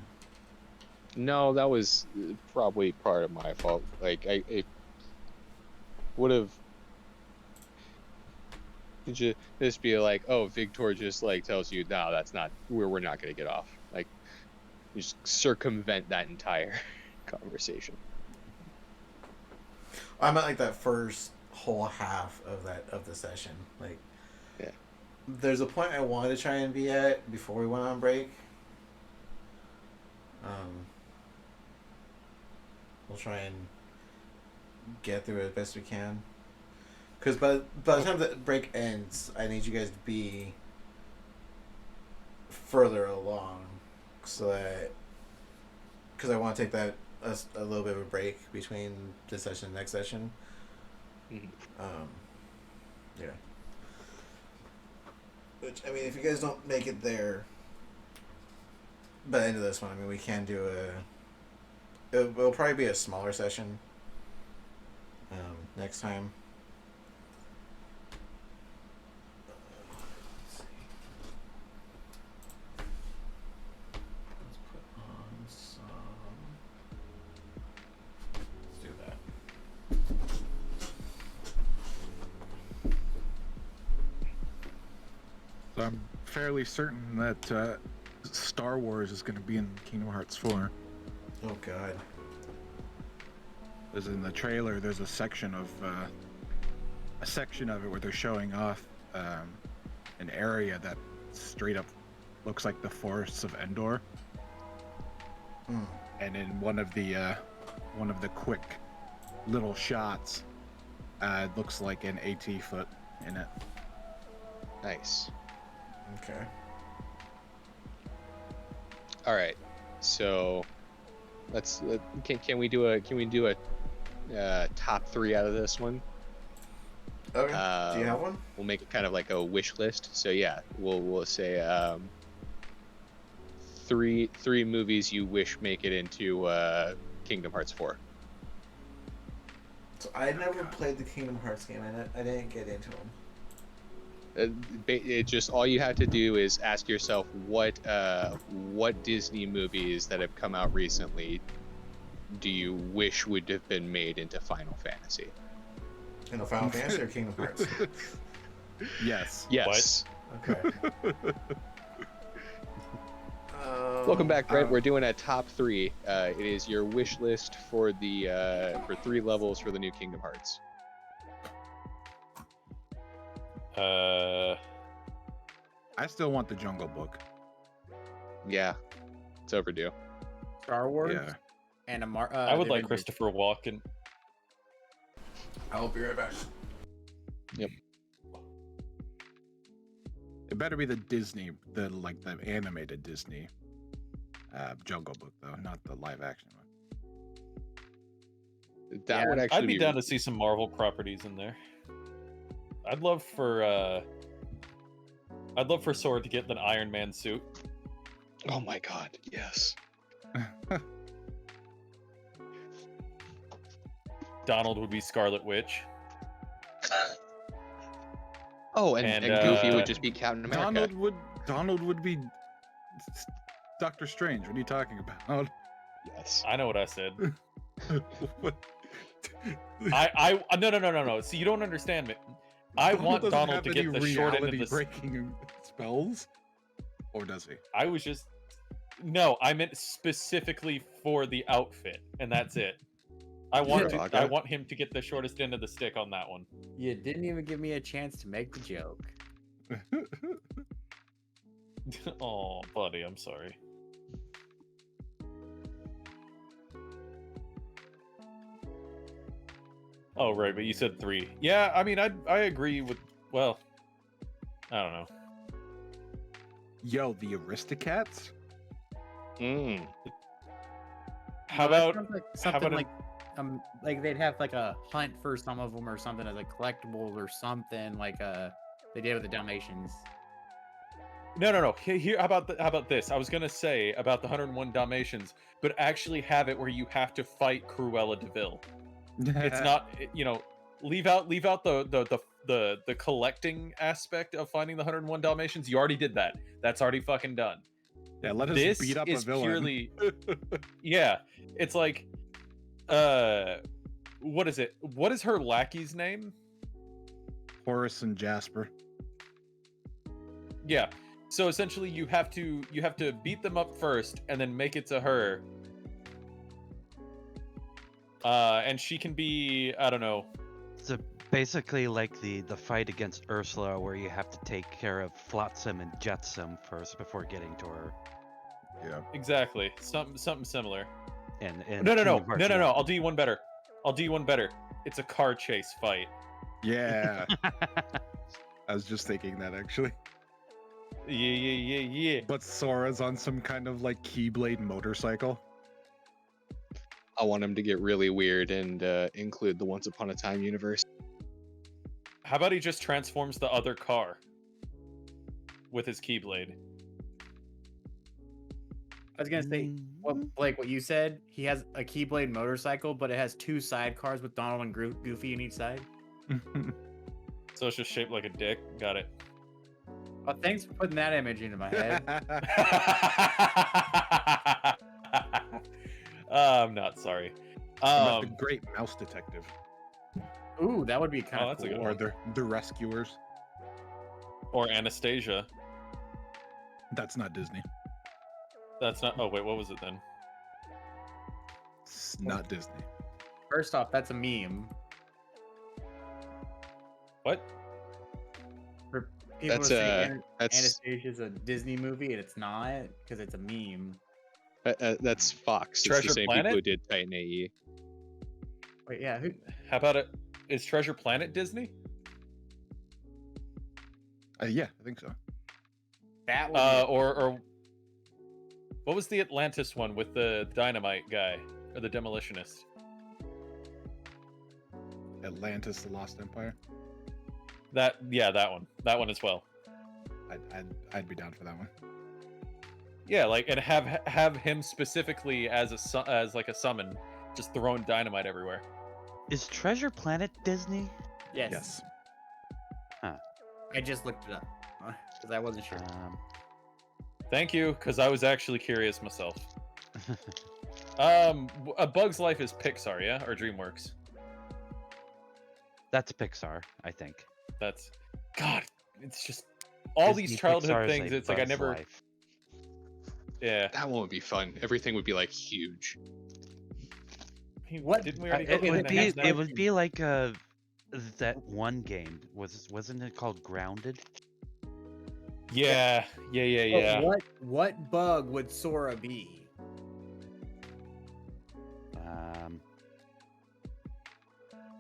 No, that was probably part of my fault. Like it would have. Could you just be like, oh, Victor just like tells you, no, that's not we're not gonna get off. Like, you just circumvent that entire conversation. I meant like that first whole half of the session. Like, yeah. There's a point I wanted to try and be at before we went on break. We'll try and get through it as best we can. Because by the time the break ends, I need you guys to be further along, so that because I want to take that a little bit of a break between this session and next session. Yeah. Which, I mean, if you guys don't make it there by the end of this one, I mean, we can do it'll probably be a smaller session next time. Let's see. Let's put on some. Let's do that. So I'm fairly certain that Star Wars is going to be in Kingdom Hearts 4. Oh God. As in the trailer, there's a section of it where they're showing off an area that straight up looks like the forests of Endor. And in one of the quick little shots, it looks like an AT foot in it. Nice. Okay. All right. So can we do a top 3 out of this one? Okay. Do you have one? We'll make it kind of like a wish list. So yeah, we'll say three movies you wish make it into Kingdom Hearts 4. So I never played the Kingdom Hearts game. I didn't get into them. It just, all you have to do is ask yourself what Disney movies that have come out recently do you wish would have been made into Final Fantasy? In the Final Fantasy or Kingdom Hearts? Yes. Yes. Okay. Welcome back, Brent. We're doing a top 3. It is your wish list for the for 3 levels for the new Kingdom Hearts. I still want the Jungle Book. Yeah, it's overdue. Star Wars. Yeah. And I would like Christopher Walken. I'll be right back. Yep. It better be the Disney, the animated Disney Jungle Book, though, not the live action one. That would actually I'd be down to see some Marvel properties in there. I'd love for Sora to get the Iron Man suit. Oh my god, yes. Donald would be Scarlet Witch. Oh, and Goofy would just be Captain America. Donald would be Doctor Strange. What are you talking about? Yes. I know what I said. What? No. See, you don't understand me. I want doesn't Donald have to get any the short end of reality the breaking spells, or does he? I was just I meant specifically for the outfit, and that's it. I want him to get the shortest end of the stick on that one. You didn't even give me a chance to make the joke. Oh, buddy, I'm sorry. Oh, right, but you said 3. Yeah, I mean, I agree with. Well, I don't know. Yo, the Aristocats? How Well, about something like they'd have like a hunt for some of them or something as a collectibles or something like they did with the Dalmatians. No. Here, how about this? I was gonna say about the 101 Dalmatians, but actually have it where you have to fight Cruella de Vil. It's not, leave out the collecting aspect of finding the 101 Dalmatians. You already did that. That's already fucking done. Yeah, let us This beat up is a villain. purely, yeah. It's like, what is it? What is her lackey's name? Horace and Jasper. Yeah. So essentially, you have to beat them up first, and then make it to her. And she can be, I don't know. So basically like the fight against Ursula, where you have to take care of Flotsam and Jetsam first before getting to her. Yeah. Exactly. Something similar. And No. Kingdom Hearts 1. I'll do you one better. It's a car chase fight. Yeah. I was just thinking that, actually. Yeah. But Sora's on some kind of like Keyblade motorcycle. I want him to get really weird and include the Once Upon a Time universe. How about he just transforms the other car with his Keyblade? I was gonna say, what you said. He has a Keyblade motorcycle, but it has 2 sidecars with Donald and Goofy in each side. So it's just shaped like a dick. Got it. Well, thanks for putting that image into my head. I'm not sorry. About the Great Mouse Detective. Ooh, that would be kind of that's a cool. good Or one. the Rescuers. Or Anastasia. That's not Disney. That's not. Oh wait, what was it then? It's not Disney. First off, that's a meme. What? For people That's to say that's Anastasia's a Disney movie, and it's not because it's a meme. that's Fox. It's Treasure the same Planet? people who did Titan AE. Wait, yeah, who? How about it? Is Treasure Planet Disney? Yeah, I think so. That one. Or what was the Atlantis one with the dynamite guy or the demolitionist? Atlantis: The Lost Empire. That one as well. I'd be down for that one. Yeah, like, and have him specifically as like a summon, just throwing dynamite everywhere. Is Treasure Planet Disney? Yes. Huh. I just looked it up because I wasn't sure. Thank you, because I was actually curious myself. A Bug's Life is Pixar, yeah, or DreamWorks? That's Pixar, I think. That's God. It's just all Disney these childhood Pixar is things. It's like I Bug's never. Life. Yeah. That one would be fun. Everything would be like huge. What? Didn't we already? It would be like that one game wasn't it called Grounded? Yeah. But what bug would Sora be?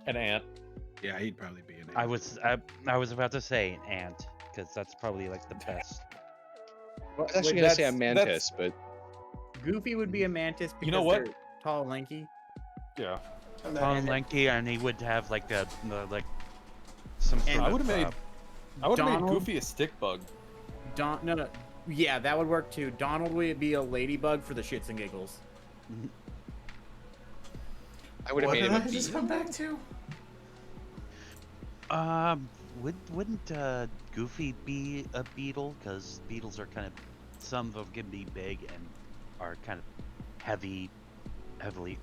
An ant. Yeah, he'd probably be an ant. I was about to say an ant because that's probably like the best. I was actually gonna say a mantis, but Goofy would be a mantis because You know what? they're tall and lanky. Yeah. Tall and lanky, and he would have like some sort I of. would have made. I would have made Donald? Goofy a stick bug. No. Yeah, that would work too. Donald would be a ladybug for the shits and giggles. I would have What made did him I a just bee. come back to? Wouldn't Goofy be a beetle? Because beetles are kind of, some of them can be big and are kind of heavily.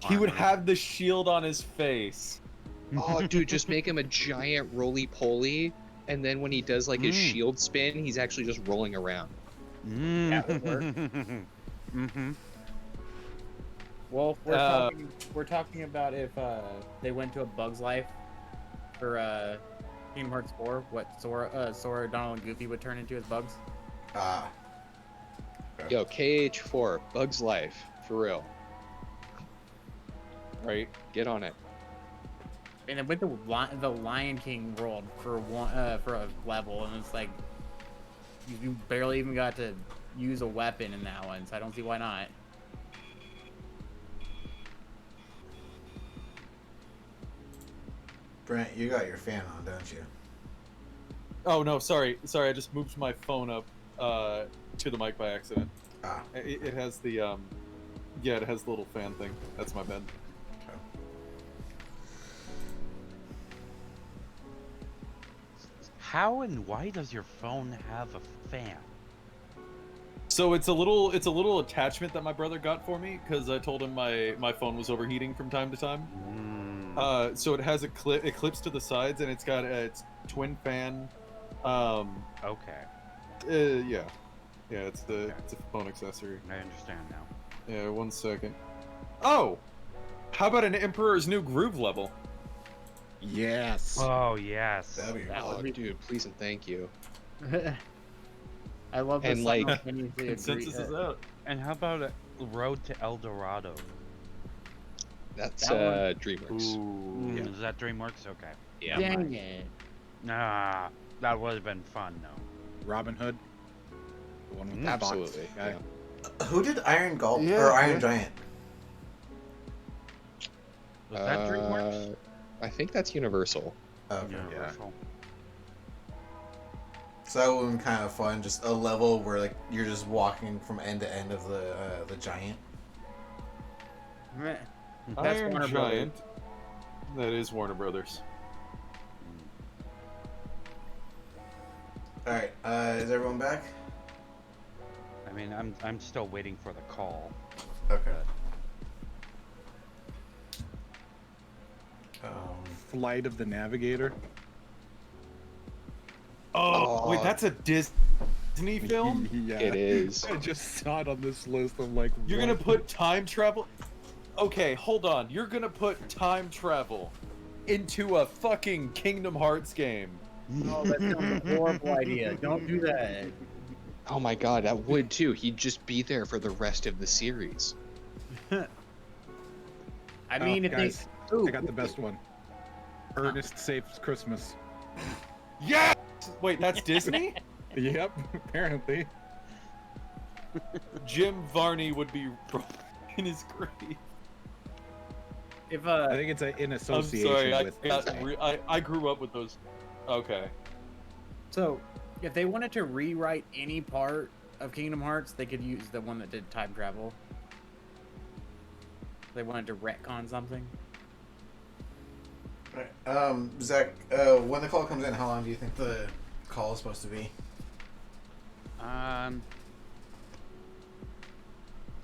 He would armored. have the shield on his face. Oh, dude, just make him a giant roly-poly, and then when he does like his shield spin, he's actually just rolling around. That would work. Mm-hmm. Well, we're talking about if they went to a Bug's Life for Kingdom Hearts 4, what Sora, Donald, and Goofy would turn into as bugs. Yo, KH4, Bug's Life, for real. Right. Get on it. And then with the Lion King world for a level, and it's like you barely even got to use a weapon in that one, so I don't see why not. Brent, you got your fan on, don't you? Oh no, sorry. I just moved my phone up to the mic by accident. It has the it has the little fan thing. That's my bad. How and why does your phone have a fan? So it's a little attachment that my brother got for me because I told him my phone was overheating from time to time. So it has it clips to the sides and it's got its twin fan. Okay. Yeah, it's a phone accessory. I understand now. Yeah, 1 second. Oh, how about an Emperor's New Groove level? Yes. Oh yes. That'd be Oh, dude, please and thank you. I love And, this. like, Consensus is out. And how about a Road to El Dorado? That's That DreamWorks. Yeah. Is that DreamWorks? Okay. Yeah. Dang it. Nah, that would have been fun though. Robin Hood. The one with the Absolutely. box guy. Yeah. Who did Iron Gold or Iron Giant? Was that DreamWorks? I think that's Universal. Okay. Universal. So that would be kind of fun. Just a level where like you're just walking from end to end of the giant. That's Iron Warner Giant. That is Warner Brothers. All right. Is everyone back? I mean, I'm still waiting for the call. Okay. Flight of the Navigator. Oh, wait, that's a Disney film? Yeah. It is. I just saw it on this list. I'm like, You're gonna what? put time travel? Okay, hold on. You're gonna put time travel into a fucking Kingdom Hearts game. Oh, that sounds a horrible idea. Don't do that. Oh my god, that would too. He'd just be there for the rest of the series. I mean, if guys, they... Ooh, I got the best one. Ernest Saves Christmas. Yes! Wait, that's Disney? Yep, apparently. Jim Varney would be in his grave. If I think it's in I'm association sorry, with. I grew up with those. Okay. so, if they wanted to rewrite any part of Kingdom Hearts, they could use the one that did time travel. They wanted to retcon something. Right. Zach, when the call comes in, how long do you think the call is supposed to be?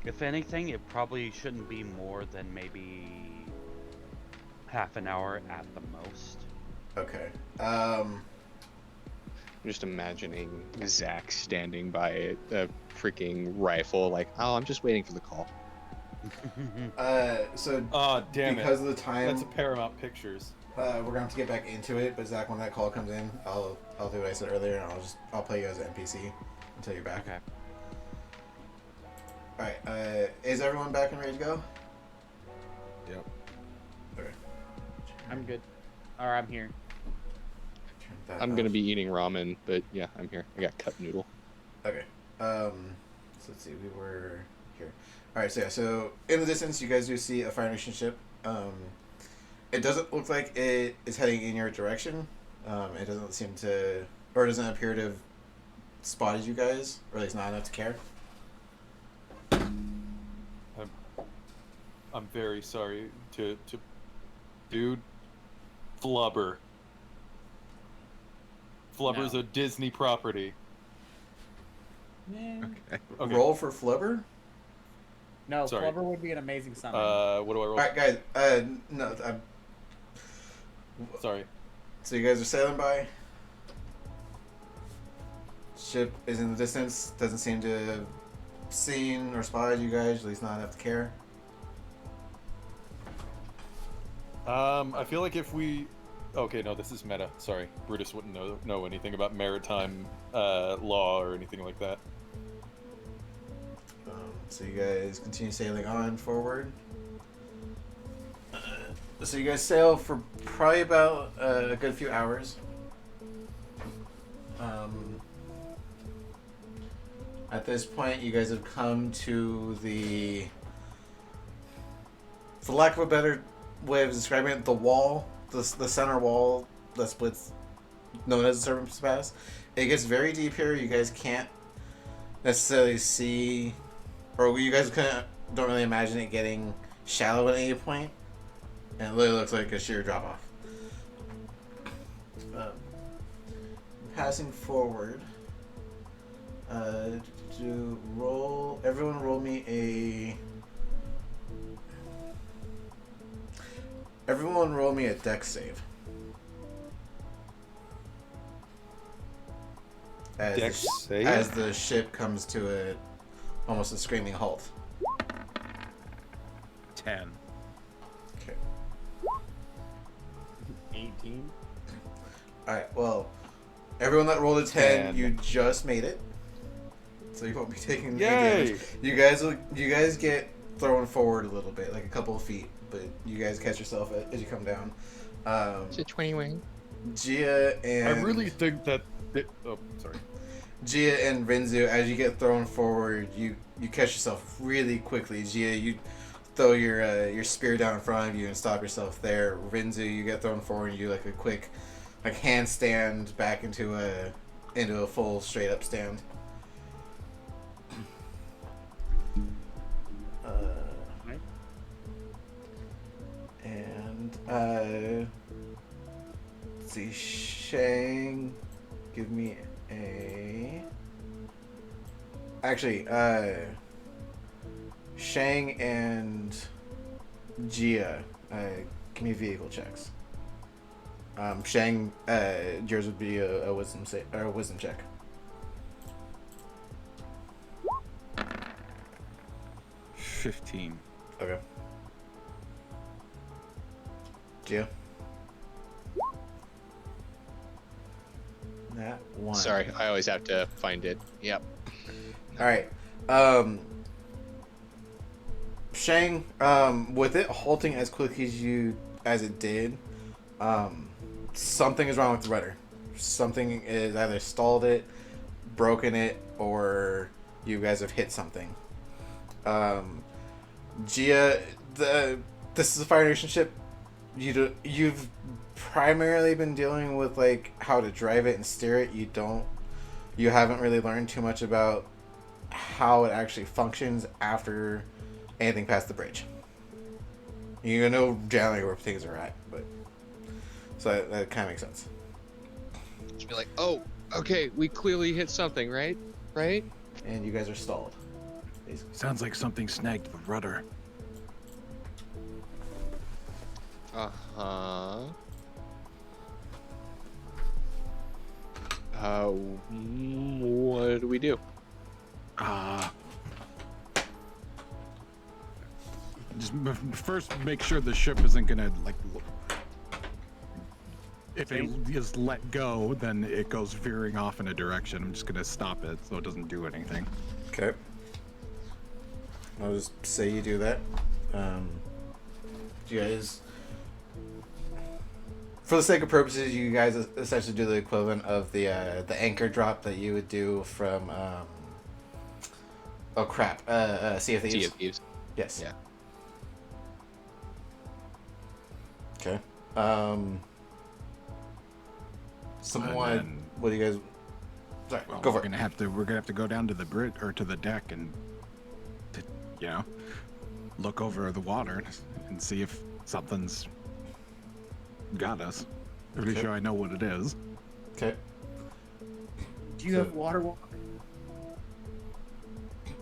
If anything, it probably shouldn't be more than maybe half an hour at the most. Okay. I'm just imagining Zach standing by a freaking rifle, like, oh, I'm just waiting for the call. So Damn because it. of the time, That's a Paramount Pictures. we're gonna have to get back into it. But Zach, when that call comes in, I'll do what I said earlier, and I'll play you as an NPC until you're back. Okay. All right. Is everyone back and ready to go? Yep. Okay. I'm good. Or I'm here. Turn that I'm gonna off. be eating ramen, but yeah, I'm here. I got cup noodle. Okay. So let's see. We were here. All right. So yeah. So in the distance, you guys do see a Fire Nation ship. It doesn't look like it is heading in your direction. It doesn't seem to, or it doesn't appear to have spotted you guys, or at least not enough to care. I'm very sorry to dude. Flubber. Flubber's No. a Disney property. Yeah. Okay. Roll for Flubber. No, Sorry. Flubber would be an amazing summon. What do I roll? All right, guys. No. Sorry. So you guys are sailing by. Ship is in the distance. Doesn't seem to have seen or spotted you guys. At least not enough to care. I feel like if we... Okay, no, this is meta. Sorry. Brutus wouldn't know anything about maritime law or anything like that. So you guys continue sailing on forward. So you guys sail for probably about a good few hours. At this point, you guys have come to the, for lack of a better way of describing it, the wall, the center wall that splits, known as the Serpents Pass. It gets very deep here. You guys can't necessarily see, or you guys don't really imagine it getting shallow at any point. And it literally looks like a sheer drop off. Passing forward, everyone roll me a dex save. Dex save? As the ship comes to almost a screaming halt. 10. Okay. 18. Alright, well, everyone that rolled a 10, 10. you just made it. So you won't be taking any Yay! damage. You guys get thrown forward a little bit, like a couple of feet, but you guys catch yourself as you come down. It's a 20 wing. Gia and I really think that... Oh, sorry. Gia and Renzu, as you get thrown forward, you catch yourself really quickly. Gia, you throw your spear down in front of you and stop yourself there. Renzu, you get thrown forward and you do like a quick handstand back into a full straight up stand. Right. And let's see, Shang, give me a. Actually, Shang and Gia, give me vehicle checks. Shang, yours would be a wisdom check. $15. Okay. Gia. That one. Sorry, I always have to find it. Yep. All right. Shang, with it halting as quickly as it did, something is wrong with the rudder. Something is either stalled it, broken it, or you guys have hit something. Gia, this is a Fire Nation ship. You've primarily been dealing with like how to drive it and steer it. You haven't really learned too much about how it actually functions after anything past the bridge. You know generally where things are at, but so that kind of makes sense. Just be like, oh, okay, we clearly hit something, right? Right? And you guys are stalled. Basically. Sounds like something snagged the rudder. Uh-huh. What do we do? Just first make sure the ship isn't gonna like. If it is let go, then it goes veering off in a direction. I'm just gonna stop it so it doesn't do anything. Okay. I'll just say you do that. You guys, for the sake of purposes, you guys essentially do the equivalent of the anchor drop that you would do from oh crap, Sea of Thieves. Sea of Thieves. Yes. Yeah. Okay. Someone. What do you guys? Sorry, Well, go for we're gonna have to go down to the bridge or to the deck and, look over the water and see if something's got us. Pretty Okay. sure I know what it is. Okay. Do you have water walk?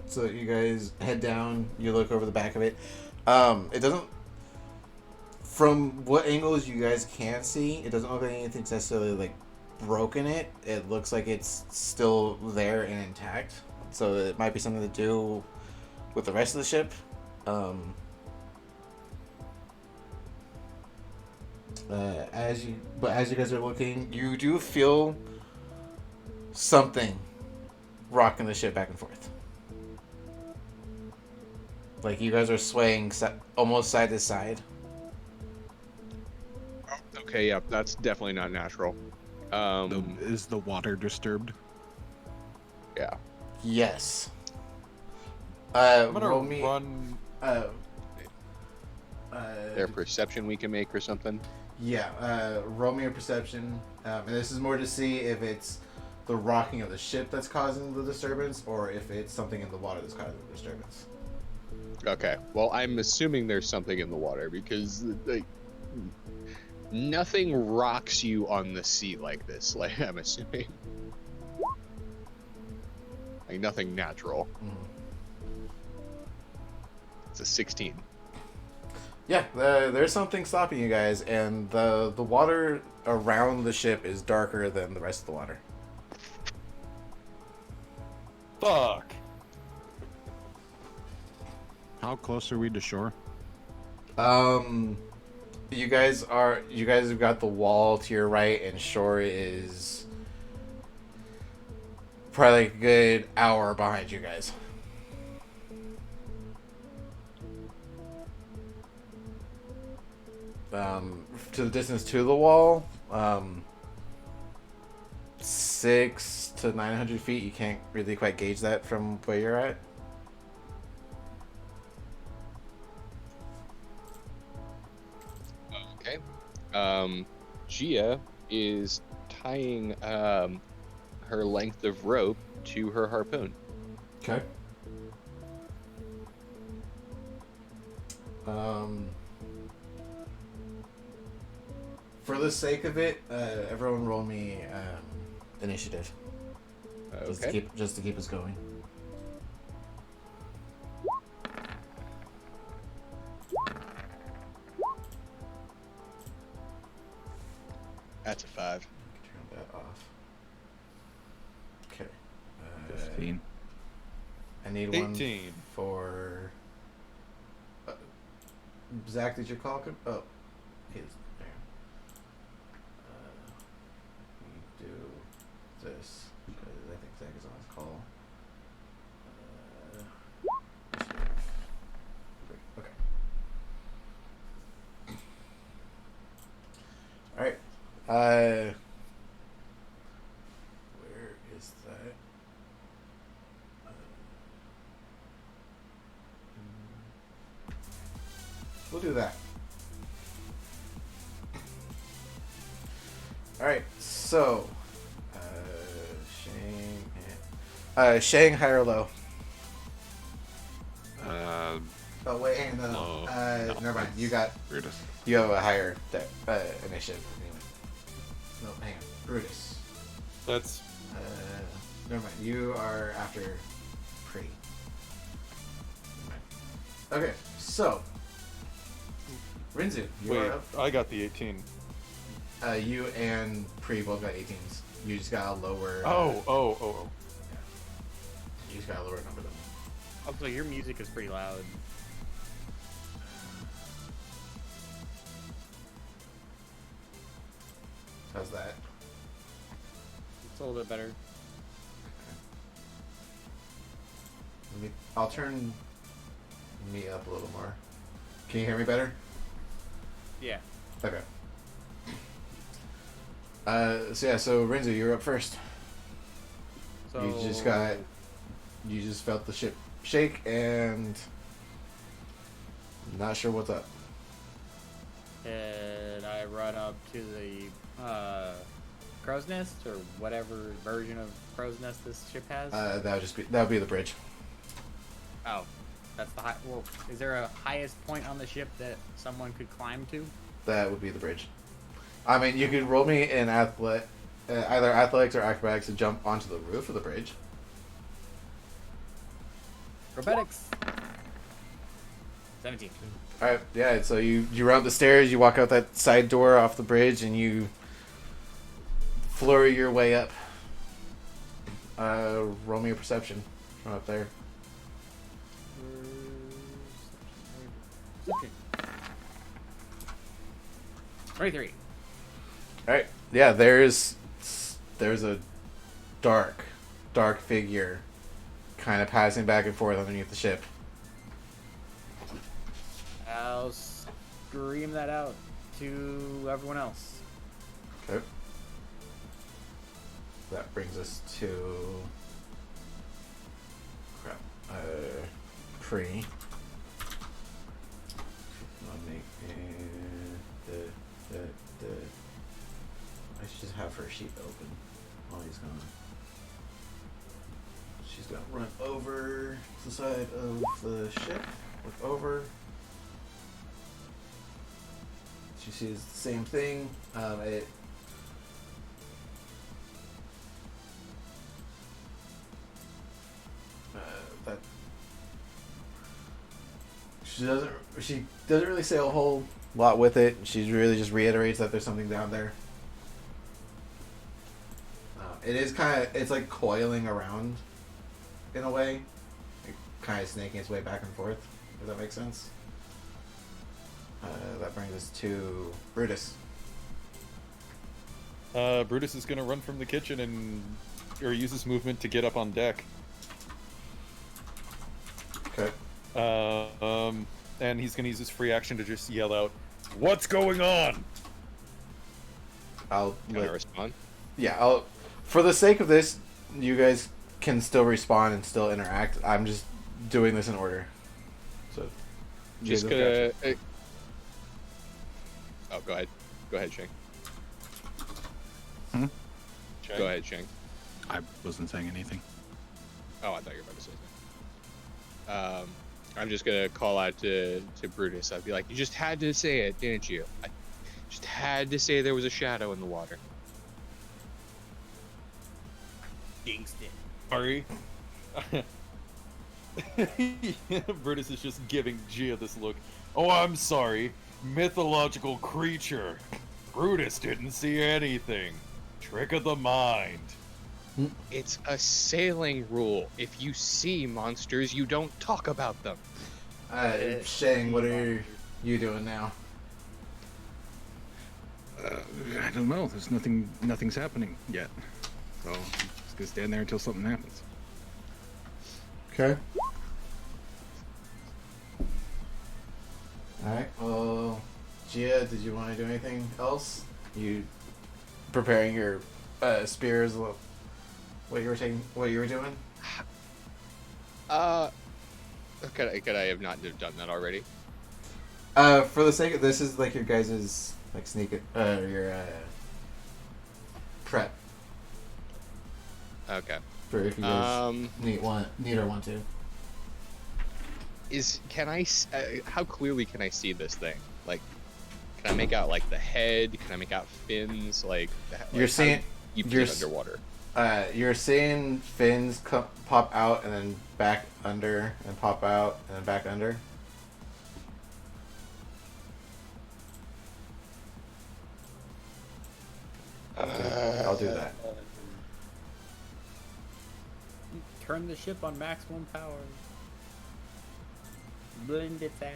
So you guys head down. You look over the back of it. It doesn't. From what angles you guys can see, it doesn't look like anything's necessarily like broken. It looks like it's still there and intact. So it might be something to do with the rest of the ship. As you guys are looking, you do feel something rocking the ship back and forth. Like you guys are swaying almost side to side. Okay, yeah, that's definitely not natural. Is the water disturbed? Yeah. Yes. I'm gonna roll me. run. There a perception we can make or something? Yeah. Roll me a perception, and this is more to see if it's the rocking of the ship that's causing the disturbance, or if it's something in the water that's causing the disturbance. Okay. Well, I'm assuming there's something in the water because like nothing rocks you on the sea like this. Like I'm assuming, like nothing natural. It's a 16. Yeah, there's something stopping you guys, and the water around the ship is darker than the rest of the water. Fuck. How close are we to shore? You guys have got the wall to your right, and shore is probably like a good hour behind you guys. To the distance to the wall, 600 to 900 feet. You can't really quite gauge that from where you're at. Okay. Gia is tying her length of rope to her harpoon. Okay. For the sake of it, everyone roll me initiative. Okay. Just to keep us going. That's a 5. Turn that off. Okay. 15. I need 18. one for. Zach, did you call? Oh, he's there. We do this because I think Zach is on his call. Okay. All right. Where is that? We'll do that. Alright, so Shang, high or low? Oh wait, hang on. Low. Never mind. You Brutus. have a higher initiative. Anyway. No, hang on. Brutus. That's Never mind. You are after Pre. Okay, so Rinzu, you wait. are up. I got the 18. You and Pre both got 18s. You just got a lower. Oh. You just got a lower number than them. Also, your music is pretty loud. How's that? It's a little bit better. I'll turn me up a little more. Can you hear me better? Yeah. Okay. So Rinzu, you're up first. So You just felt the ship shake and not sure what's up. And I run up to the crow's nest or whatever version of crow's nest this ship has. That would be the bridge. Oh, that's the high. Well, is there a highest point on the ship that someone could climb to? That would be the bridge. I mean, you could roll me in either athletics or acrobatics to jump onto the roof of the bridge. Acrobatics. 17. All right, yeah. So you run up the stairs, you walk out that side door off the bridge, and you flurry your way up. Roll me a perception from up there. 23. All right, yeah. There's a dark figure, kind of passing back and forth underneath the ship. I'll scream that out to everyone else. Okay. That brings us to Pre. I'll make I should just have her sheet open while he's gone. She's gonna run over to the side of the ship. Look over. She sees the same thing. That she doesn't really say a whole lot with it. She really just reiterates that there's something down there. It's like coiling around in a way, kind of snaking its way back and forth. Does that make sense? That brings us to Brutus. Brutus is gonna run from the kitchen or use his movement to get up on deck. Okay. And he's gonna use his free action to just yell out, "What's going on?" Can I respond? Yeah, for the sake of this, you guys can still respond and still interact. I'm just doing this in order. So, Just gonna. Oh, go ahead. Go ahead, Shang. Go ahead, Shang. I wasn't saying anything. Oh, I thought you were about to say something. I'm just gonna call out to Brutus. I'd be like, "You just had to say it, didn't you? I just had to say there was a shadow in the water." Jinxed it. Sorry. Brutus is just giving Gia this look. "Oh, I'm sorry. Mythological creature. Brutus didn't see anything. Trick of the mind." It's a sailing rule. If you see monsters, you don't talk about them. Shang, what are you doing now? I don't know. There's nothing's happening yet. So I'm just gonna stand there until something happens. Okay. Alright, well, Gia, did you want to do anything else? You preparing your spears, what you were doing? Could I have not done that already? For the sake of this, is like your guys's like sneak your prep Okay. for if you guys need or want to. How clearly can I see this thing? Like, can I make out like the head? Can I make out fins? You're seeing you're underwater. You're seeing fins pop out and then back under and pop out and then back under. I'll do that. Turn the ship on maximum power. Blend its ass.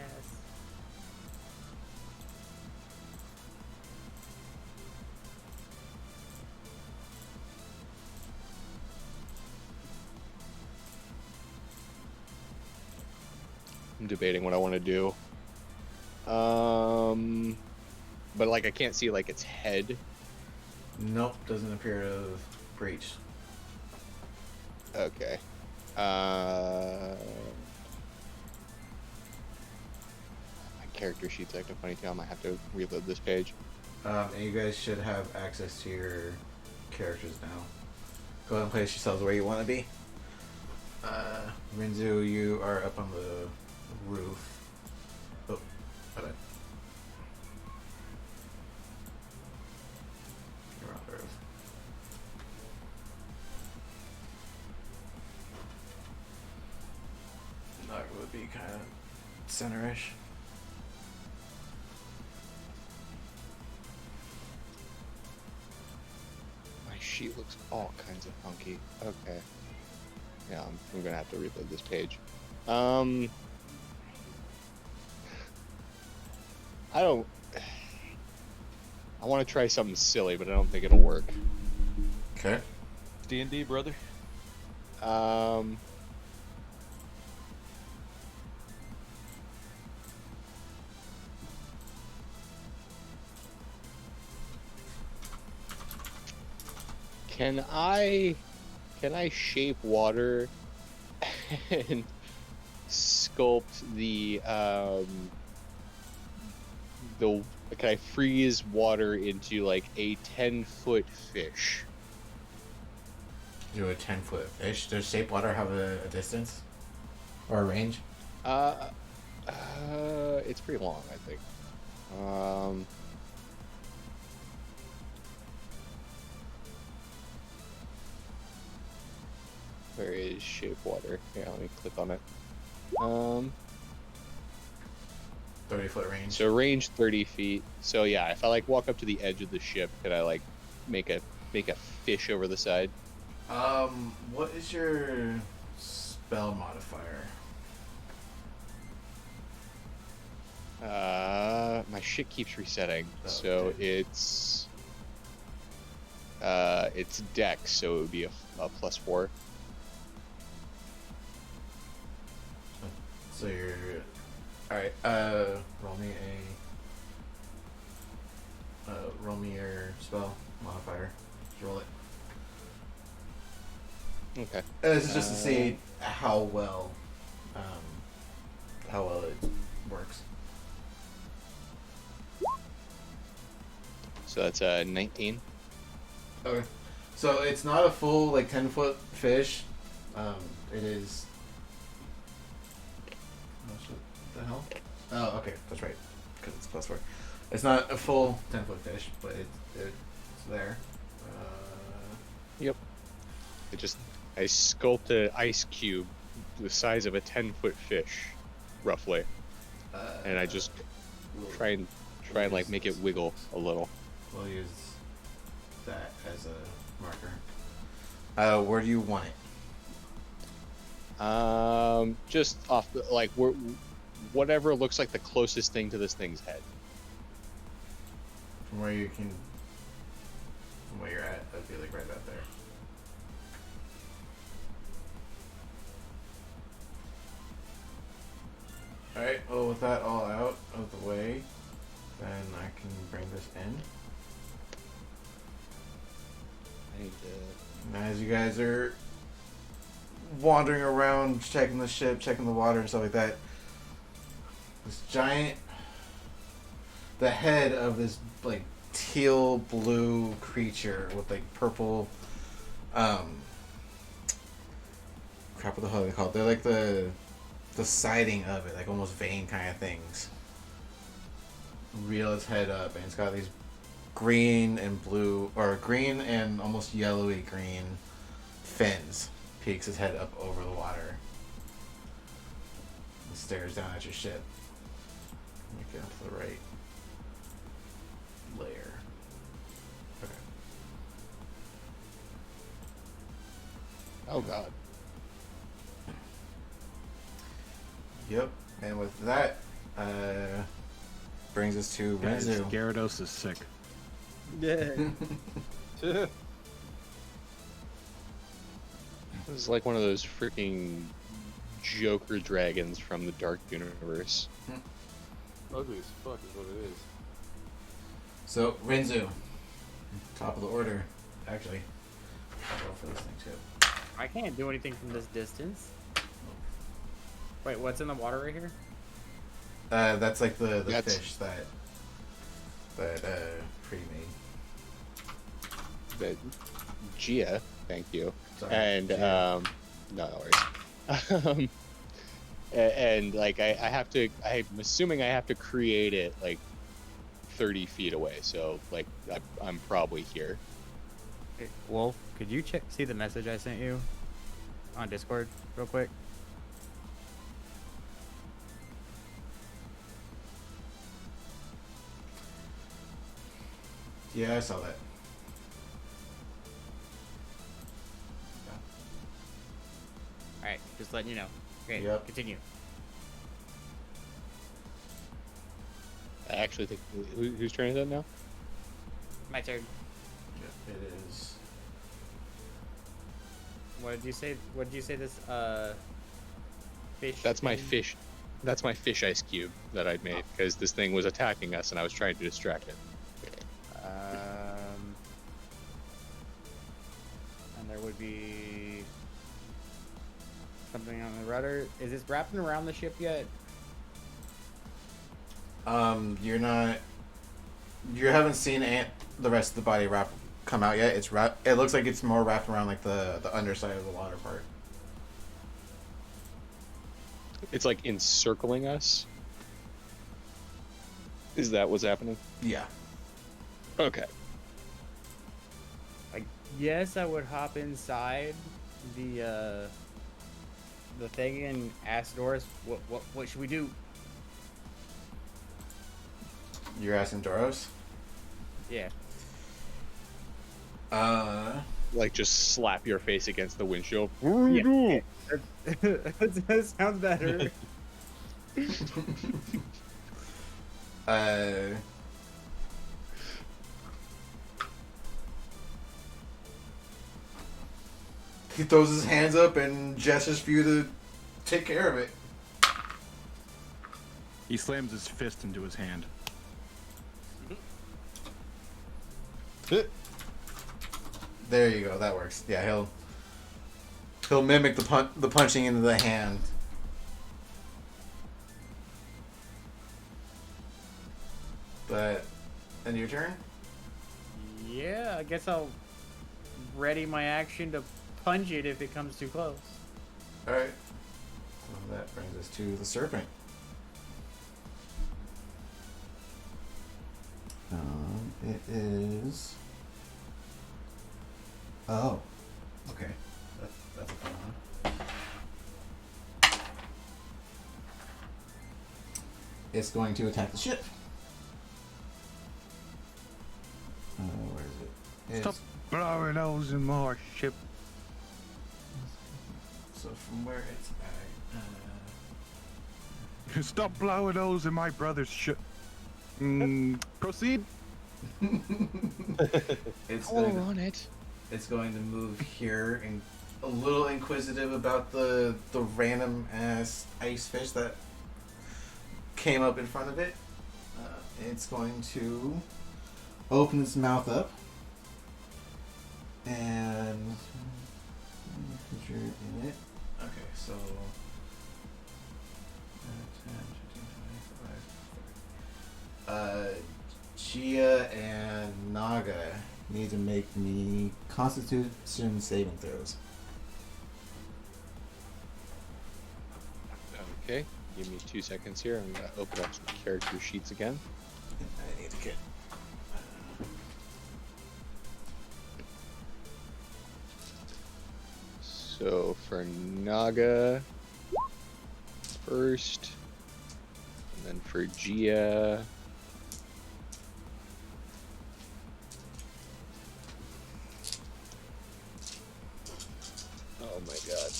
I'm debating what I want to do. But like I can't see like its head. Nope, doesn't appear to have breached. Okay. My character sheet's acting funny too. I might have to reload this page. And you guys should have access to your characters now. Go ahead and place yourselves where you want to be. Rinzu, you are up on the roof. Oh, my bad. You're on the roof. Naga would be kind of center-ish. My sheet looks all kinds of funky. Okay. Yeah, I'm gonna have to reload this page. I want to try something silly, but I don't think it'll work. Okay. D&D, brother. Can I shape water and sculpt can I freeze water into like a 10-foot fish? Do a 10-foot fish. Does shape water have a distance or a range? It's pretty long, I think. Where is shape water? Yeah, let me click on it. 30-foot range. So range 30 feet. So yeah, if I like walk up to the edge of the ship, could I like make a fish over the side? What is your spell modifier? My shit keeps resetting. Oh, so okay. it's dex, so it would be a +4. So you're alright, roll me your spell modifier. Roll it. Okay. This is just to see how well it works. So that's 19. Okay. So it's not a full like 10-foot fish. It is. What the hell? Oh, okay, that's right. Because it's +4. It's not a full 10-foot fish, but it's there. Yep. I sculpt an ice cube the size of a 10-foot fish, roughly, and I just try and like make it wiggle a little. We'll use that as a marker. Where do you want it? Just off the, like whatever looks like the closest thing to this thing's head. From where you're at, that'd be like right about there. Alright, well with that all out of the way, then I can bring this in. And as you guys are wandering around, checking the ship, checking the water and stuff like that, this giant the head of this like teal blue creature with like purple crap, what the hell are they called? They're like the siding of it, like almost vein kind of things. Reel its head up, and it's got these green and blue, or green and almost yellowy green fins. Peeks his head up over the water and stares down at your ship. Let me get onto the right layer. Okay. Oh god. Yep. And with that, brings us to Guys, Renzu. Gyarados is sick. Yeah. It's like one of those freaking Joker dragons from the Dark Universe. Ugly as fuck is what it is. So, Renzu. Top of the order. Actually, I'll go for this thing too. I can't do anything from this distance. Wait, what's in the water right here? That's like the That's- fish that Pretty made. But Gia, thank you. Sorry. And Gia. no worries. And like I have to, I'm assuming I have to create it like 30 feet away. So like I'm probably here. Hey, Wolf, could you see the message I sent you on Discord real quick? Yeah, I saw that. Alright, just letting you know. Okay, Yep. continue. I actually think whose turn is that now? My turn. Yeah, it is. What did you say? What did you say this, fish? That's my thing? fish. That's my fish ice cube that I'd made because this thing was attacking us and I was trying to distract it. And there would be something on the rudder. Is this wrapping around the ship yet? You're not. You haven't seen the rest of the body come out yet. It's wrapped. It looks like it's more wrapped around like the underside of the water part. It's like encircling us. Is that what's happening? Yeah. Okay. Yes, I would hop inside the thing and ask Doris, what should we do? You're asking Doros? Yeah. Like just slap your face against the windshield. Yeah. That sounds better. He throws his hands up and gestures for you to take care of it. He slams his fist into his hand. There you go. That works. Yeah, he'll mimic the punching into the hand. But end your turn. Yeah, I guess I'll ready my action to punch it if it comes too close. All right. So that brings us to the serpent. It is. Oh, okay. That's a fun one. It's going to attack the ship. Where is it? Stop blowing holes in my ship. So from where it's at. Stop blowing holes in my brother's ship. Proceed. It's All going on it. It's going to move here and a little inquisitive about the random ass ice fish that came up in front of it. It's going to open its mouth up and picture in it. Okay, so 10, 15, 20, 25, 30. Gia and Naga need to make me Constitution saving throws. Okay, give me 2 seconds here. I'm gonna open up some character sheets again. I need to get. So for Naga first, and then for Gia. Oh my god.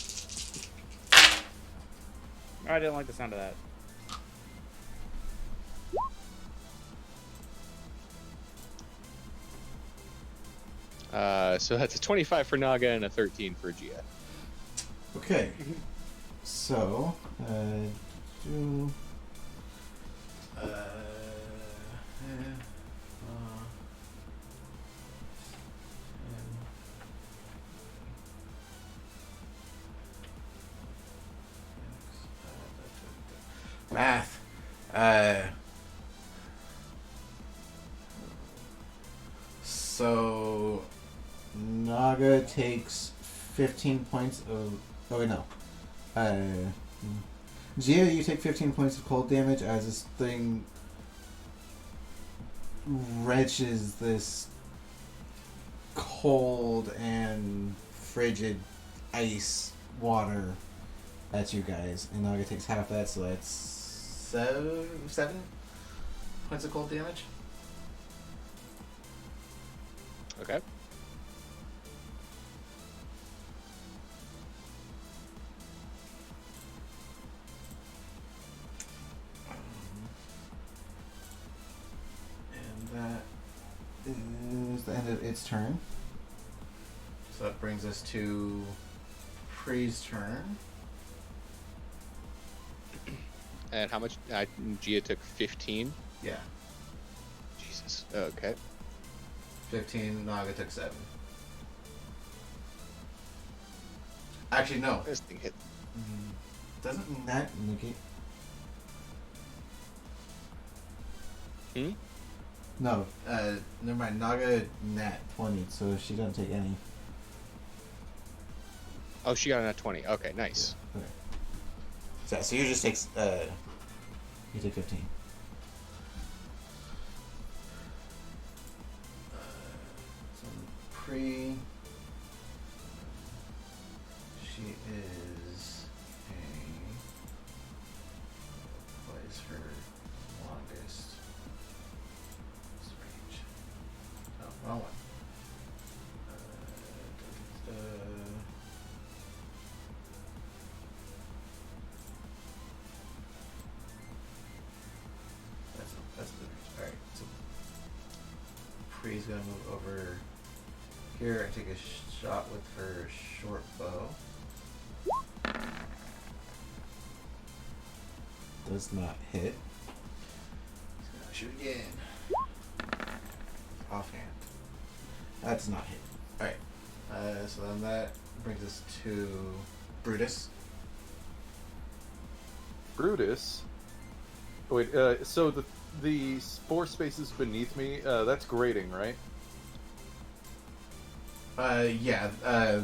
I didn't like the sound of that. So that's a 25 for Naga and a 13 for Gia. Okay. So, do. Math. So Naga takes 15 points of. Oh wait, no. Gia, you take 15 points of cold damage as this thing wrenches this cold and frigid ice water at you guys, and Naga takes half that, so that's seven points of cold damage. Okay. And that is the end of its turn. So that brings us to Pre's turn. And how much? Gia took 15. Yeah. Jesus. Okay. 15, Naga took 7. Actually, no. This thing hit. Doesn't that negate? Hmm? No, never mind. Naga nat 20, so she doesn't take any. Oh, she got a 20. Okay, nice. Yeah. Okay. So you just take, you take 15. So Pre, she is what is her longest range? Oh, wrong one. That's the range. Alright, so Pre's gonna move over here and take a shot with her short bow. Does not hit. He's gonna shoot again. Offhand. That does not hit. Alright. So then that brings us to Brutus. Brutus. Wait, so the 4 spaces beneath me, that's grading, right? Yeah,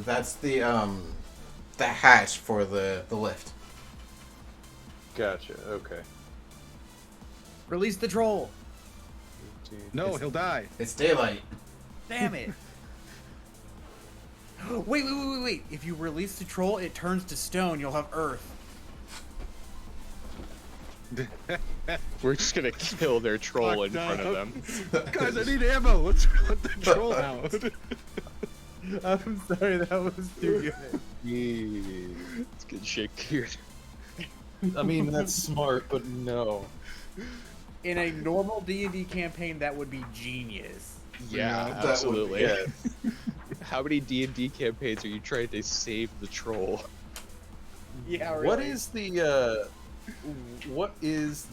that's the hatch for the lift. Gotcha, okay. Release the troll. No, he'll die. It's daylight. Damn it. Wait. If you release the troll, it turns to stone. You'll have earth. We're just gonna kill their troll in front of them. Guys, I need ammo. Let's let the troll out. I'm sorry, that was too good. Yeah. It's good shit, dude. I mean, that's smart, but no. In a normal D&D campaign, that would be genius. Yeah, that absolutely. would- How many D&D campaigns are you trying to save the troll? Yeah, really. What is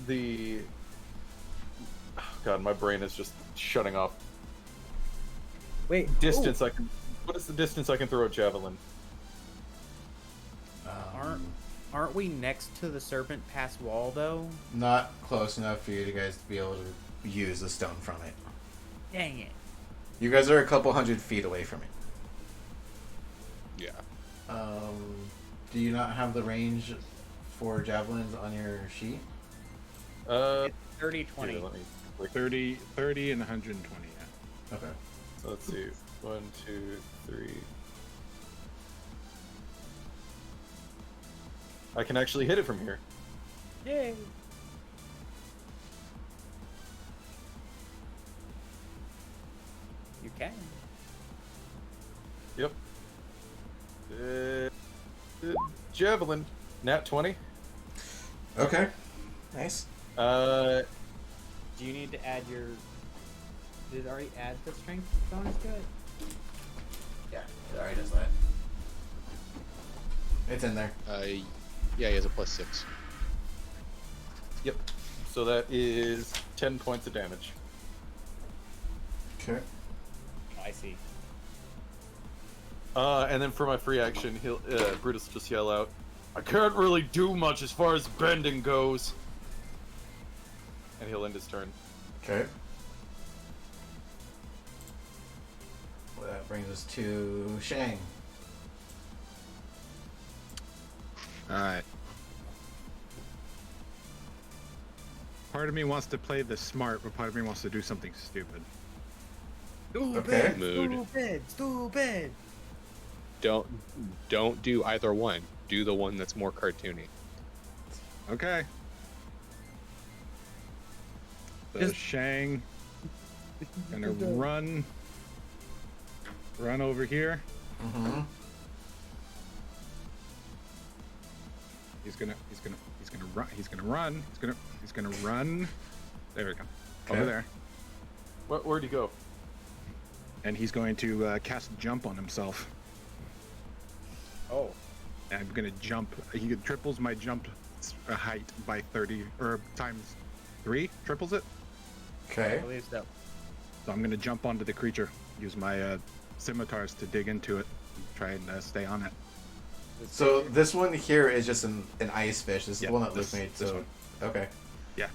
the oh God, my brain is just shutting off. Wait, Distance I can. What is the distance I can throw a javelin? Aren't we next to the serpent pass wall though? Not close enough for you guys to be able to use the stone from it. Dang it. You guys are a couple 100 feet away from it. Yeah. Do you not have the range for javelins on your sheet? Uh, 30, here, 20. let me 30 and 120. Yeah. Okay. So let's see. 1, 2, 3. I can actually hit it from here. Yay. You can. Yep. Javelin. Nat 20. Okay. Nice. Uh, Do you need to add your... Did it already add the strength bonus to it? Yeah, it already does that. It's in there. Yeah, he has a +6. yep. So that is 10 points of damage. Okay. Oh, I see. And then for my free action, he'll Brutus will just yell out, "I can't really do much as far as bending goes." And he'll end his turn. Okay. Well, that brings us to Shang. All right. Part of me wants to play the smart, but part of me wants to do something stupid. Okay. Mood. Stupid. Don't do either one. Do the one that's more cartoony. Okay. So Just- Shang gonna run over here. Mm-hmm. He's gonna run. There we go. Okay. Over there. Where'd he go? And he's going to cast jump on himself. Oh. And I'm gonna jump. He triples my jump height by 30 or times 3. Triples it. Okay. I believe so. So I'm gonna jump onto the creature. Use my scimitars to dig into it. Try and stay on it. So this one here is just an ice fish. This is Yeah, the one that this- Luke made. this So one. okay. Yeah.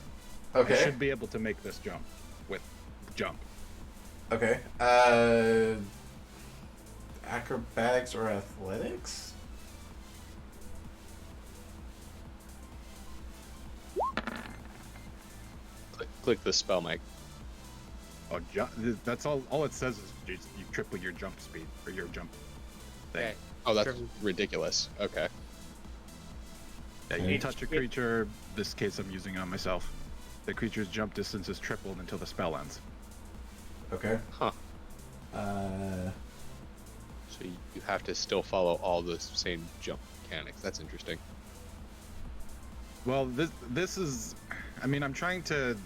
Okay. I should be able to make this jump with jump. Okay. Acrobatics or athletics? Click the spell, Mike. Oh, that's all. All it says is you triple your jump speed or your jump thing. Okay. Oh, that's Triple. ridiculous. Okay. Yeah, you touch a creature. This case, I'm using on myself. The creature's jump distance is tripled until the spell ends. Okay. Huh. So you have to still follow all the same jump mechanics. That's interesting. Well, this is. I mean, I'm trying to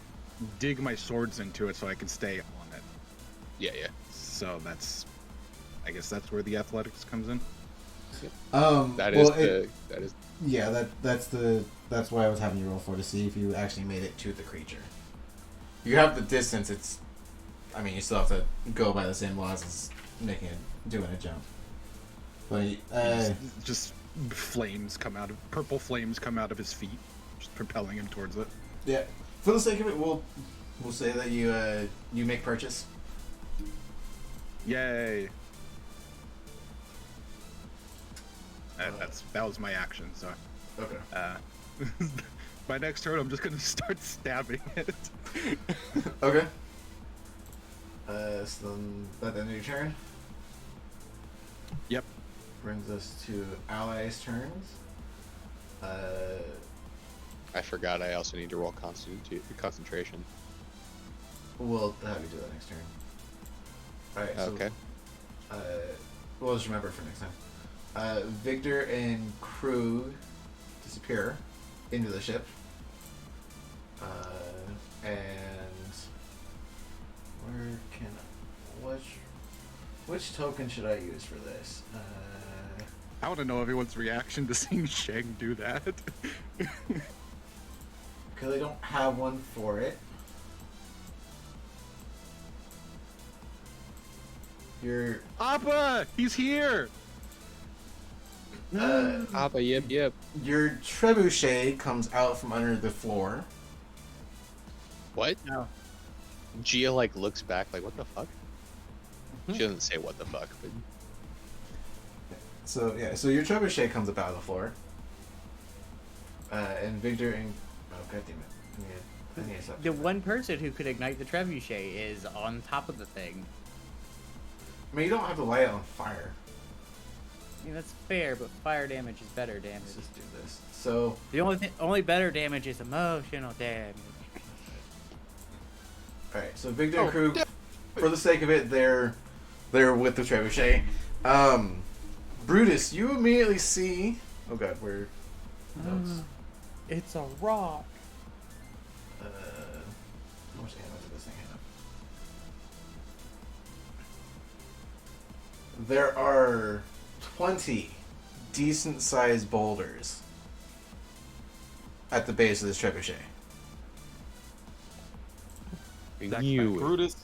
dig my swords into it so I can stay on it. Yeah, yeah. So that's. I guess that's where the athletics comes in. That is Yeah, that's why I was having you roll for, to see if you actually made it to the creature. You have the distance. It's, I mean, you still have to go by the same laws as doing a jump. But Just flames come out of purple flames come out of his feet, just propelling him towards it. yeah, for the sake of it, we'll say that you make purchase. Yay! That was my action. So, Okay. my next turn, I'm just gonna start stabbing it. Okay. So then that end of your turn. Yep. Brings us to allies' turns. I forgot. I also need to roll concentration. We'll have you do that next turn. Alright, so Okay. we'll just remember for next time. Victor and Krug disappear into the ship. And where can which token should I use for this? I want to know everyone's reaction to seeing Shang do that. Because I don't have one for it. Your Appa, he's here. Appa, yep. your trebuchet comes out from under the floor. What? No. Gia like looks back like, what the fuck? She doesn't say what the fuck, but So yeah, so your trebuchet comes up out of the floor. And Victor and oh god damn it, I need to stop. The one person who could ignite the trebuchet is on top of the thing. I mean, you don't have to light it on fire. I mean, that's fair, but fire damage is better damage. Let's just do this. So The only better damage is emotional damage. all right, so Victor and Krug, for the sake of it, they're with the trebuchet. Brutus, you immediately see. Oh god, where? Notes. It's a rock. How much ammo does this thing have? There are 20 decent-sized boulders at the base of this trebuchet. you Brutus,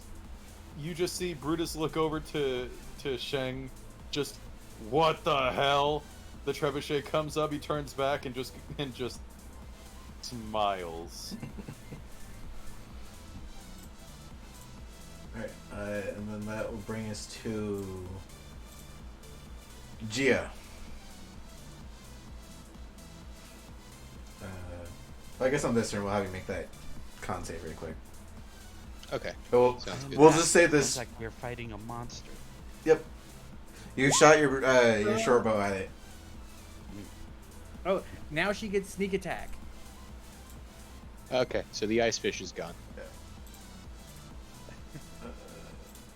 you just see Brutus look over to Sheng, just what the hell? The trebuchet comes up, he turns back and just smiles. Alright, and then that will bring us to Gia. I guess on this turn we'll have you make that con save really quick. Okay. We'll, Sounds good. we'll just say Sounds this. like you're fighting a monster. Yep. You shot your short bow at it. Oh, now she gets sneak attack. Okay, so the ice fish is gone.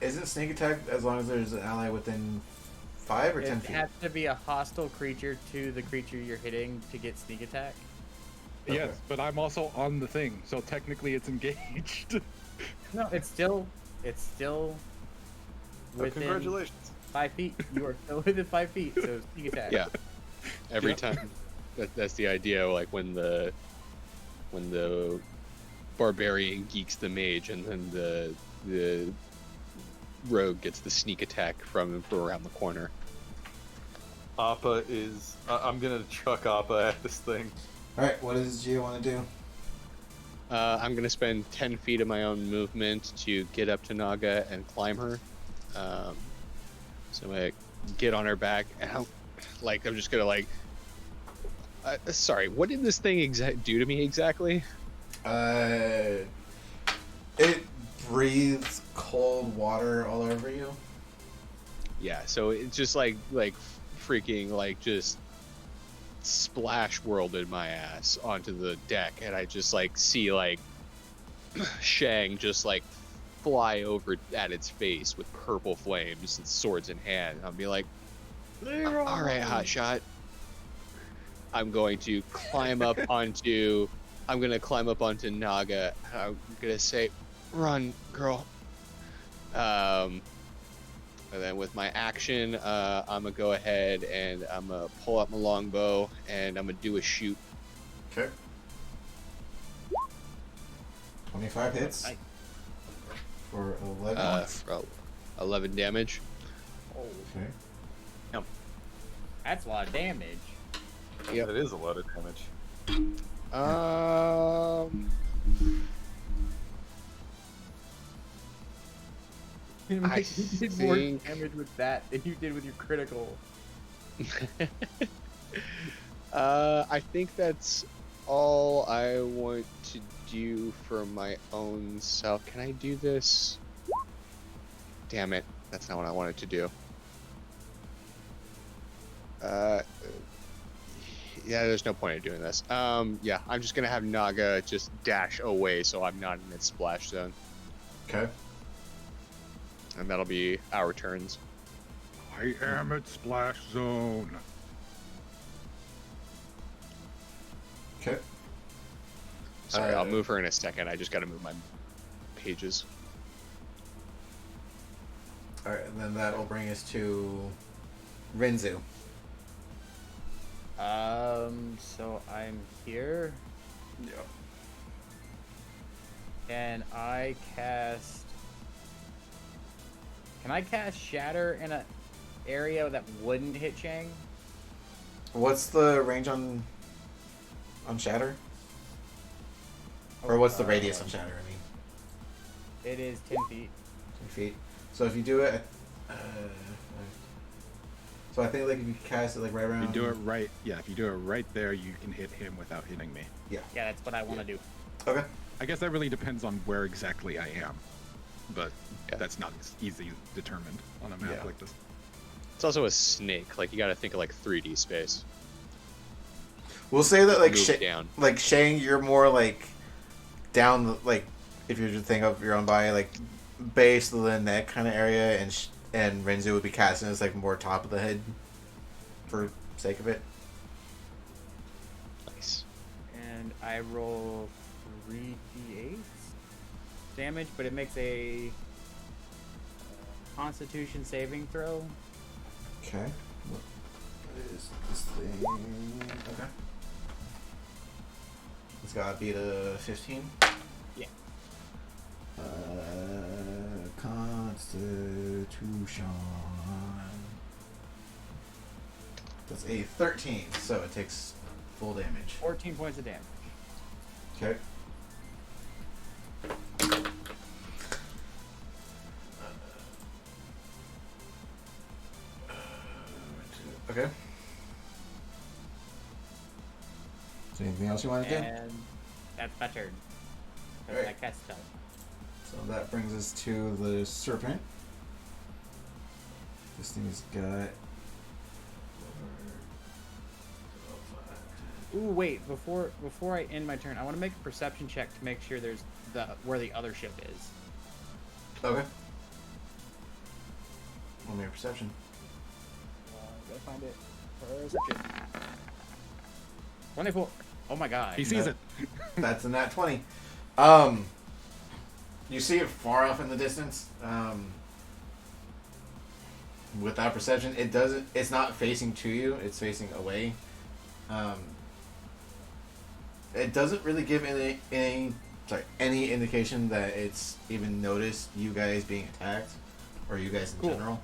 Isn't sneak attack as long as there's an ally within 5 or 10 It feet? has to be a hostile creature to the creature you're hitting to get sneak attack. Okay. Yes, but I'm also on the thing, so technically it's engaged. No, it's still So within congratulations. 5 feet. You are still within 5 feet, so sneak attack. Yeah. Every Yep. time. That's the idea. Like when the barbarian geeks the mage, and then the rogue gets the sneak attack from around the corner. Appa is. I'm gonna chuck Appa at this thing. Alright, what does Gia want to do? I'm gonna spend 10 feet of my own movement to get up to Naga and climb her. So I'm gonna get on her back, and I'm just gonna like. Sorry, what did this thing do to me exactly? It breathes cold water all over you. Yeah, so it's just like freaking like just splash worlded my ass onto the deck, and I just like see like Shang just like fly over at its face with purple flames and swords in hand. I'll be like, all right, hotshot. I'm going to climb up onto. I'm gonna climb up onto Naga. I'm gonna say, "Run, girl." And then with my action, I'm gonna go ahead and I'm gonna pull out my longbow and I'm gonna do a shoot. Okay. 25 hits. Nice. For 11. For 11 damage. Okay. That's a lot of damage. Yeah, it is a lot of damage. I You did more think- damage with that than you did with your critical. I think that's all I want to do for my own self. Can I do this? Damn it, that's not what I wanted to do. Yeah, there's no point in doing this. Yeah, I'm just gonna have Naga just dash away so I'm not in its splash zone. Okay. And that'll be our turns. I am at splash zone. Okay. Sorry, I'll move her in a second. I just gotta move my pages. Alright, and then that'll bring us to Renzu. So I'm here. Yeah. Can I cast Shatter in an area that wouldn't hit Chang? What's the range on Shatter? Or what's the radius on Shatter, I mean? It is 10 feet. 10 feet. So if you do it, so I think like if you cast it like right around. If you do it right, yeah. If you do it right there, you can hit him without hitting me. Yeah. Yeah, that's what I want to do. Okay. I guess that really depends on where exactly I am, but Yeah. that's not as easily determined on a map Yeah. like this. It's also a snake. Like you got to think of like 3D space. We'll say that like Move down. like Shang, you're more like down like if you just think of your own body like base of the neck kind of area, and Renzu would be casting as like more top of the head for sake of it. Nice. And I roll 3d8 damage, but it makes a Constitution saving throw. Okay. What is this thing? Okay. It's gotta be the 15. Yeah. Constitution. That's a 13, so it takes full damage. 14 points of damage. Okay. Okay. Is there anything else you want to do? And that's my turn. Alright. I cast spell. So that brings us to the serpent. This thing's got. Ooh, wait! Before I end my turn, I want to make a perception check to make sure there's where the other ship is. Okay. Roll me a perception. Gotta find it. Perception. 24. Oh my god. He sees it. That's a nat 20. You see it far off in the distance. Without perception, it's not facing to you, it's facing away. It doesn't really give any indication that it's even noticed you guys being attacked, or you guys in Cool. general.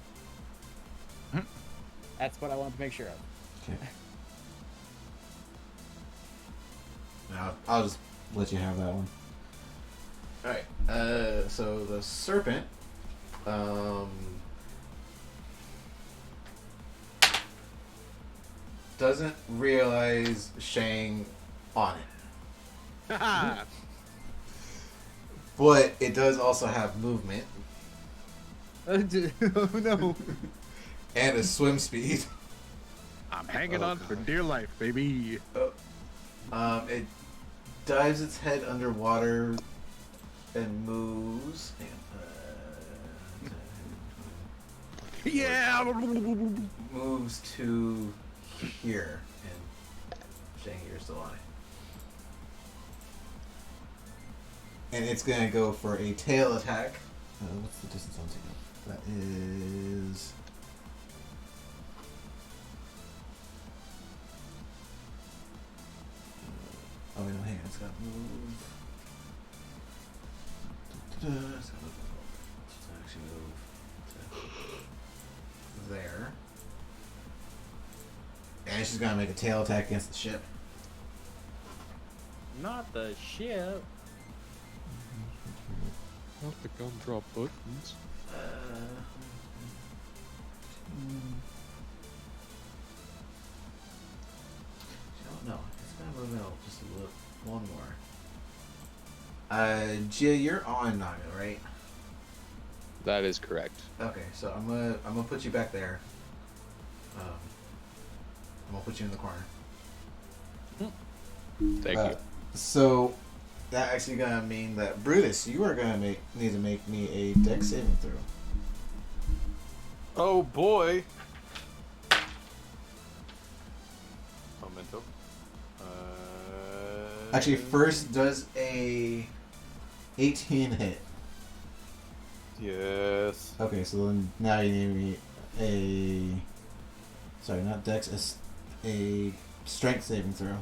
That's what I wanted to make sure of. Okay. I'll just let you have that one. Alright, so the serpent, doesn't realize Shang on it. But it does also have movement Oh no. and a swim speed. I'm hanging Oh, on for God. dear life, baby. It dives its head underwater and moves. Yeah. Moves to here, and Shang, you're still on it. And it's gonna go for a tail attack. What's the distance on tail? That is. Oh wait, no, hang on, it's gotta move. It's gotta actually move to there. And she's gonna make a tail attack against the ship. Not the ship. Not the gumdrop buttons. No, it's gonna move out just a little, one more. Gia, you're on Naga, right? That is correct. Okay, so I'm gonna put you back there. I'm gonna put you in the corner. Thank you. So that actually gonna mean that Brutus, you are gonna need to make me a dex saving throw. Oh boy. Memento. Actually, first does a 18 hit. Yes. Okay, so then now you need me a. Sorry, not dex, a strength saving throw.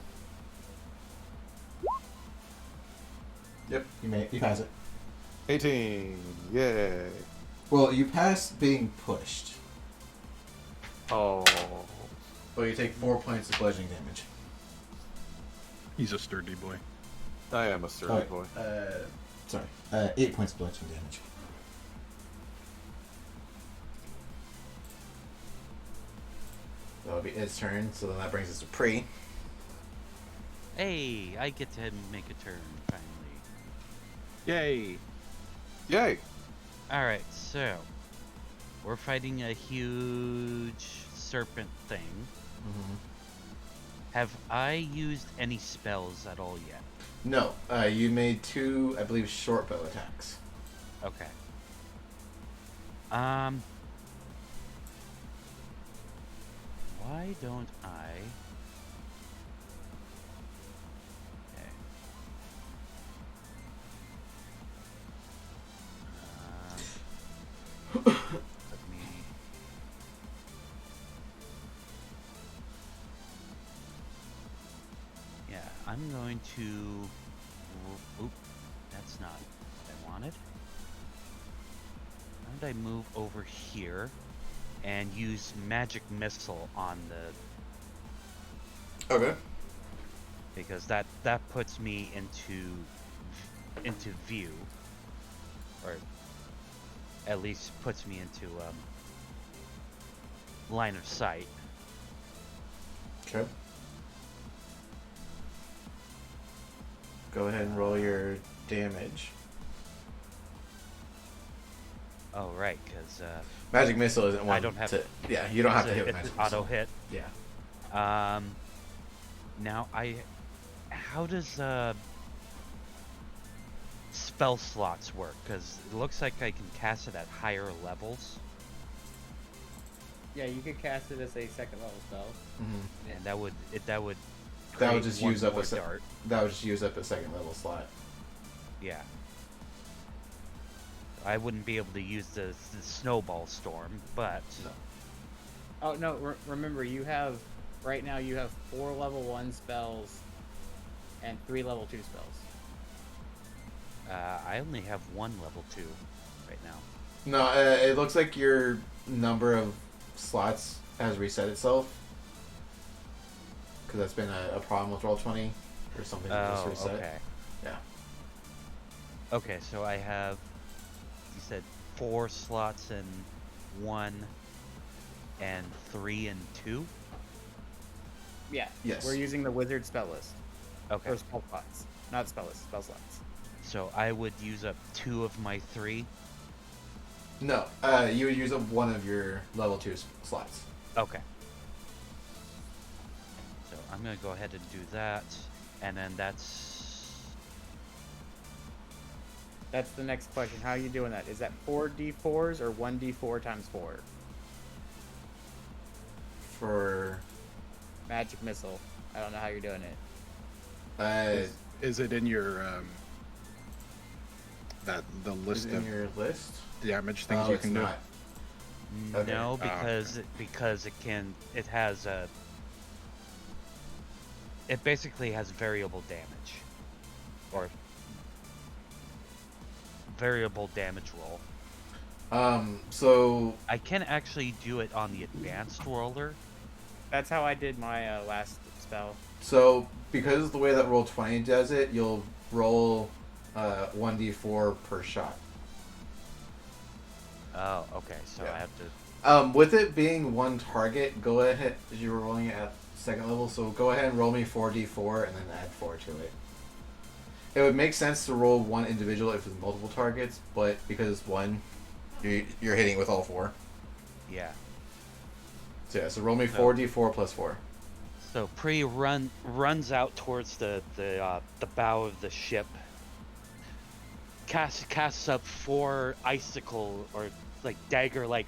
Yep, you pass it. 18. Yay. Well, you pass being pushed. Oh. Well, you take 4 points of bludgeoning damage. He's a sturdy boy. I am a sturdy Alright, boy. Sorry, 8 points of bludgeoning damage. That'll be its turn, so then that brings us to Pre. Hey, I get to make a turn finally. Yay! Yay! Alright, so we're fighting a huge serpent thing. Mm-hmm. Have I used any spells at all yet? No, you made 2, I believe, short bow attacks. Okay. Why don't I? Okay. Let me. Yeah, I'm going to. Oop, that's not what I wanted. How did I move over here and use magic missile on the? Okay. Because that puts me into view, or at least puts me into line of sight. Okay. Go ahead and roll your damage. Oh right, because Magic missile isn't one. I don't have to. Yeah, you don't have to hit with it's magic auto missile. hit. Yeah. Now how does spell slots work? Because it looks like I can cast it at higher levels, Yeah, you could cast it as a second level spell. Mm-hmm. and that would That would create just one use up more a dart. That would just use up a second level slot. Yeah. I wouldn't be able to use the snowball storm, but No. Oh no! Remember, you have right now. You have 4 level 1 spells and 3 level 2 spells. I only have 1 level 2 right now. No, it looks like your number of slots has reset itself. Because that's been a problem with Roll20 or something that just reset. Okay. Yeah. Okay, so I have, you said 4 slots in 1 and 3 and 2? Yeah. Yes. We're using the wizard spell list. Okay. Or spell slots, not spell list. Spell slots. So I would use up 2 of my 3? No, you would use up one of your level 2 slots. Okay. So I'm going to go ahead and do that, and then that's... That's the next question. How are you doing that? Is that 4 d4s or 1d4 times 4? For Magic missile. I don't know how you're doing it. Is it in your the is list it in of your list? damage things Oh, you it's can do? not. Okay. No, okay. because it has a... It basically has variable damage. Or variable damage roll. So I can actually do it on the advanced roller. That's how I did my last spell. because of the way that Roll20 does it, you'll roll 1d4 per shot. Oh, okay. So Yeah. I have to... With it being one target, go ahead. You were rolling it at second level, so go ahead and roll me 4d4 and then add 4 to it. It would make sense to roll one individual if it's multiple targets, but because it's one, you're hitting with all 4. Yeah. So yeah, so roll me 4d4 plus 4. So Pre runs out towards the bow of the ship. Casts up 4 icicle or like dagger like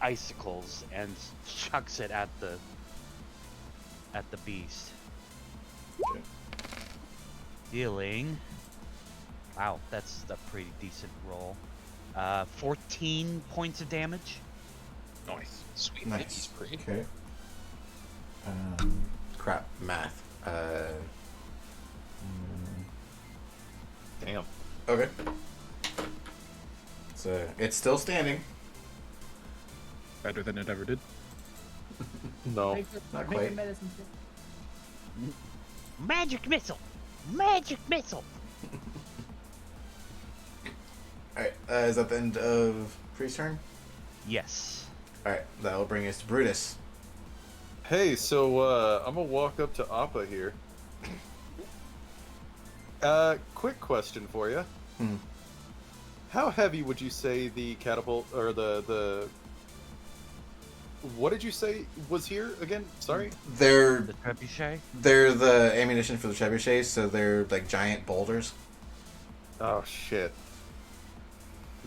icicles and chucks it at the beast. Okay. Dealing. Wow, that's a pretty decent roll. 14 points of damage. Nice. Sweet. Nice. He's pretty. Okay. Crap. Math. Damn. Okay. So it's still standing. Better than it ever did. No. Not quite. Magic missile! Magic missile! Alright, is that the end of Priest's turn? Yes. Alright, that will bring us to Brutus. Hey, so I'm gonna walk up to Appa here. Quick question for you. Hmm. How heavy would you say the catapult or the what did you say was here again? Sorry. They're The trebuchet? they're the ammunition for the trebuchets, so they're like giant boulders. Oh shit.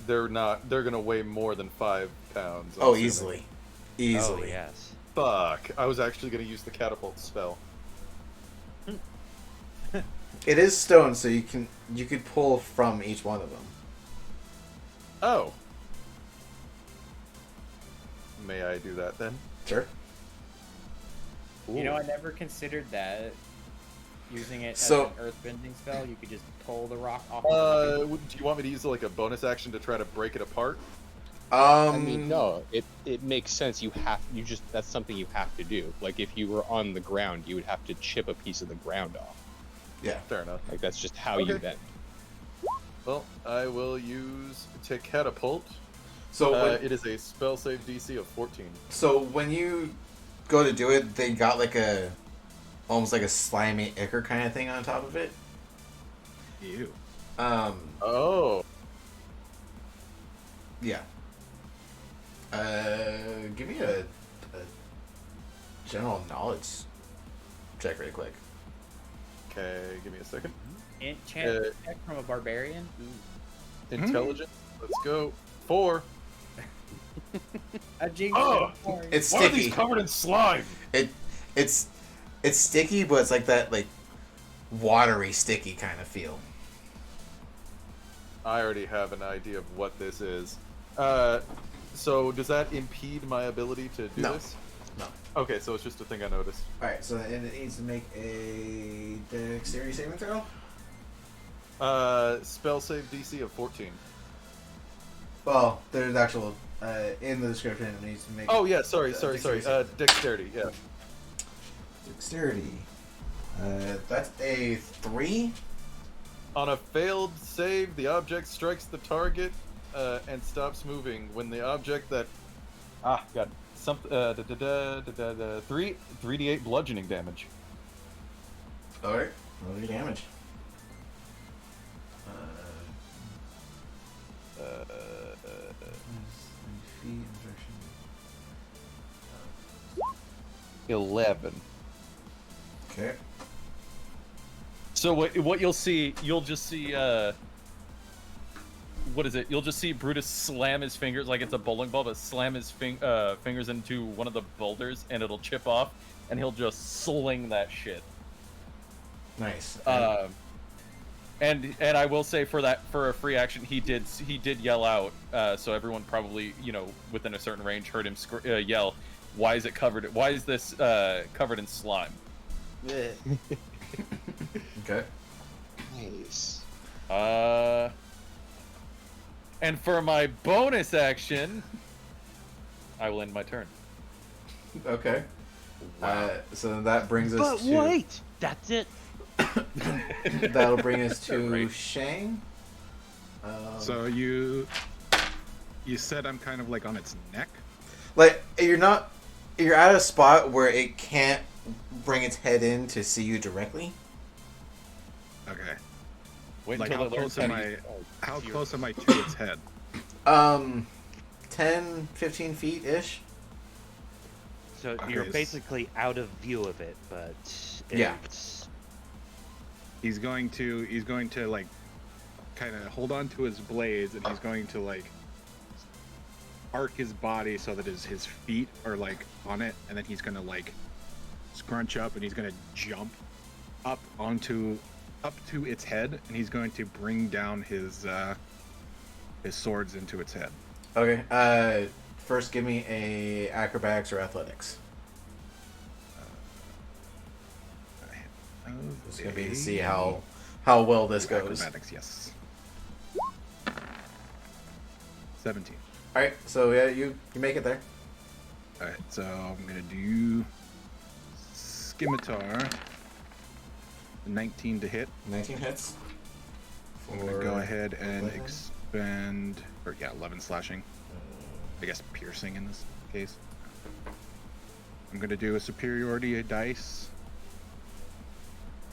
They're not. They're gonna weigh more than 5 pounds. I'm Oh, assuming. easily. Oh, Easily. yes. Fuck. I was actually gonna use the catapult spell. It is stone, so you could pull from each one of them. Oh. May I do that then? Sure. You know, Ooh. I never considered that. Using it So- as an earthbending spell, you could just pull the rock off. Do you want me to use like a bonus action to try to break it apart? I mean, no, it makes sense. That's something you have to do. Like if you were on the ground, you would have to chip a piece of the ground off. Yeah. Fair enough. Like that's just how you Okay. bend. Well, I will use to catapult. So when, It is a spell save DC of 14. so when you go to do it, they got like almost like a slimy ichor kind of thing on top of it. Ew. Oh. Yeah. Give me a general knowledge check really quick. Okay, give me a second. Enchant check from a barbarian. Ooh. Intelligence. Let's go. 4. A jinx. Oh! Sorry. It's Why are sticky. these covered in slime? It's sticky, but it's like that like watery sticky kind of feel. I already have an idea of what this is. So does that impede my ability to do No. this? No. Okay, so it's just a thing I noticed. All right, so and it needs to make a dexterity saving throw. Spell save DC of 14. Well, there's actual in the description it needs to make. Oh yeah, sorry. Dexterity. Dexterity, yeah. Dexterity. That's a 3. On a failed save, the object strikes the target and stops moving. When the object that got some 3d8 bludgeoning damage. All right, roll your damage. Feet, injection. 11. Okay. So what you'll just see what is it? You'll just see Brutus slam his fingers like it's a bowling ball, but slam his fingers into one of the boulders, and it'll chip off, and he'll just sling that shit. Nice. And I will say for a free action, he did yell out, so everyone probably within a certain range heard him yell, "Why is it covered? Why is this covered in slime?" Okay. Nice. And for my bonus action, I will end my turn. Okay. So that brings us But to. wait! That's it! That'll bring us to Right. Shang. So you said I'm kind of like on its neck. Like you're at a spot where it can't bring its head in to see you directly. Okay. Wait Like until how it learns close am how to I? use- How close am I to its head? 10, 15 feet ish. So Okay, you're s- basically out of view of it, but Yeah. it's... He's going to like kind of hold on to his blades, and he's going to like arc his body so that his feet are like on it, and then he's gonna like scrunch up, and he's gonna jump up to its head, and he's going to bring down his swords into its head. Okay. First, give me a acrobatics or athletics. It's gonna be to see how well this goes. Acrobatics, yes. 17. All right. So yeah, you make it there. All right, so I'm gonna do scimitar. 19 to hit. 19 hits. I'm gonna go ahead and expend, or yeah, 11 slashing. I guess piercing in this case. I'm gonna do a superiority dice.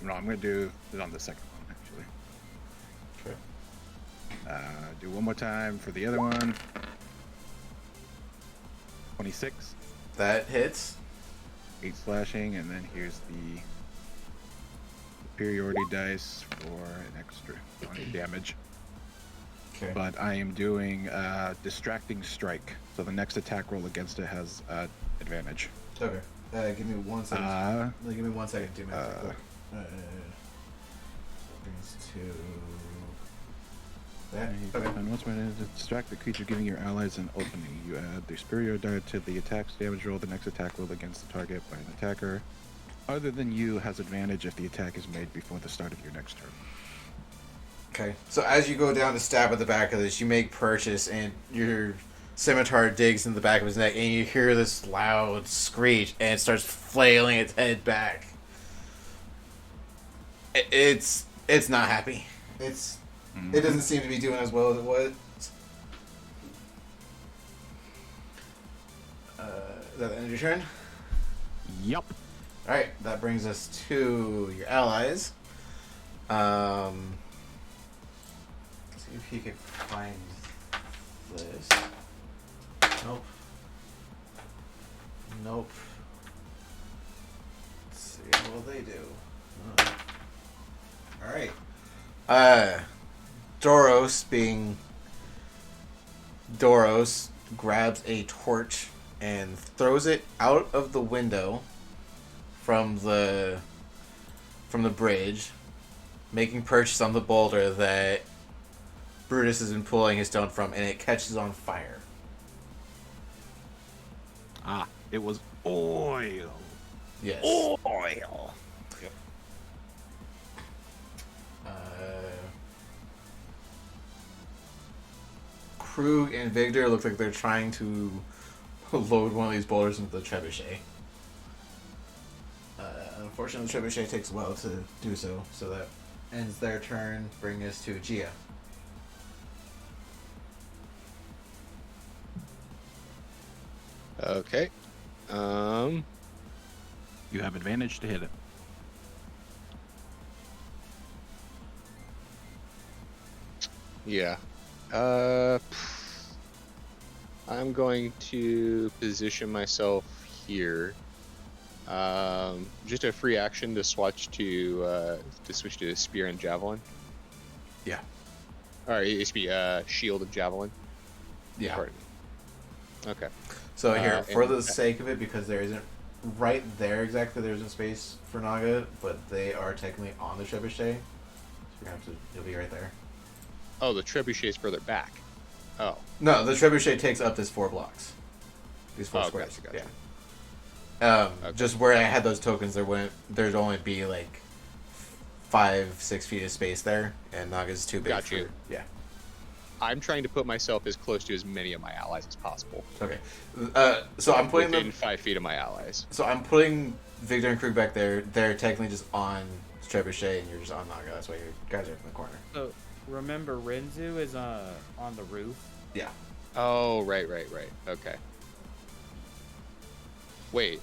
No, I'm gonna do it on the second one actually. Okay. Do one more time for the other one. 26. That hits. 8 slashing, and then here's the superiority dice for an extra 20 damage. Okay. But I am doing distracting strike, so the next attack roll against it has advantage. Okay. Give me 1 second. Give me 1 second to do math. Brings to that. Okay. And once to distract the creature, giving your allies an opening. You add the superior die to the attack's damage roll. The next attack roll against the target by an attacker other than you has advantage if the attack is made before the start of your next turn. Okay. So as you go down to stab at the back of this, you make purchase, and your scimitar digs in the back of his neck, and you hear this loud screech, and it starts flailing its head back. It's not happy. It doesn't seem to be doing as well as it was. Is that the end of your turn? Yep. Alright, that brings us to your allies. Let's see if he can find this. Nope. Nope. Let's see, what will they do? Alright. Doros, being Doros, grabs a torch and throws it out of the window from the bridge, making purchase on the boulder that Brutus has been pulling his stone from, and it catches on fire. Ah, it was oil. Yes. Oil. Yep. Krug and Victor look like they're trying to load one of these boulders into the trebuchet. Unfortunately, the trebuchet takes a while to do so, so that ends their turn, bringing us to Gia. Okay. You have advantage to hit it. Yeah. I'm going to position myself here. Just a free action to switch to spear and javelin. Yeah. All right, it used to be shield and javelin. Yeah. Pardon me. Okay. So here, for and- the sake of it, because there isn't right there exactly, there isn't space for Naga, but they are technically on the trebuchet. So you're gonna have to, you'll be right there. Oh, the trebuchet is further back. Oh. No, the trebuchet takes up this 4 blocks. These 4 Oh, squares. gotcha, gotcha. Yeah. Okay. Just where I had those tokens, there'd only be like 5-6 feet of space there, and Naga's too big. Got you. Yeah. I'm trying to put myself as close to as many of my allies as possible. Okay. So I'm putting within them. 5 feet of my allies. So I'm putting Victor and Krug back there. They're technically just on trebuchet, and you're just on Naga. That's why you guys are in the corner. So remember, Renzu is on the roof. Yeah. Oh, right. Okay. Wait.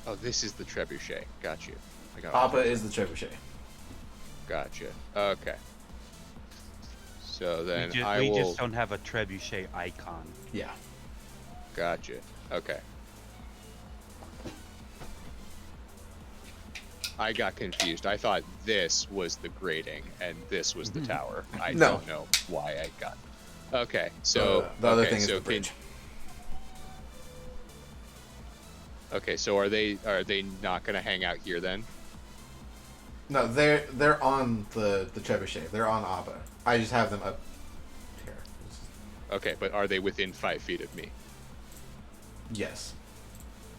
Oh, this is the trebuchet. Got you. I got Papa is the trebuchet. Gotcha. Okay. So then we I will. just don't have a trebuchet icon. Yeah. Gotcha. Okay. I got confused. I thought this was the grating and this was the tower. I No. don't know why I got. Okay, so the other okay, thing is so the bridge. Okay, so are they not gonna hang out here then? No, they're on the trebuchet. They're on Abba. I just have them up here. Okay, but are they within 5 feet of me? Yes.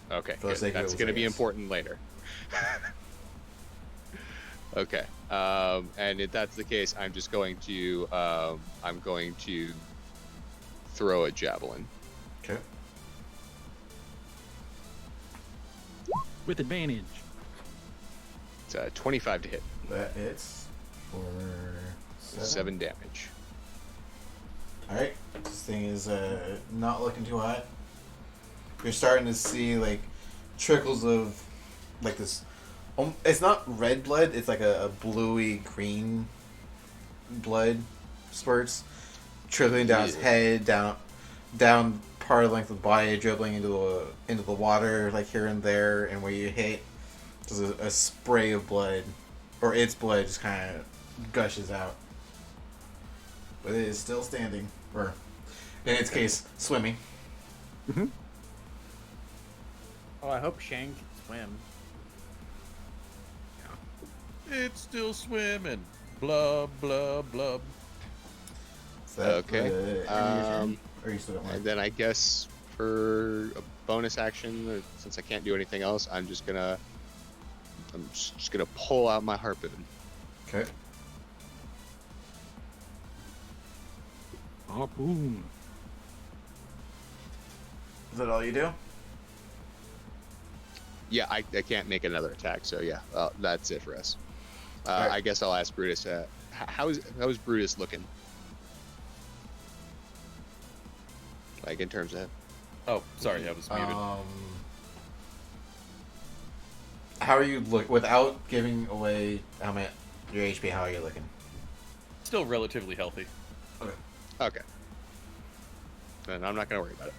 Okay, For the good. sake of it, That's we'll gonna say be yes. important later. Okay, and if that's the case, I'm just going to throw a javelin. Okay. With advantage. It's 25 to hit. That hits for 7 damage. Alright, this thing is not looking too hot. You're starting to see like trickles of like this. It's not red blood. It's like a bluey green blood spurts trickling down his head, down part of the length of the body, dribbling into the water like here and there, and where you hit, there's a spray of blood, or its blood just kind of gushes out. But it is still standing, or in its case, swimming. Mm-hmm. Oh, I hope Shang can swim. It's still swimming. Blub, blub, blub. Okay. Or you still got more? And then I guess for a bonus action, since I can't do anything else, I'm just gonna pull out my harpoon. Okay. Harpoon. Is that all you do? Yeah, I can't make another attack, so yeah, that's it for us. Alright. I guess I'll ask Brutus. How's Brutus looking? Like in terms of. Oh, sorry, I was muted. How are you look without giving away your HP? How are you looking? Still relatively healthy. Okay. Then I'm not gonna worry about it.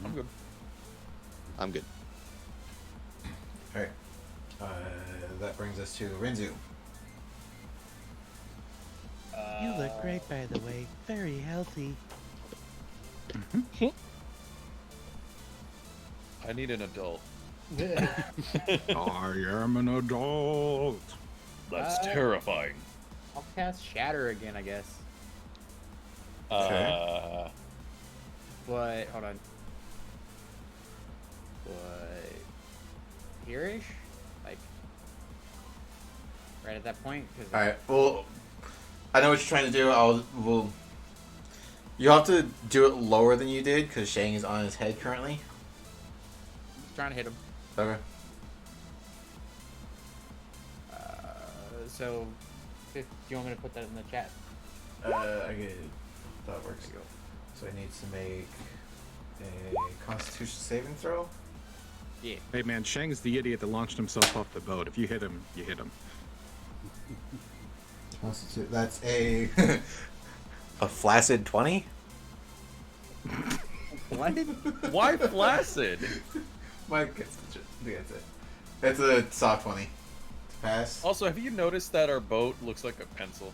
I'm good. I'm good. All right. That brings us to Rinzu. You look great, by the way. Very healthy. I need an adult. I am an adult. That's terrifying. I'll cast Shatter again, I guess. Okay. But hold on. But here-ish, like right at that point. Cause All right. Well, I know what you're trying to do. You'll have to do it lower than you did because Shang is on his head currently. I'm trying to hit him. Okay. So, do you want me to put that in the chat? I get it. That works. So he needs to make a Constitution saving throw. Yeah. Hey man, Shang's the idiot that launched himself off the boat. If you hit him, you hit him. That's a a flaccid 20. What? Why flaccid? Mike gets it. It's a soft 20. Pass. Also, have you noticed that our boat looks like a pencil?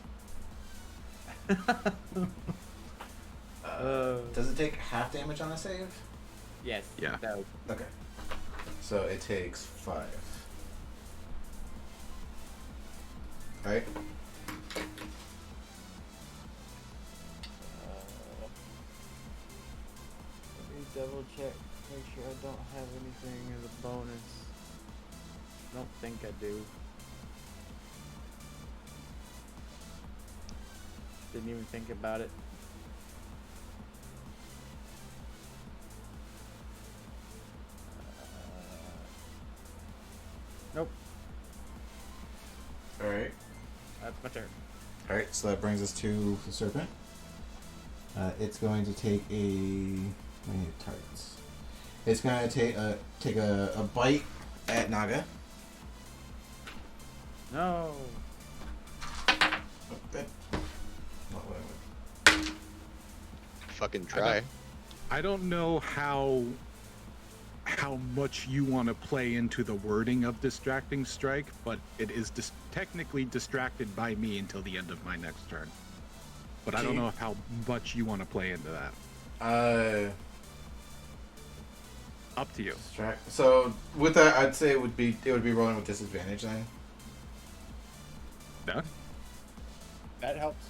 Does it take half damage on a save? Yes. Yeah. No. Okay. So it takes 5. Right? Let me double check, make sure I don't have anything as a bonus. Don't think I do. Didn't even think about it. Nope. Alright. That's my turn. Alright, so that brings us to the serpent. It's going to take how many targets? It's going to take a bite at Naga. No. Okay. Fucking try. I don't know how much you want to play into the wording of distracting strike, but it is technically distracted by me until the end of my next turn. But I don't know how much you want to play into that. Up to you. Distract. So with that, I'd say it would be rolling with disadvantage then. No? That helps.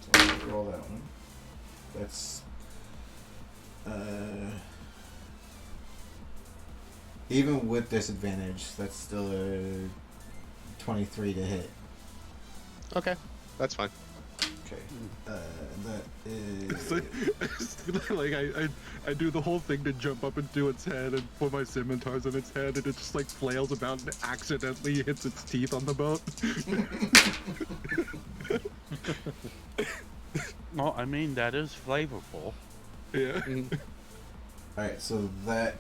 So let's roll that one. That's even with disadvantage, that's still a 23 to hit. Okay, that's fine. Okay. That is. Like I do the whole thing to jump up into its head and put my scimitars on its head, and it just like flails about and accidentally hits its teeth on the boat. No, I mean that is flavorful. Yeah. All right, so that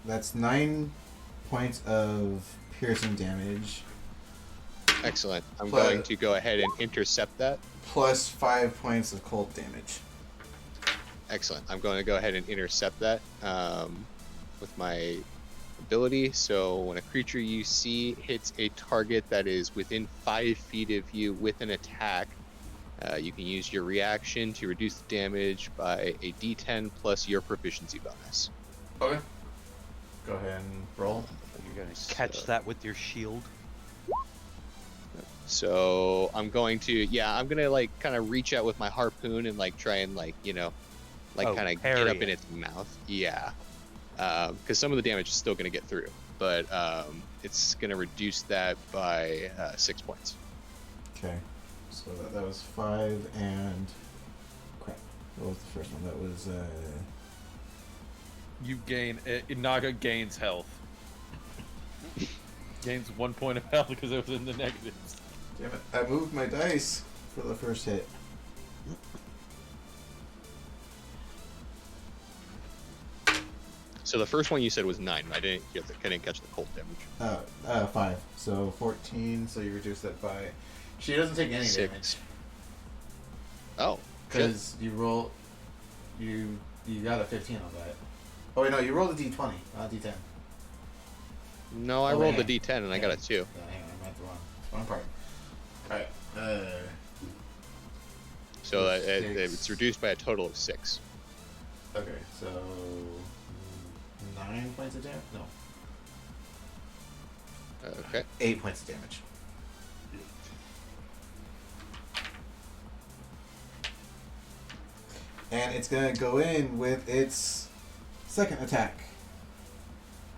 that's 9 points of piercing damage, Excellent. I'm Plus- going to go ahead and intercept that. plus 5 points of cold damage. Excellent. I'm going to go ahead and intercept that with my ability. So when a creature you see hits a target that is within 5 feet of you with an attack, you can use your reaction to reduce the damage by a d10 plus your proficiency bonus. Okay. Go ahead and roll. You're gonna catch that with your shield. So I'm going to, I'm going to like kind of reach out with my harpoon and like try and like, Oh, kind of parry get up in it. its mouth. Yeah. Because some of the damage is still going to get through, but it's going to reduce that by 6 points. Okay. So that was 5 and crap. What was the first one? That was You gain Naga gains health. Gains 1 point of health because it was in the negatives. damn it. I moved my dice for the first hit. So the first one you said was 9. I didn't catch the cold damage. 5. So 14. So you reduce that by. She doesn't take any 6. damage Oh, shit. because you roll. You got a 15 on that. Oh wait, no, you rolled a d20, not a d10. No, I Oh, rolled hang the on. d10 and I got a 2. Yeah, hang on, I meant the wrong part. Alright. So Six. it's reduced by a total of 6. Okay, so 9 points of damage? No. Okay. 8 points of damage. And it's gonna go in with its second attack.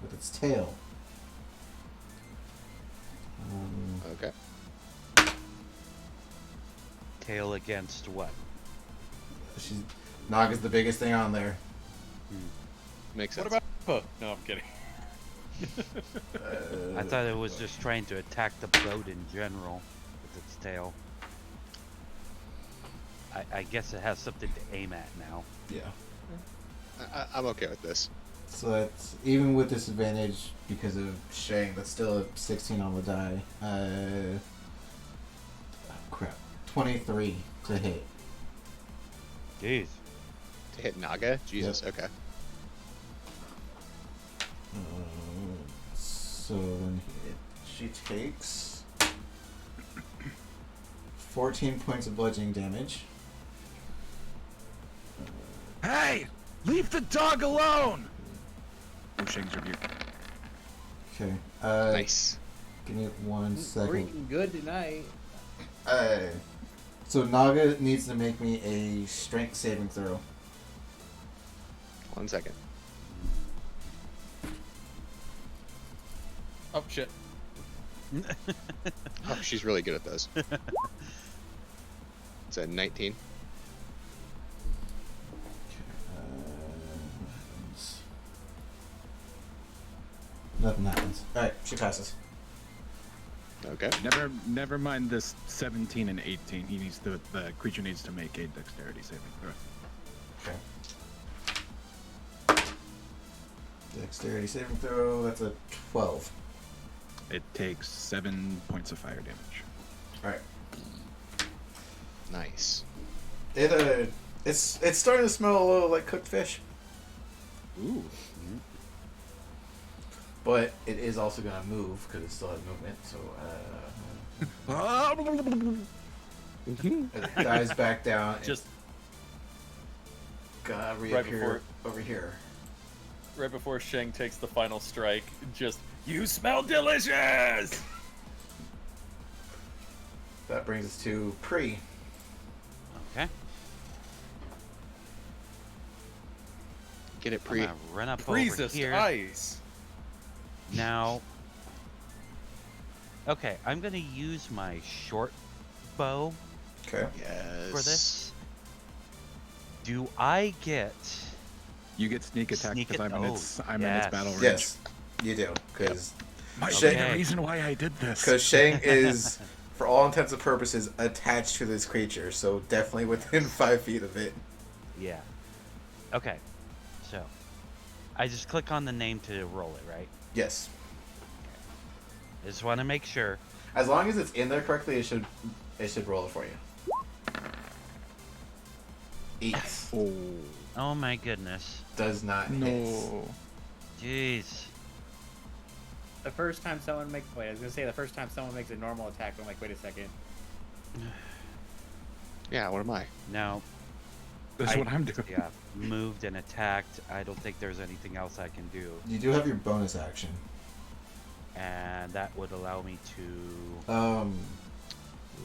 With its tail. Okay. Tail against what? Naga's the biggest thing on there. Makes sense. What about? No, I'm kidding. I thought it was just trying to attack the boat in general with its tail. I guess it has something to aim at now. Yeah. I'm okay with this. So that's even with disadvantage because of Shang, that's still a 16 on the die. Crap. 23 to hit. Jeez. To hit Naga? Jesus, Yep. okay. So then she takes 14 points of bludgeoning damage. Hey! Leave the dog alone! Oh, Shang's rebuke. Okay. Nice. Give me 1 second. Eating good tonight. So Naga needs to make me a strength saving throw. 1 second. Oh shit. Oh, she's really good at those. It's a 19. Nothing happens. Alright, she passes. Okay. Never mind this 17 and 18. The creature needs to make a dexterity saving throw. Okay. Dexterity saving throw, that's a 12. It takes 7 points of fire damage. Alright. Nice. It's starting to smell a little like cooked fish. Ooh. But it is also gonna move because it still has movement, so it dives back down and Just gonna right reappear over here. right before Shang takes the final strike, just you smell delicious. That brings us to Pre. Okay. Get it I'm pre. gonna run up over Freezes here. ice. Now, okay, I'm gonna use my short bow Okay. Yes. for this. Do I get? You get sneak attack Sneak because it- I'm in oh, its in its yes. battle range. Yes, you do. Because Might Shay- be the Okay. reason why I did this. Shang is, for all intents and purposes, attached to this creature, so definitely within 5 feet of it. Yeah. Okay. So, I just click on the name to roll it, right? Yes. I just want to make sure. As long as it's in there correctly, it should roll it for you. 8 Oh Oh my goodness. does not hit. no! Jeez. The first time someone makes the first time someone makes a normal attack, I'm like, wait a second. Yeah, what am I? No. That's what I'm doing. Yeah. Moved and attacked. I don't think there's anything else I can do. You do have your bonus action. And that would allow me to.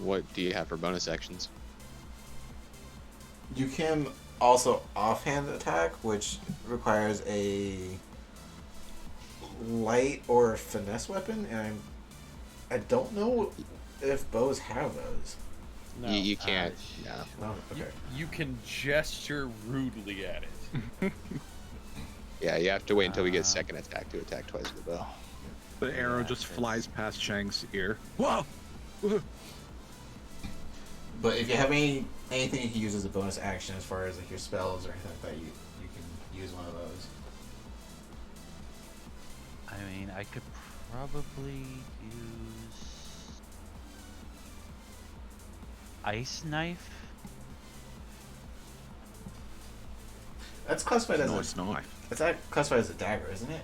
What do you have for bonus actions? You can also offhand attack, which requires a light or finesse weapon, and I don't know if bows have those. No. You can't. No. No, okay. You can gesture rudely at it. Yeah, you have to wait until we get second attack to attack twice with the bow. The arrow Yeah, just it's- flies past Shang's ear. Whoa! But if you have anything you can use as a bonus action, as far as like your spells or anything like that, you can use one of those. I mean, I could probably use. Ice knife? That's classified as No, it's not. it's classified as a dagger, isn't it?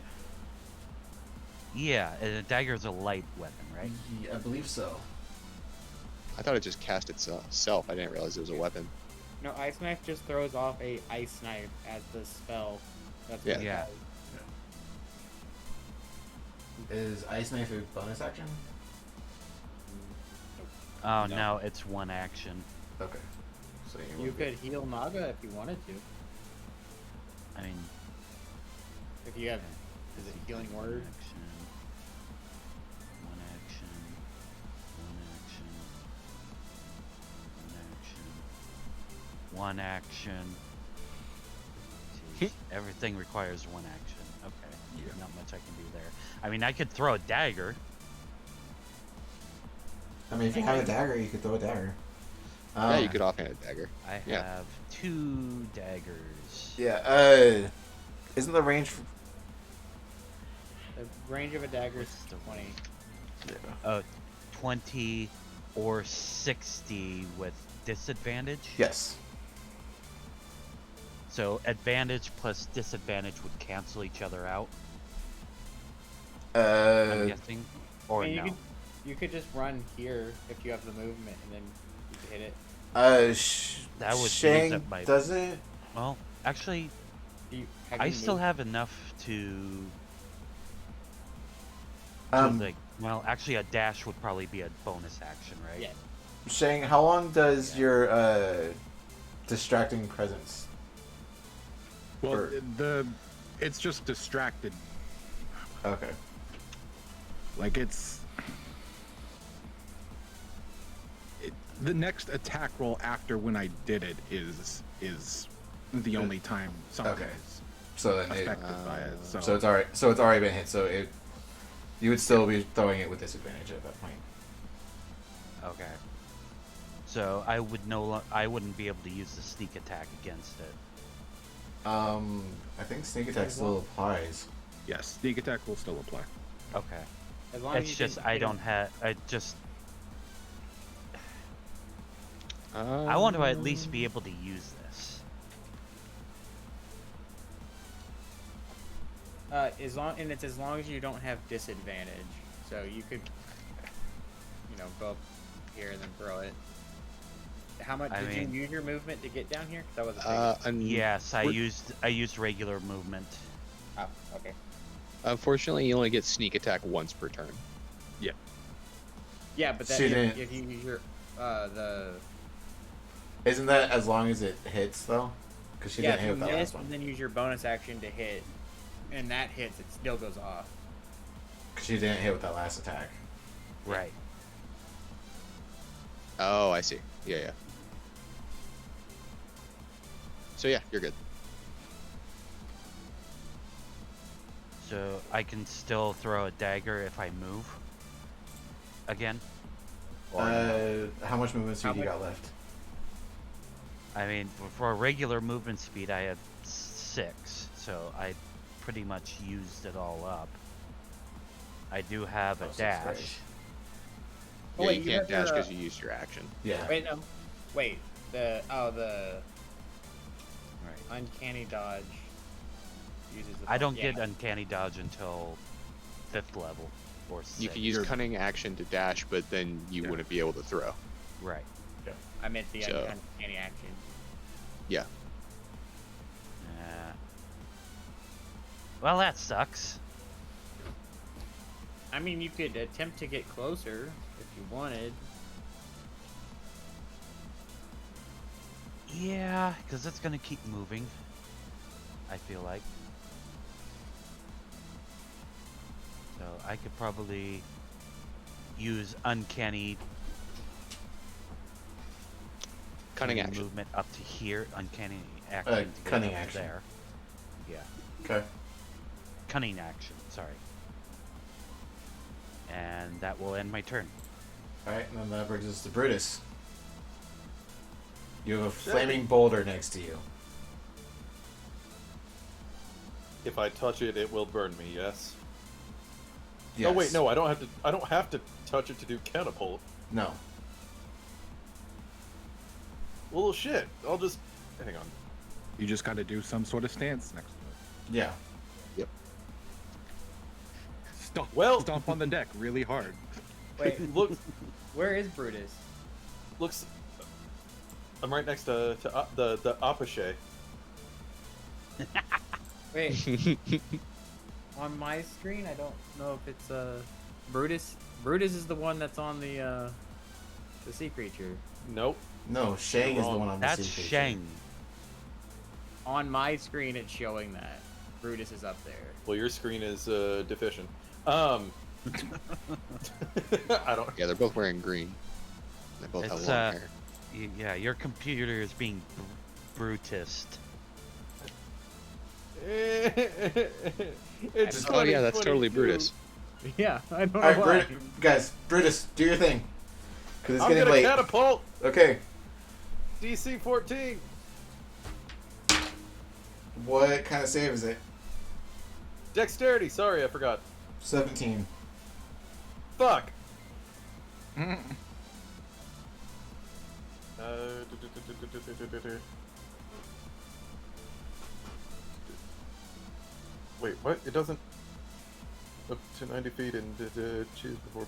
Yeah, and a dagger is a light weapon, right? Yeah, I believe so. I thought it just cast itself. I didn't realize it was a weapon. No, ice knife just throws off a ice knife as the spell. That's Yeah. what it Yeah. does. Is ice knife a bonus action? Oh, No. no, it's one action. Okay. So You could heal Naga if you wanted to. I mean, If you have, is it healing one word? action. One action. One action. One action. One action. Jeez, everything requires one action. Okay. Yeah. Not much I can do there. I mean, I could throw a dagger. I mean, if you have a dagger, you could throw a dagger. Yeah, you could offhand a dagger. I Yeah. have 2 daggers. Yeah. Isn't the range? The range of a dagger is What's the 20. 20 or 60 with disadvantage. Yes. So advantage plus disadvantage would cancel each other out, I'm Uh, guessing. Or I mean, no. you could just run here if you have the movement, and then you could hit it. That would use Shang up my- does it? Well, actually, Have I you still moved? have enough to like. Well, actually, a dash would probably be a bonus action, right? Yeah. Shang, how long does your distracting presence? Well, Or- it's just distracted. Okay. Like the next attack roll after when I did it is the only time something Okay. is So then affected by it. So, so it's already it's already been hit. So you would still be throwing it with disadvantage at that point. Okay. So I wouldn't be able to use the sneak attack against it. I think sneak attack still applies. yes, sneak attack will still apply. Okay. As long as It's you just can I hit don't him. have. I want to at least be able to use this. As long as you don't have disadvantage, so you could, go up here and then throw it. How much I did mean- you use your movement to get down here? 'Cause that was a big. Yes, I used regular movement. Oh, okay. Unfortunately, you only get sneak attack once per turn. Yeah, but that, She didn't- if you use your Isn't that as long as it hits though? Because she yeah, didn't if hit you with that miss last one. and then use your bonus action to hit, and that hits, it still goes off. Because she didn't hit with that last attack. Right. Oh, I see. Yeah, yeah. So yeah, you're good. So I can still throw a dagger if I move again? Or no? How much movement speed you got left? I mean, for a regular movement speed, I had 6, so I pretty much used it all up. I do have a dash. Right. Yeah, wait, you you can't have your, dash because you used your action. Yeah. Wait, no. Wait. The Right. uncanny dodge uses the I don't yeah. get uncanny dodge until 5th level or 6th. You can use cunning action to dash, but then you wouldn't be able to throw. Right. I meant the So- uncanny action. Yeah. Well, that sucks. I mean, you could attempt to get closer if you wanted. Yeah, because it's gonna keep moving. I feel like. So I could probably use uncanny Cunning action. movement up to here. Uncanny action. to get cunning up action. There. Yeah. Okay. Cunning action. Sorry. And that will end my turn. Alright, and then that brings us to Brutus. You have a flaming boulder next to you. If I touch it, it will burn me. Yes. Yes. Oh wait, no, I don't have to. I don't have to touch it to do catapult. No. Well, shit. I'll just hang on. You just got to do some sort of stance next to it. Yeah. Stomp on the deck really hard. Wait, Look, where is Brutus? looks. I'm right next to the apache. Wait, on my screen, I don't know if it's Brutus. Brutus is the one that's on the sea creature. Nope. No, Shang is the one on the That's sea creature. Shang. On my screen, it's showing that Brutus is up there. Well, your screen is deficient. I don't. Yeah, they're both wearing green. They both have It's, long hair. Yeah, your computer is being Brutused. It's Oh yeah, that's totally 2022. Brutus. Yeah, I don't know Alright, why. guys, Brutus, do your thing. Because it's I'm getting gonna late. catapult. Okay. DC 14. What kind of save is it? Dexterity. Sorry, I forgot. 17. Fuck. Wait, what? It doesn't. Up to 90 feet and choose before.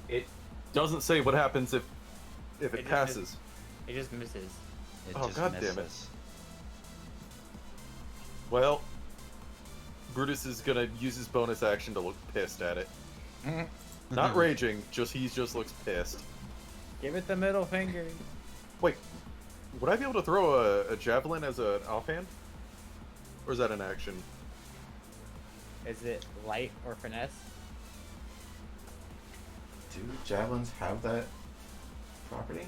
It doesn't say what happens if It it just passes. It just misses. It Oh, just God damn it. misses. Well, Brutus is gonna use his bonus action to look pissed at it. Not raging, he just looks pissed. Give it the middle finger. Wait, would I be able to throw a javelin as an offhand? Or is that an action? Is it light or finesse? Do javelins have that property?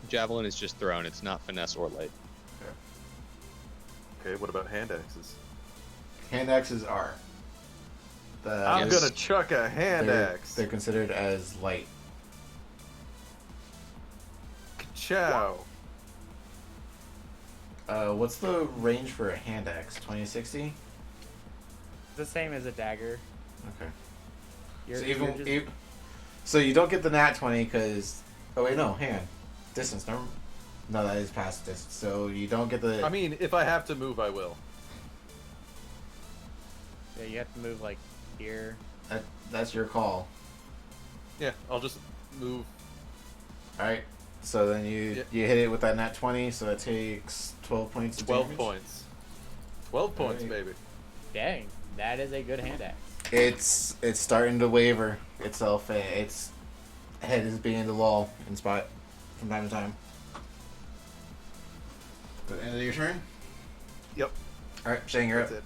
Javelin is just thrown. It's not finesse or light. Okay, what about hand axes? Hand axes are. I'm Yes. gonna chuck a hand axe. They're considered as light. Ciao. What's the range for a hand axe? 20-60? It's the same as a dagger. Okay. You're, So you're just- so you don't get the nat 20 because... Oh wait, no, hand. Distance, no, that is past distance. So you don't get the... I mean, if I have to move, I will. yeah, you have to move like here. that's your call. Yeah, I'll just move. Alright. So then you hit it with that nat 20, so that takes 12 points of 12 damage. points. 12 points, Alright. baby. Dang, that is a good hand axe. It's starting to waver itself. Its head is beginning to loll in spot from time to time. The end of your turn? Yep. Alright, Shane, you're up. That's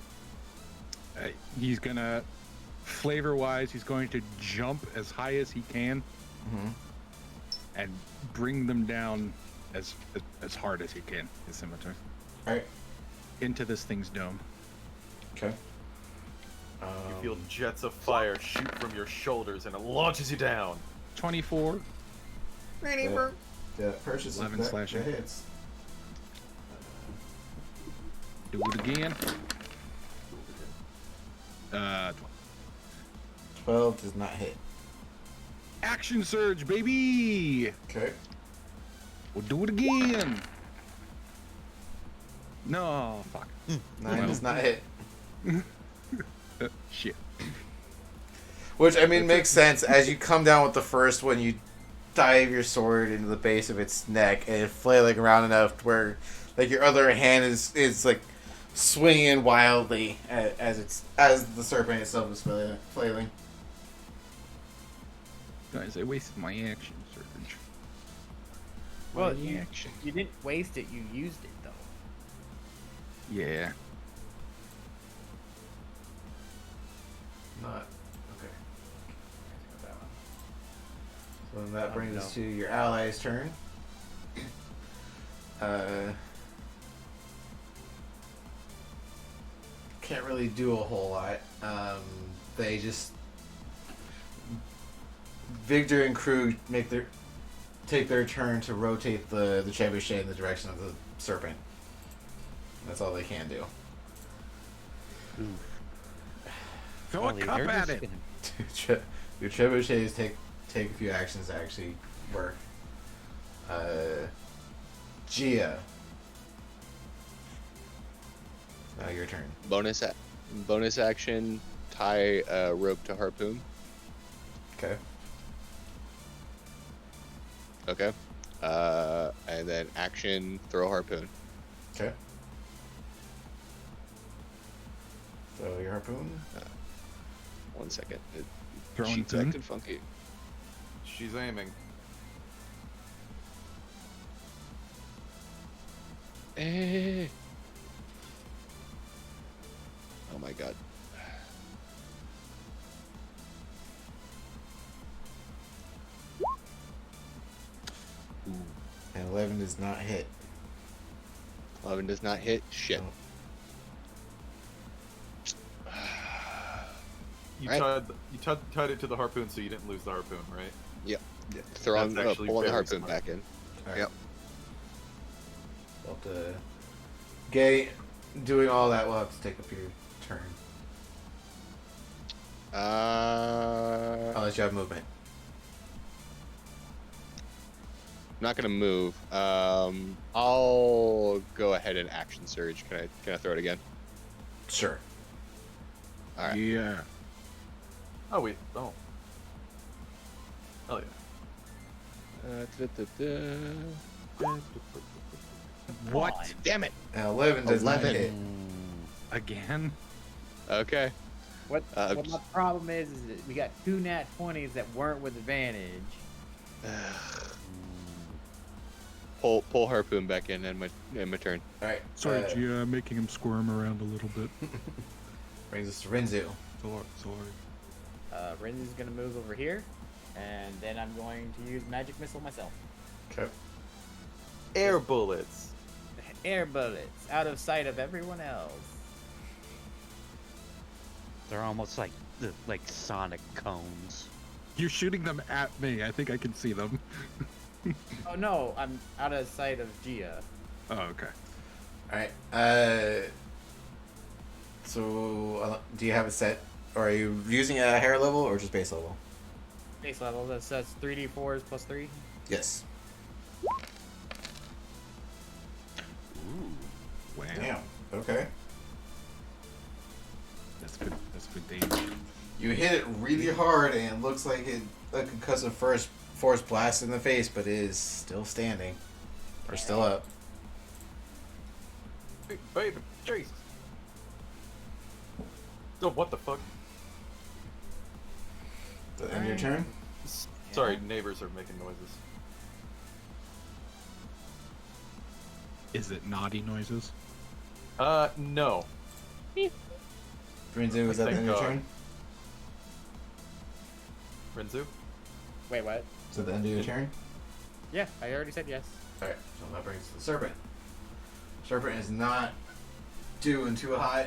it. He's gonna, flavor-wise, he's going to jump as high as he can and bring them down as hard as he can. His scimitar. Alright. Into this thing's dome. Okay. You feel jets of fire shoot from your shoulders and it launches you down. 24. The purchase 11 slashing. that hits. Do it again. 12. 12 does not hit. Action surge, baby! Okay. We'll do it again. No, fuck. 9 does not hit. Shit. Which, I mean, makes sense. As you come down with the first one, you dive your sword into the base of its neck, and it flailing around enough to where, like, your other hand is like, swinging wildly as the serpent itself is flailing. Guys, I wasted my action surge. Well, My you action. didn't waste it. You used it though. Yeah. Not. Okay. So then that brings us to your ally's turn. Can't really do a whole lot. They just Victor and Krug take their turn to rotate the trebuchet in the direction of the serpent. That's all they can do. Throw a cup at it. Your trebuchets take a few actions to actually work. Gia. Now your turn. Bonus action. Tie a rope to harpoon. Okay. Okay. And then action. Throw harpoon. Okay. So your harpoon. 1 second. Throwing She's pin? acting funky. She's aiming. Eh. Oh my god. And 11 does not hit. 11 does not hit. Shit. No. You tied it to the harpoon so you didn't lose the harpoon, right? Yep. Yeah. Throwing, That's actually pulling the very harpoon smart. back in. All right. Yep. Well, doing all that, we'll have to take up your turn. I'll let you have movement. I'm not gonna move. I'll go ahead and action surge. Can I throw it again? Sure. All right. Yeah. Oh wait. Oh. Oh yeah. What? Damn it! And 11 does not 11. hit. Again? Okay. What my problem is that we got 2 nat 20s that weren't with advantage. Pull harpoon back in and my turn. All right. Sorry, Gia, making him squirm around a little bit. Brings us to Renzu. Sorry. Renzu's gonna move over here, and then I'm going to use magic missile myself. Okay. Air bullets. Air bullets out of sight of everyone else. They're almost like sonic cones. You're shooting them at me. I think I can see them. Oh no, I'm out of sight of Gia. Oh, okay. All right. So, do you have it set, or are you using a higher level or just base level? Base level. That's 3d4s plus 3. Yes. Ooh. Wow. Damn. Okay. That's good damage. You hit it really hard, and it looks like a concussive force blast in the face, but it is still standing, or still up. Hey, baby, Jesus. Oh, what the fuck? The end of your turn. Sorry, neighbors are making noises. Is it naughty noises? No. Rinzu, was that the Thank end of your God. turn? Rinzu? Wait, what? Is that the end of your turn? Yeah, I already said yes. Alright, so that brings the serpent. Serpent is not doing too hot.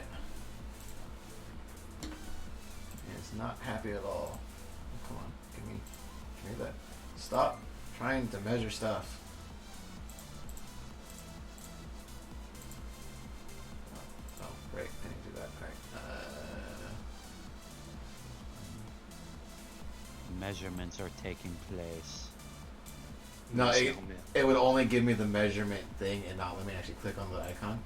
It's not happy at all. Come on, give me that. Stop trying to measure stuff. Oh, right, I didn't do that. Alright. Measurements are taking place. No, it would only give me the measurement thing and not let me actually click on the icon.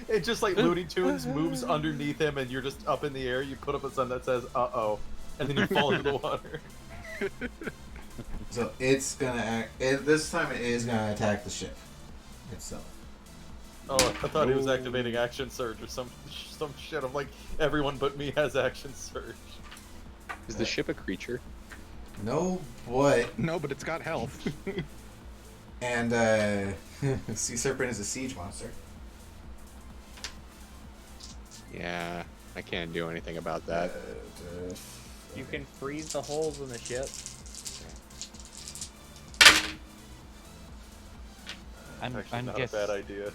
It just like Looney Tunes moves underneath him and you're just up in the air. You put up a sign that says "uh-oh," and then you fall into the water. So it's gonna this time it is gonna attack the ship itself. Oh, I thought he was activating action surge or some shit. I'm like, everyone but me has action surge. Is the ship a creature? No, what? No, but it's got health. And Sea Serpent is a siege monster. Yeah, I can't do anything about that. You can freeze the holes in the ship. Actually, not a bad idea.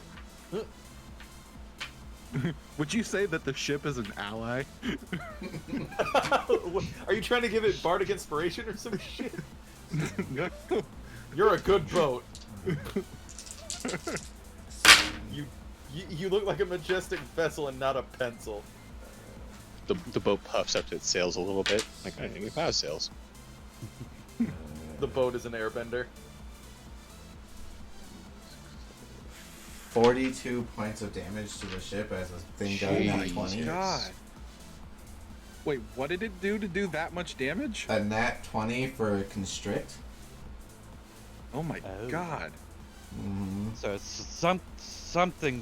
Would you say that the ship is an ally? Are you trying to give it bardic inspiration or some shit? No. You're a good boat. You look like a majestic vessel and not a pencil. The boat puffs up its sails a little bit. Like, I think it has sails. The boat is an airbender. 42 points of damage to the ship as the thing got a nat 20. God. Wait, what did it do to do that much damage? A nat 20 for constrict. Oh my god. Mm-hmm. So it's something.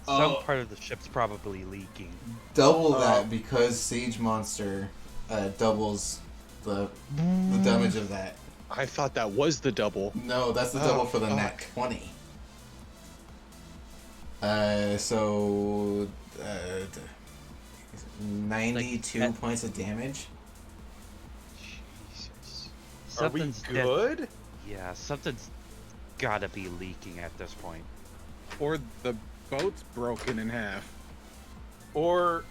Some part of the ship's probably leaking. Double that because Siege Monster doubles the damage of that. I thought that was the double. No, that's the double for the nat 20. So 92 points of damage. Jesus. Are we good? Yeah, something's gotta be leaking at this point. Or the boat's broken in half. Or,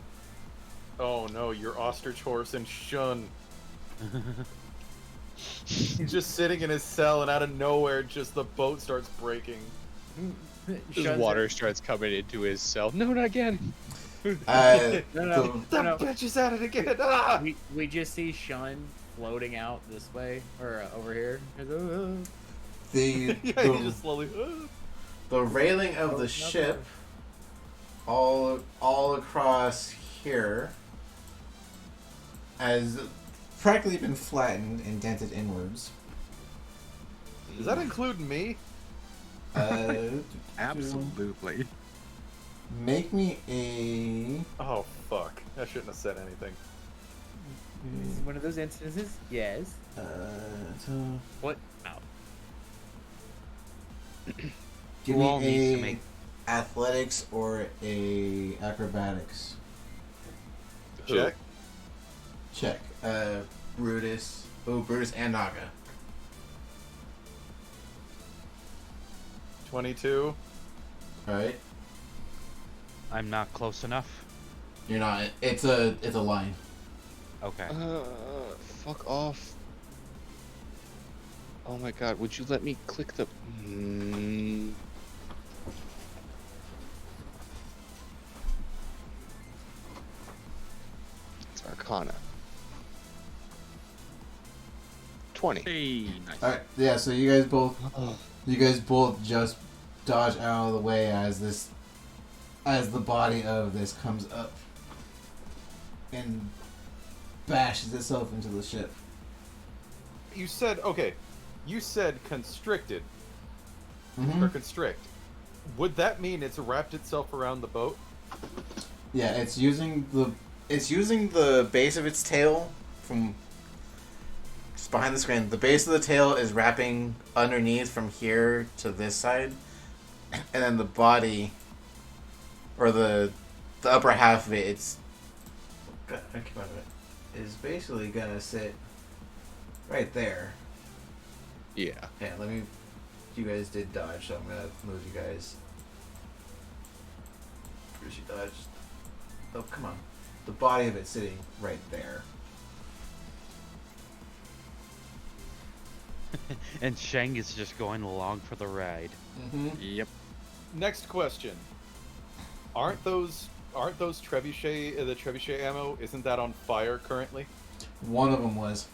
oh no, your ostrich horse and Shun. He's just sitting in his cell, and out of nowhere, just the boat starts breaking. His water starts coming into his cell. No, not again. That bitch is at it again. Ah! We just see Shun floating out this way or over here. The Yeah, he just slowly. the railing of the ship, all across here, has practically been flattened and dented inwards. Does that include me? Absolutely. Make me a. Oh fuck! I shouldn't have said anything. This is one of those instances. Yes. What? Oh. Give Who all me needs to a make- athletics or a acrobatics Check. check. Brutus. Oh, Brutus and Naga. 22. All right. I'm not close enough. You're not. It's a line. Okay. Fuck off. Oh my god, would you let me click the... It's Arcana. 20. Hey, nice. All right. Yeah. So you guys both just dodge out of the way as the body of this comes up and bashes itself into the ship. You said okay. You said constricted Mm-hmm. or constrict. Would that mean it's wrapped itself around the boat? Yeah, it's using the base of its tail from Just behind the screen. The base of the tail is wrapping underneath from here to this side, and then the body, or the upper half of it, it's. I keep out of it. Is basically gonna sit right there. Yeah. Yeah, let me. You guys did dodge, so I'm gonna move you guys. First you dodged. Oh, come on. The body of it sitting right there. And Shang is just going along for the ride. Mm-hmm. Yep. Next question. Aren't those trebuchet the trebuchet ammo? Isn't that on fire currently? One of them was.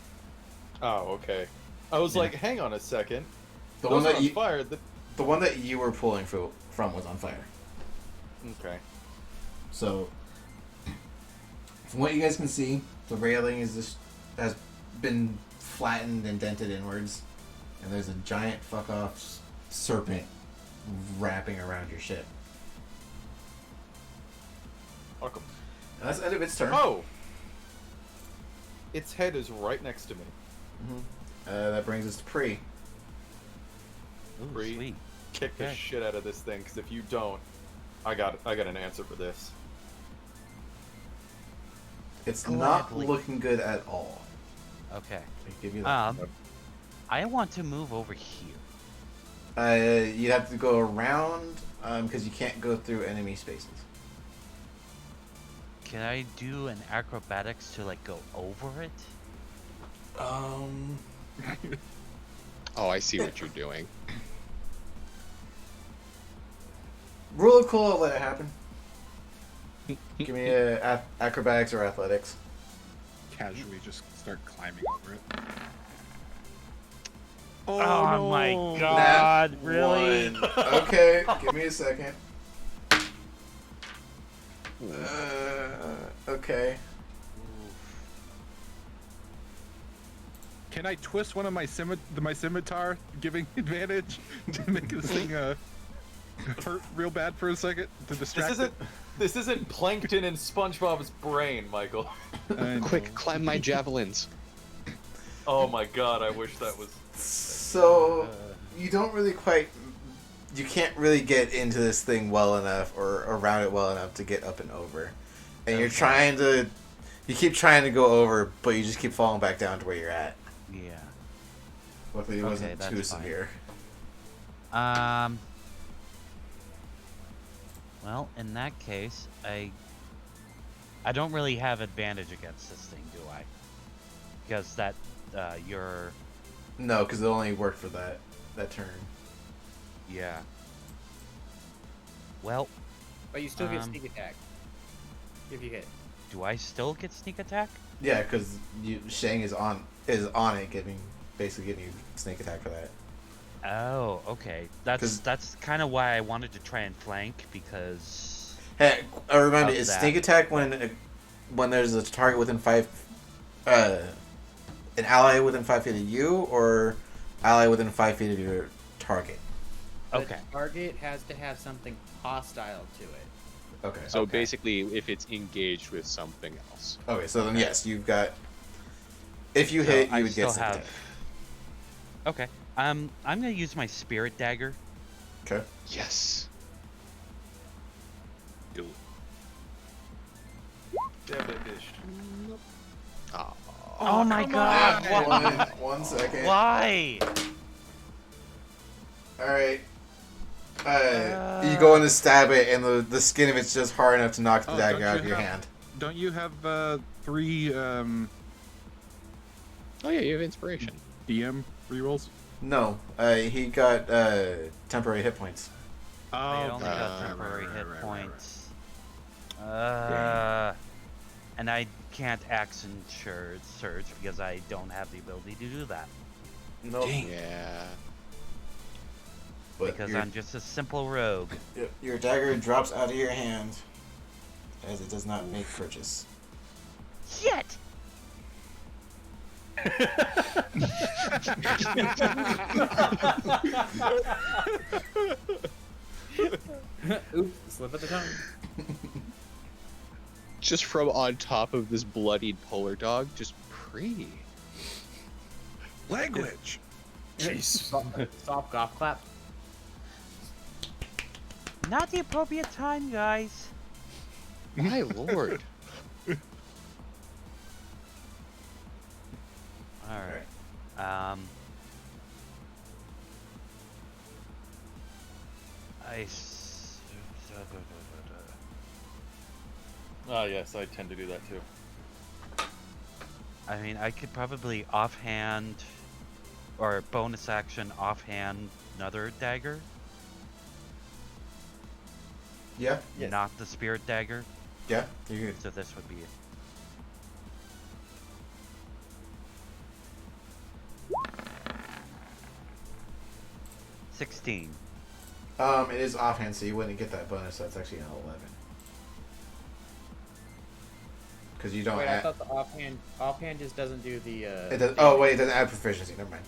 Oh, okay. I was like, hang on a second. The Those one are that on you. fire. The one that you were pulling from was on fire. Okay. So, from what you guys can see, the railing has been flattened and dented inwards, and there's a giant fuck off serpent wrapping around your ship. Welcome. And that's the end of its turn. Oh! Its head is right next to me. Mm-hmm. That brings us to Pre. Ooh, Free. sweet. Kick the Okay. shit out of this thing, because if you don't, I got an answer for this. It's Gladly. not looking good at all. Okay. I give you that. I want to move over here. You'd have to go around because you can't go through enemy spaces. Can I do an acrobatics to like go over it? Oh, I see what you're doing. Rule of cool, I'll let it happen. Give me acrobatics or athletics. Casually just start climbing over it. Oh, my god, really? One. Okay, give me a second. Okay. Can I twist one of my scimitar, giving advantage to make this thing hurt real bad for a second to distract it? This isn't Plankton and SpongeBob's brain, Michael. Quick, climb my javelins. Oh my god, I wish that was. So you don't really you can't really get into this thing well enough or around it well enough to get up and over, and you keep trying to go over, but you just keep falling back down to where you're at. Yeah. Luckily, it wasn't that's too fine. severe. Well, in that case, I don't really have advantage against this thing, do I? Because that you're. No, because it only worked for that turn. Yeah. Well. But you still get sneak attack if you hit. Do I still get sneak attack? Yeah, because Shang is on it, basically giving you sneak attack for that. Oh, okay. That's kind of why I wanted to try and flank, because. Hey, remind me, of is that. sneak attack when there's a target within an ally within 5 feet of you, or ally within 5 feet of your target? Okay. The target has to have something hostile to it. Okay. So Okay. basically, if it's engaged with something else. Okay, so then yes, you've got. If you So hit, I you would get still sneak have- attack. Okay. I'm gonna use my spirit dagger. Okay. Yes. Do it. Damn it, dish. Oh my god! Why? One second. Why? All right. You go in to stab it, and the skin of it's just hard enough to knock the Oh, dagger don't out you of your have- hand. Don't you have 3 Oh yeah, you have inspiration. DM rerolls? No, he got temporary hit points. I only got right, temporary right, hit right, right, points. And I can't action surge because I don't have the ability to do that. No, Yeah. but Because your, I'm just a simple rogue. your dagger drops out of your hand as it does not make purchase. Shit! Oops, slip of the tongue. Just from on top of this bloodied polar dog, just pretty. Language. Jeez. Soft golf clap. Not the appropriate time, guys. My lord. All right. I. Ah, yes, I tend to do that too. I mean, I could probably offhand, or bonus action offhand another dagger. Yeah. Yes. Not the spirit dagger. Yeah. You could. So this would be it. $16. It is offhand, so you wouldn't get that bonus. So it's actually an 11. Because you don't Wait, I add. thought the offhand just doesn't do the. It does, oh wait, it doesn't add proficiency. Never mind.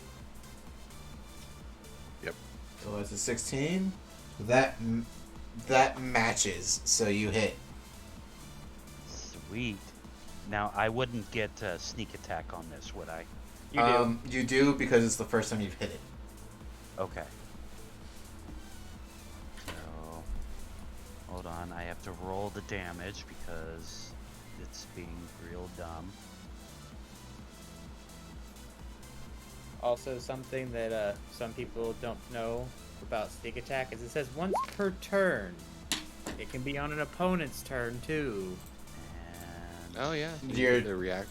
Yep. So it's a 16. That matches. So you hit. Sweet. Now I wouldn't get a sneak attack on this, would I? You do. You do because it's the first time you've hit it. Okay. So, hold on. I have to roll the damage because it's being real dumb. Also, something that some people don't know about sneak attack is it says once per turn. It can be on an opponent's turn too. And Oh yeah. You're- The react.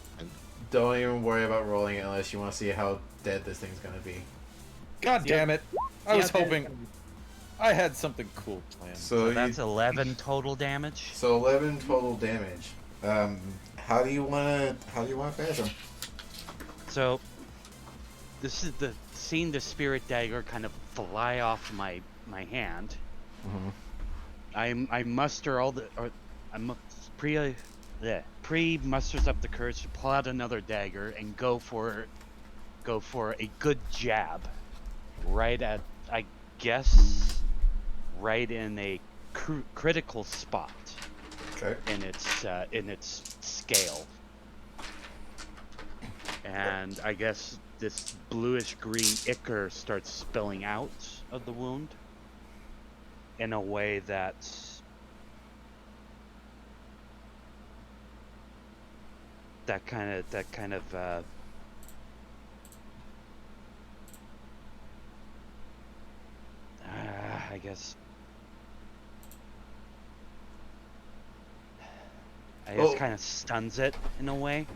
Don't even worry about rolling it unless you want to see how dead this thing's gonna be. God damn it! I was See how bad hoping it's gonna be. I had something cool planned. So that's 11 total damage. So 11 total damage. How do you wanna finish him? So this is seeing the spirit dagger kind of fly off my hand. I muster all the pre musters up the courage to pull out another dagger and go for a good jab, right at, I guess, right in a critical spot. Okay. In its scale. And I guess this bluish green ichor starts spilling out of the wound in a way that kind of I guess kind of stuns it in a way.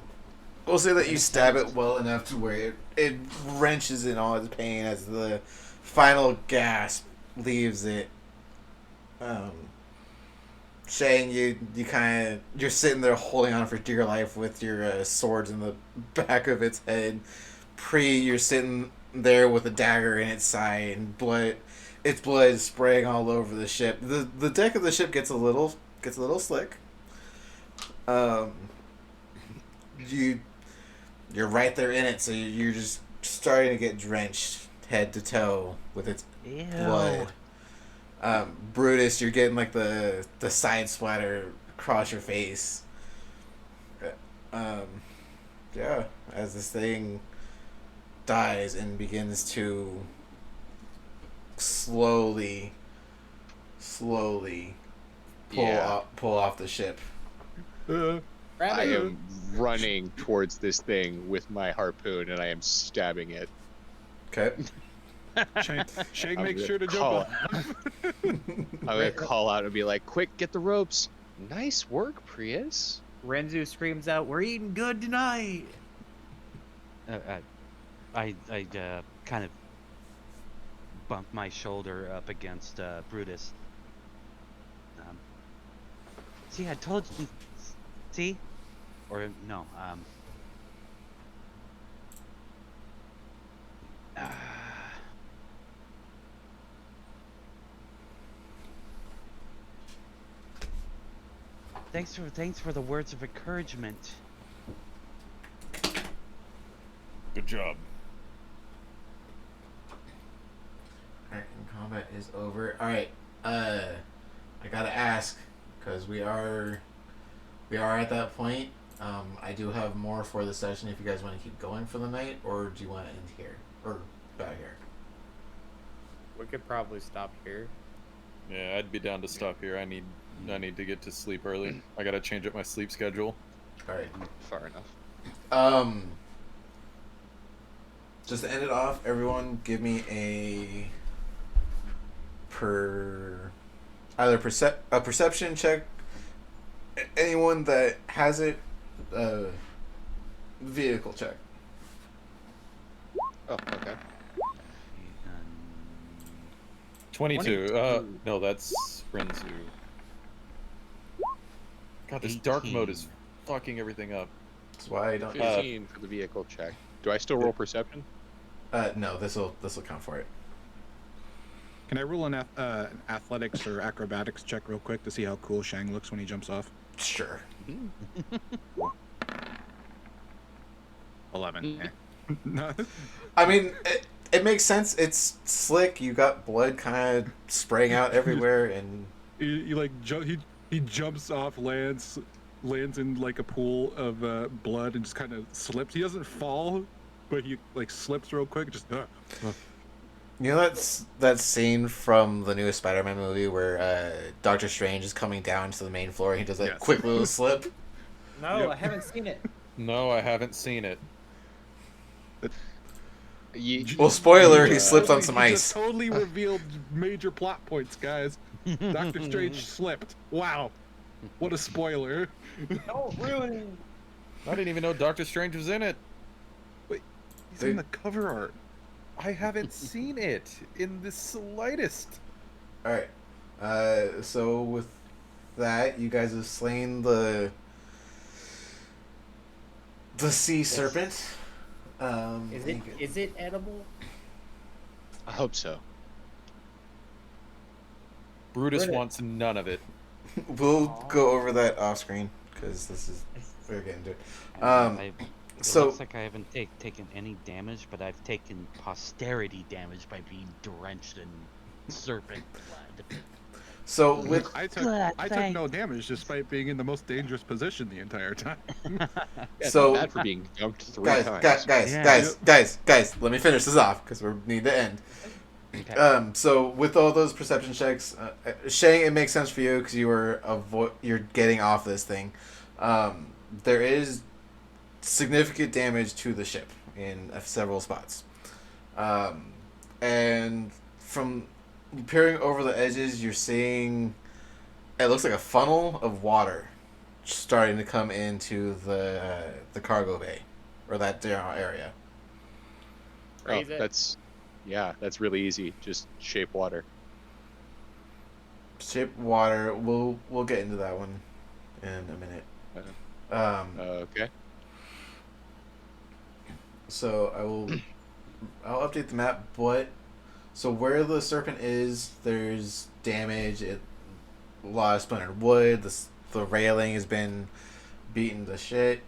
We'll say that you stab it well enough to where it wrenches in all its pain as the final gasp leaves it. Shane, you're sitting there holding on for dear life with your swords in the back of its head. You're sitting there with a dagger in its side and its blood is spraying all over the ship. The deck of the ship gets a little slick. You're right there in it, so you're just starting to get drenched head to toe with its blood. Brutus, you're getting like the side splatter across your face. Yeah, as this thing dies and begins to slowly pull off the ship. I am running towards this thing with my harpoon and I am stabbing it. Okay. Shake I'm makes gonna sure to call jump on. I'm gonna call out and be like, "Quick, get the ropes! Nice work, Prius." Renzu screams out, "We're eating good tonight!" I kind of bump my shoulder up against Brutus. See, I told you. See, or no. Thanks for the words of encouragement. Good job. Alright, and combat is over. Alright, I gotta ask, because we are at that point I do have more for the session if you guys want to keep going for the night, or do you want to end here or about here? We could probably stop here. Yeah, I'd be down to stop here. I need to get to sleep early. I gotta change up my sleep schedule. All right. Far enough. Just to end it off, everyone give me a perception check. Anyone that has it, vehicle check. Oh, okay. 22. No, that's Renzu. God, this dark mode is fucking everything up. That's why I don't. 15 for the vehicle check. Do I still roll perception? No, this will count for it. Can I roll an athletics or acrobatics check real quick to see how cool Shang looks when he jumps off? Sure. 11. No. I mean, it makes sense. It's slick. You got blood kind of spraying out everywhere, and He like he jumps off, lands in like a pool of blood, and just kind of slips. He doesn't fall, but he like slips real quick. Just you know that scene from the newest Spider-Man movie where Doctor Strange is coming down to the main floor. And he does that quick little slip. No, Yep. I haven't seen it. No, I haven't seen it. Well, spoiler: he slipped on some He ice. just totally revealed major plot points, guys. Doctor Strange slipped. Wow, what a spoiler! No, ruining. I didn't even know Doctor Strange was in it. He's in the cover art. I haven't seen it in the slightest. All right. So with that, you guys have slain the sea serpent. Is it edible? I hope so. Brutus wants none of it. We'll go over that off screen because we're getting to it. It So looks like I haven't taken any damage, but I've taken posterity damage by being drenched in serpent blood. so with I took no damage despite being in the most dangerous position the entire time. Yeah, So- not bad for being dunked 3 guys, times. guys, let me finish this off because we need to end. Okay. So with all those perception checks, Shang, it makes sense for you because you're getting off this thing. There is significant damage to the ship in several spots, and from peering over the edges, you're seeing it looks like a funnel of water starting to come into the cargo bay or that general area. Oh, Raise it. that's really easy. Just shape water. Ship water. We'll get into that one in a minute. Okay. So I'll update the map, but so where the serpent is, there's damage. A lot of splintered wood. The railing has been beaten to shit.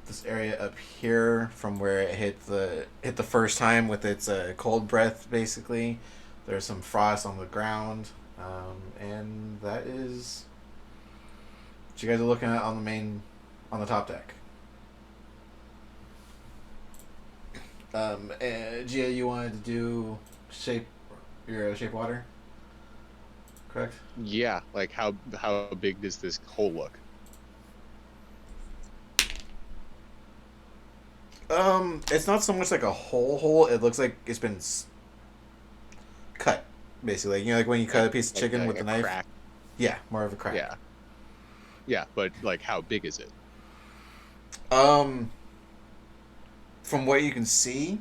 This area up here, from where it hit the first time with its cold breath, basically, there's some frost on the ground, and that is what you guys are looking at on the top deck. Gia, you wanted to do shape water, correct? Yeah, like how big does this hole look? It's not so much like a hole. It looks like it's been cut, basically. You know, like when you cut a piece of chicken with a knife. Crack. Yeah, more of a crack. Yeah. Yeah, but like how big is it? From what you can see,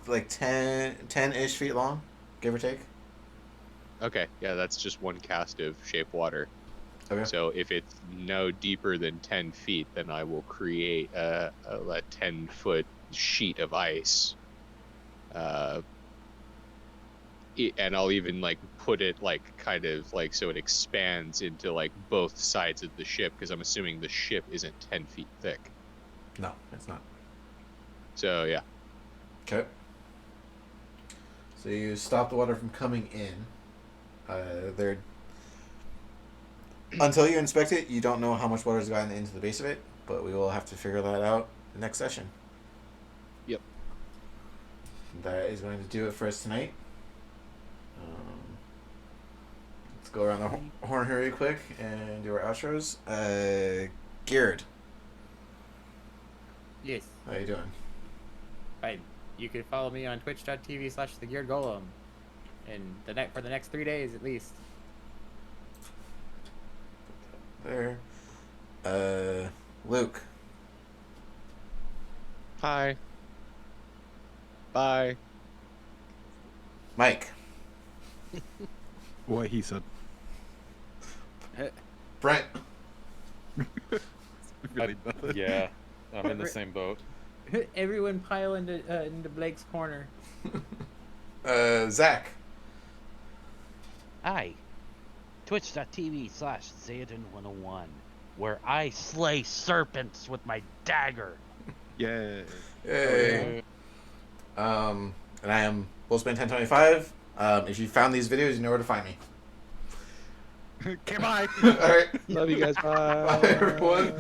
like 10-ish feet long, give or take. Okay, yeah, that's just one cast of shape water. Okay. So if it's no deeper than 10 feet, then I will create a 10-foot sheet of ice. And I'll even like put it like kind of like so it expands into like both sides of the ship, because I'm assuming the ship isn't 10 feet thick. No, it's not. So yeah. Okay. So you stop the water from coming in. There until you inspect it, you don't know how much water's gotten into the base of it, but we will have to figure that out the next session. Yep. That is going to do it for us tonight. Let's go around the horn here really quick and do our outros. Geared, Yes. how you doing? Fine. You can follow me on twitch.tv/thegearedgolem for the next 3 days at least. There. Luke. Hi. Bye. Mike. What he said. Brent. Really nothing. Yeah, I'm in the same boat. Everyone pile into Blake's corner. Zach. Hi. Twitch.tv/Zayden101, where I slay serpents with my dagger. Yeah. Hey. And I am Bullspan1025. If you found these videos, you know where to find me. Okay, bye. All right. Love you guys. Bye. Bye, everyone.